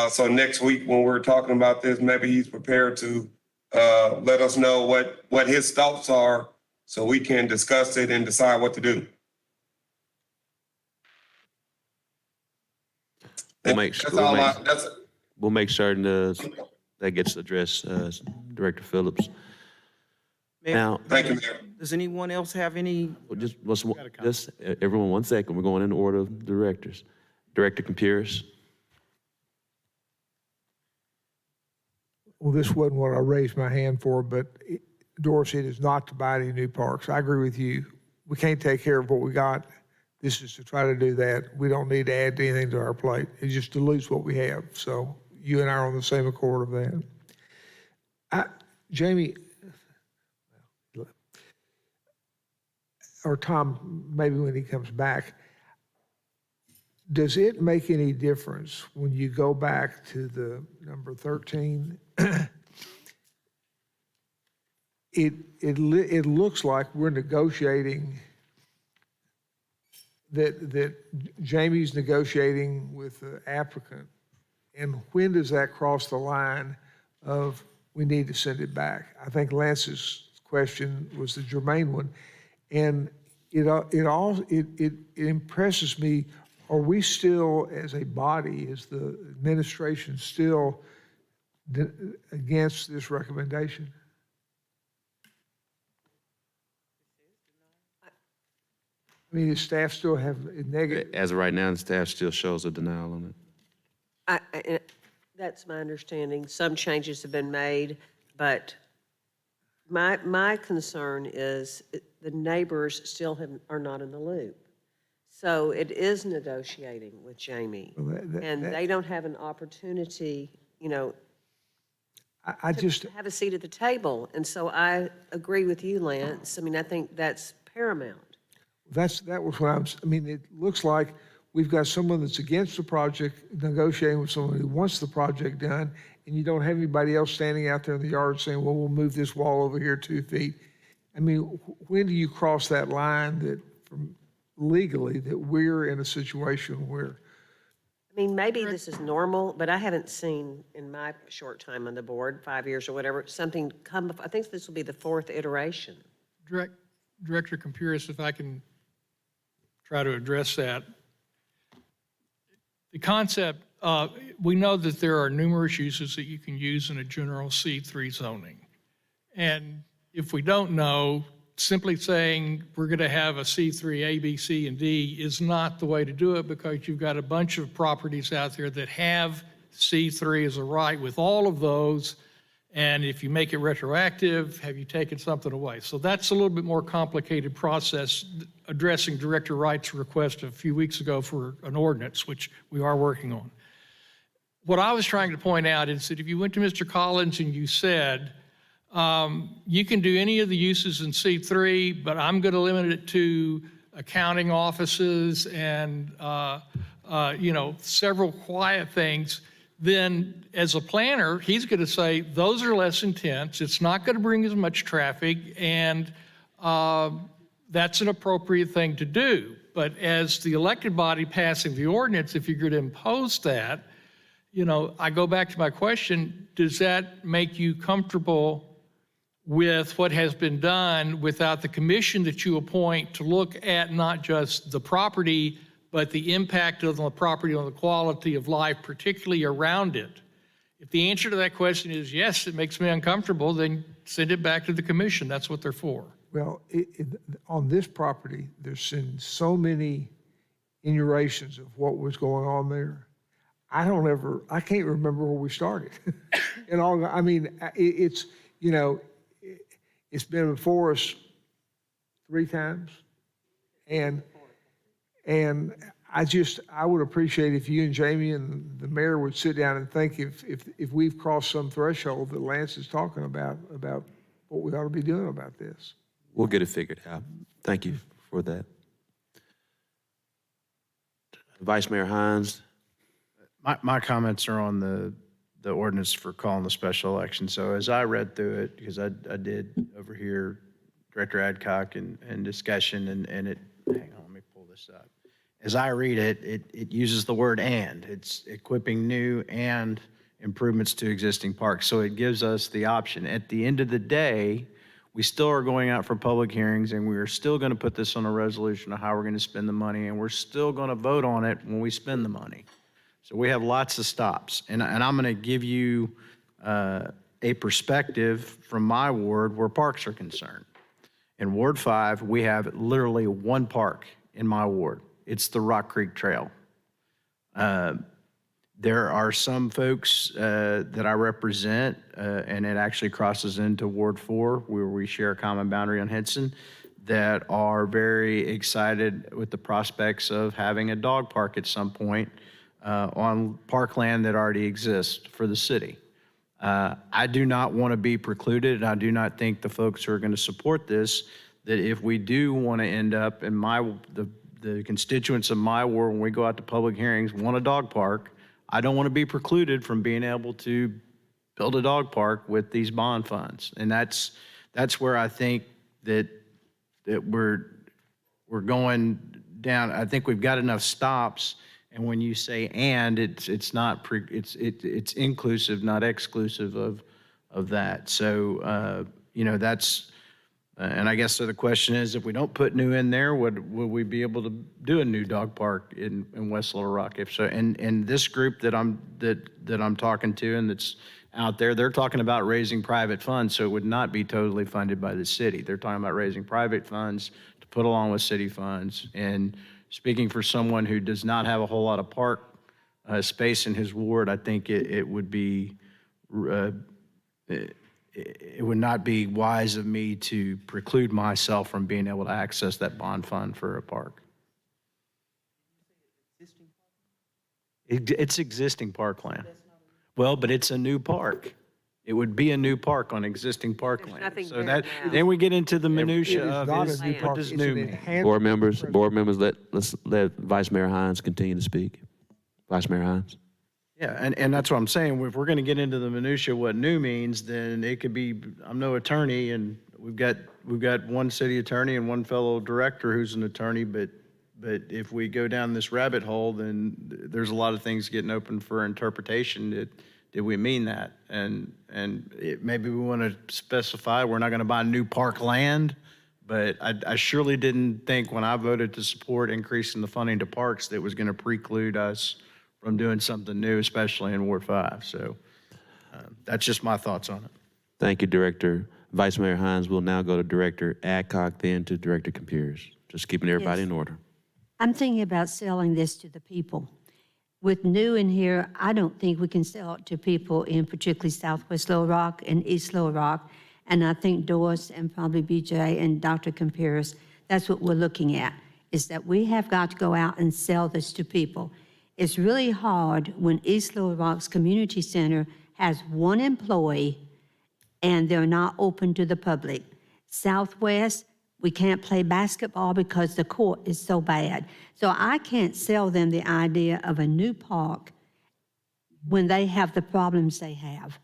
So next week when we're talking about this, maybe he's prepared to let us know what his thoughts are so we can discuss it and decide what to do. We'll make certain that gets addressed, Director Phillips. Now, thank you, Mayor. Does anyone else have any? Just everyone, 1 second. We're going in order of directors. Director Compuris. Well, this wasn't what I raised my hand for, but Dorsey, it is not to buy any new parks. I agree with you. We can't take care of what we got. This is to try to do that. We don't need to add anything to our plate. It just dilutes what we have. So you and I are on the same accord of that. Jamie, or Tom, maybe when he comes back, does it make any difference when you go back to the number 13? It looks like we're negotiating, that Jamie's negotiating with the applicant. And when does that cross the line of we need to send it back? I think Lance's question was the germane one. And it impresses me, are we still, as a body, is the administration still against this recommendation? I mean, does staff still have a negative? As of right now, the staff still shows a denial on it. That's my understanding. Some changes have been made, but my concern is the neighbors still are not in the loop. So it is negotiating with Jamie, and they don't have an opportunity, to have a seat at the table. And so I agree with you, Lance. I mean, I think that's paramount. That was what it looks like we've got someone that's against the project negotiating with someone who wants the project done, and you don't have anybody else standing out there in the yard saying, well, we'll move this wall over here 2 feet. I mean, when do you cross that line that legally that we're in a situation where? I mean, maybe this is normal, but I haven't seen in my short time on the board, 5 years or whatever, something come, I think this will be the 4th iteration. Director Compuris, if I can try to address that. The concept, we know that there are numerous uses that you can use in a general C3 zoning. And if we don't know, simply saying we're going to have a C3 A, B, C, and D is not the way to do it, because you've got a bunch of properties out there that have C3 as a right with all of those. And if you make it retroactive, have you taken something away? So that's a little bit more complicated process, addressing Director Wright's request a few weeks ago for an ordinance, which we are working on. What I was trying to point out is that if you went to Mr. Collins and you said, you can do any of the uses in C3, but I'm going to limit it to accounting offices and, several quiet things, then as a planner, he's going to say, those are less intense, it's not going to bring as much traffic, and that's an appropriate thing to do. But as the elected body passing the ordinance, if you're going to impose that, I go back to my question, does that make you comfortable with what has been done without the commission that you appoint to look at not just the property, but the impact of the property on the quality of life, particularly around it? If the answer to that question is yes, it makes me uncomfortable, then send it back to the commission. That's what they're for. Well, on this property, there's been so many innuations of what was going on there. I can't remember where we started. It's been before us 3 times. And I would appreciate if you and Jamie and the mayor would sit down and think if we've crossed some threshold that Lance is talking about what we ought to be doing about this. We'll get it figured out. Thank you for that. Vice Mayor Hines. My comments are on the ordinance for calling the special election. So as I read through it, because I did overhear Director Adcock and discussion, and it, hang on, let me pull this up. As I read it, it uses the word and. It's equipping new and improvements to existing parks. So it gives us the option. At the end of the day, we still are going out for public hearings, and we are still going to put this on a resolution of how we're going to spend the money, and we're still going to vote on it when we spend the money. So we have lots of stops. And I'm going to give you a perspective from my ward where parks are concerned. In Ward 5, we have literally 1 park in my ward. It's the Rock Creek Trail. There are some folks that I represent, and it actually crosses into Ward 4, where we share a common boundary on Henson, that are very excited with the prospects of having a dog park at some point on parkland that already exists for the city. I do not want to be precluded, and I do not think the folks who are going to support this, that if we do want to end up in the constituents of my ward, when we go out to public hearings, want a dog park, I don't want to be precluded from being able to build a dog park with these bond funds. And that's where I think that we're going down. I think we've got enough stops. And when you say and, it's inclusive, not exclusive of that. So And I guess so the question is, if we don't put new in there, would we be able to do a new dog park in West Little Rock? If so, and this group that I'm talking to and that's out there, they're talking about raising private funds, so it would not be totally funded by the city. They're talking about raising private funds to put along with city funds. And speaking for someone who does not have a whole lot of park space in his ward, I think it would be it would not be wise of me to preclude myself from being able to access that bond fund for a park. It's existing parkland. Well, but it's a new park. It would be a new park on existing parkland. nothing So there that, now. then we get into the minutia It is of not is, a new what park, does it's new an mean? enhanced. Board members, let's let Vice Mayor Hines continue to speak. Vice Mayor Hines. Yeah, and that's what I'm saying. If we're going to get into the minutia of what new means, then it could be, I'm no attorney, and we've got one city attorney and one fellow director who's an attorney, but if we go down this rabbit hole, then there's a lot of things getting open for interpretation. Did we mean that? And maybe we want to specify we're not going to buy new park land, but I surely didn't think when I voted to support increasing the funding to parks that it was going to preclude us from doing something new, especially in Ward 5. So that's just my thoughts on it. Thank you, Director. Vice Mayor Hines will now go to Director Adcock, then to Director Computers. Just keeping everybody Yes. in order. I'm thinking about selling this to the people. With new in here, I don't think we can sell it to people in particularly Southwest Little Rock and East Little Rock. And I think Doris and probably BJ and Dr. Comparis, that's what we're looking at, is that we have got to go out and sell this to people. It's really hard when East Little Rock's Community Center has one employee and they're not open to the public. Southwest, we can't play basketball because the court is so bad. So I can't sell them the idea of a new park when they have the problems they have.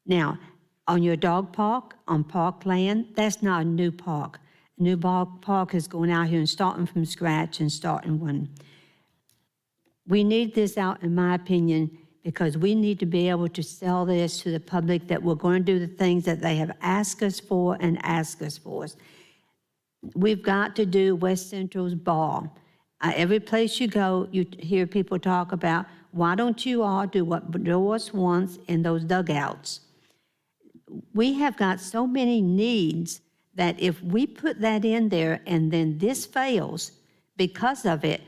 Now, on your dog park, on parkland, that's not a new park. A new park is going out here and starting from scratch and starting one. We need this out, in my opinion, because we need to be able to sell this to the public that we're going to do the things that they have asked us for and asked us for. We've got to do West Central's ball. Every place you go, you hear people talk about, why don't you all do what Doris wants in those dugouts? We have got so many needs that if we put that in there and then this fails because of it,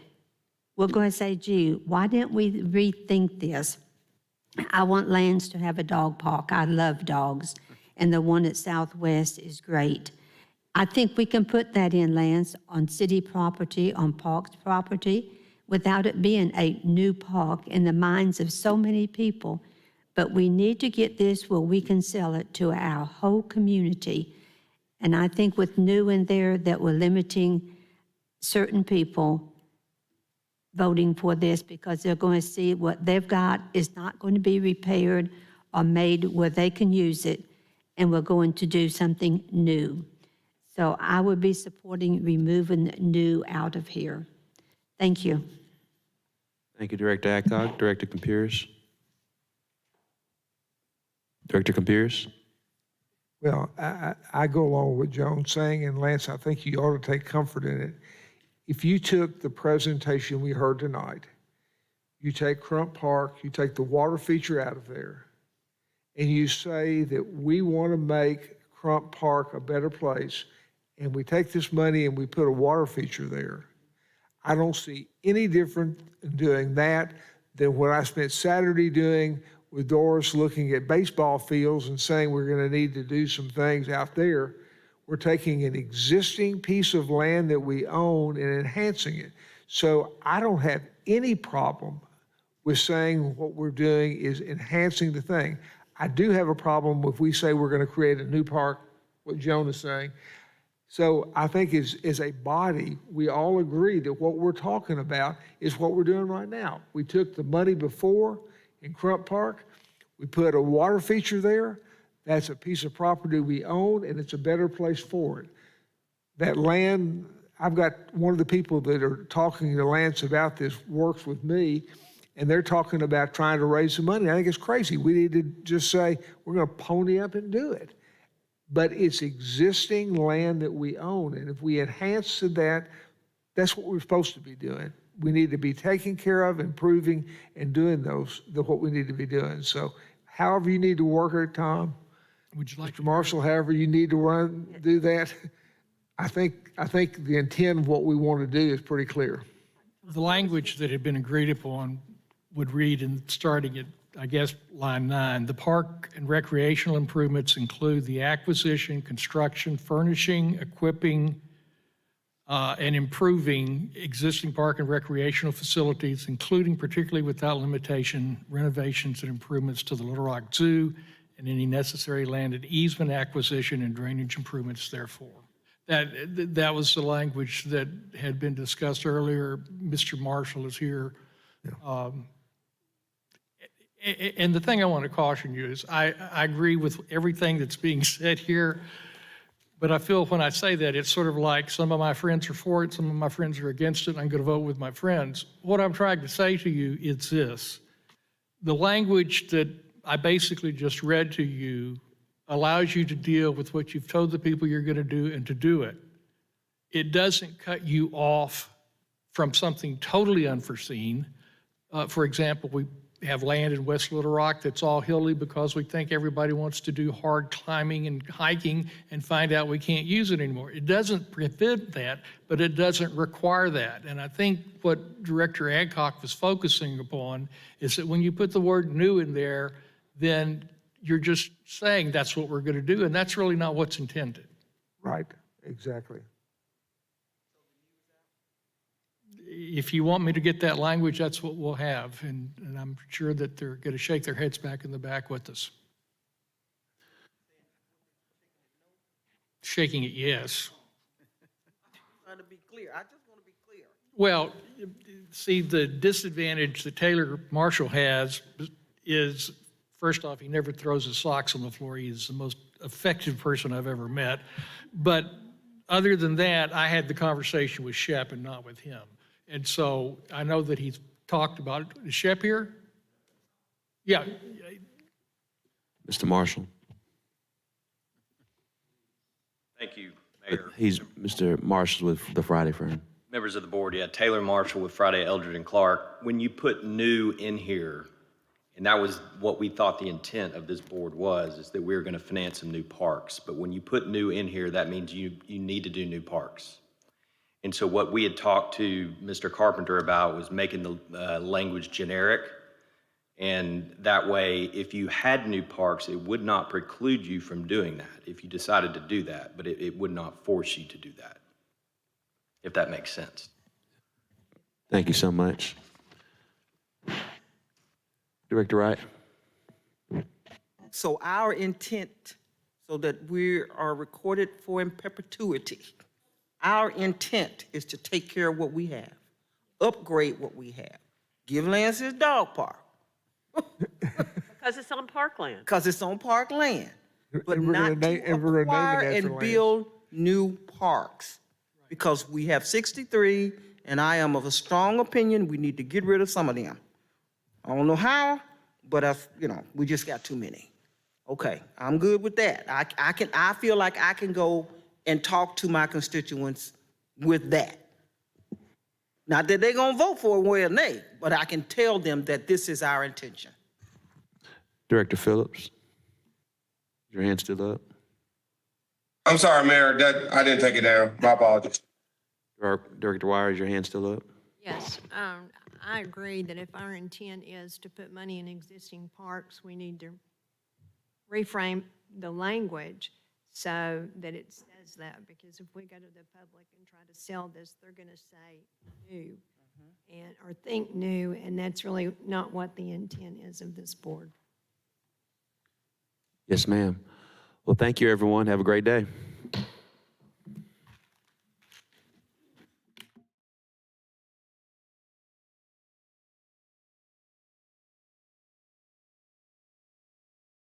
we're going to say, gee, why didn't we rethink this? I want Lance to have a dog park. I love dogs. And the one at Southwest is great. I think we can put that in, Lance, on city property, on parks property, without it being a new park in the minds of so many people. But we need to get this where we can sell it to our whole community. And I think with new in there that we're limiting certain people voting for this because they're going to see what they've got is not going to be repaired or made where they can use it, and we're going to do something new. So I would be supporting removing new out of here. Thank you. Thank you, Director Adcock. Director Computers. Director Computers. Well, I go along with what Joan's saying, and Lance, I think you ought to take comfort in it. If you took the presentation we heard tonight, you take Crump Park, you take the water feature out of there, and you say that we want to make Crump Park a better place, and we take this money and we put a water feature there, I don't see any different in doing that than what I spent Saturday doing with Doris looking at baseball fields and saying we're going to need to do some things out there. We're taking an existing piece of land that we own and enhancing it. So I don't have any problem with saying what we're doing is enhancing the thing. I do have a problem if we say we're going to create a new park, what Joan is saying. So I think as a body, we all agree that what we're talking about is what we're doing right now. We took the money before in Crump Park, we put a water feature there. That's a piece of property we own, and it's a better place for it. That land, I've got one of the people that are talking to Lance about this works with me, and they're talking about trying to raise some money. I think it's crazy. We need to just say, we're going to pony up and do it. but it's existing land that we own. And if we enhance to that, that's what we're supposed to be doing. We need to be taking care of, improving, and doing what we need to be doing. So however you need to work it, Tom, Would you like Mr. Marshall, however you need to do that, I think the intent of what we want to do is pretty clear. The language that had been agreed upon would read, and starting at, I guess, line 9, the park and recreational improvements include the acquisition, construction, furnishing, equipping, and improving existing park and recreational facilities, including particularly without limitation renovations and improvements to the Little Rock Zoo and any necessary land and easement acquisition and drainage improvements therefore. That was the language that had been discussed earlier. Mr. Marshall is here. And the thing I want to caution you is I agree with everything that's being said here, but I feel when I say that, it's sort of like some of my friends are for it, some of my friends are against it, and I'm going to vote with my friends. What I'm trying to say to you is this. The language that I basically just read to you allows you to deal with what you've told the people you're going to do and to do it. It doesn't cut you off from something totally unforeseen. For example, we have land in West Little Rock that's all hilly because we think everybody wants to do hard climbing and hiking and find out we can't use it anymore. It doesn't prevent that, but it doesn't require that. And I think what Director Adcock was focusing upon is that when you put the word new in there, then you're just saying that's what we're going to do, and that's really not what's intended. Right, exactly. If you want me to get that language, that's what we'll have, and I'm sure that they're going to shake their heads back in the back with us. Shaking it, yes. Trying to be clear. I just want to be clear. Well, see, the disadvantage that Taylor Marshall has is, first off, he never throws his socks on the floor. He's the most effective person I've ever met. But other than that, I had the conversation with Shep and not with him. And so I know that he's talked about it. Is Shep here? Yeah. Mr. Marshall. Thank you, Mayor. He's Mr. Marshall with the Friday Firm. Members of the board, yeah, Taylor Marshall with Friday, Eldred and Clark. When you put new in here, and that was what we thought the intent of this board was, is that we were going to finance some new parks. But when you put new in here, that means you need to do new parks. And so what we had talked to Mr. Carpenter about was making the language generic. And that way, if you had new parks, it would not preclude you from doing that if you decided to do that, but it would not force you to do that, if that makes sense. Thank you so much. Director Wright. So our intent, so that we are recorded for in perpetuity, our intent is to take care of what we have, upgrade what we have, give Lance his dog park. Because it's on parkland. Because it's on parkland, but And we're not gonna name- to and we're gonna name it acquire after and Lance. build new parks. Because we have 63, and I am of a strong opinion, we need to get rid of some of them. I don't know how, but we just got too many. Okay, I'm good with that. I feel like I can go and talk to my constituents with that. Not that they're gonna vote for it, way or nay, but I can tell them that this is our intention. Director Phillips. Your hand still up? I'm sorry, Mayor, I didn't take it down. My apologies. Director Wire, is your hand still up? Yes, I agree that if our intent is to put money in existing parks, we need to reframe the language so that it says that, because if we go to the public and try to sell this, they're going to say new or think new, and that's really not what the intent is of this board. Yes, ma'am. Well, thank you, everyone. Have a great day.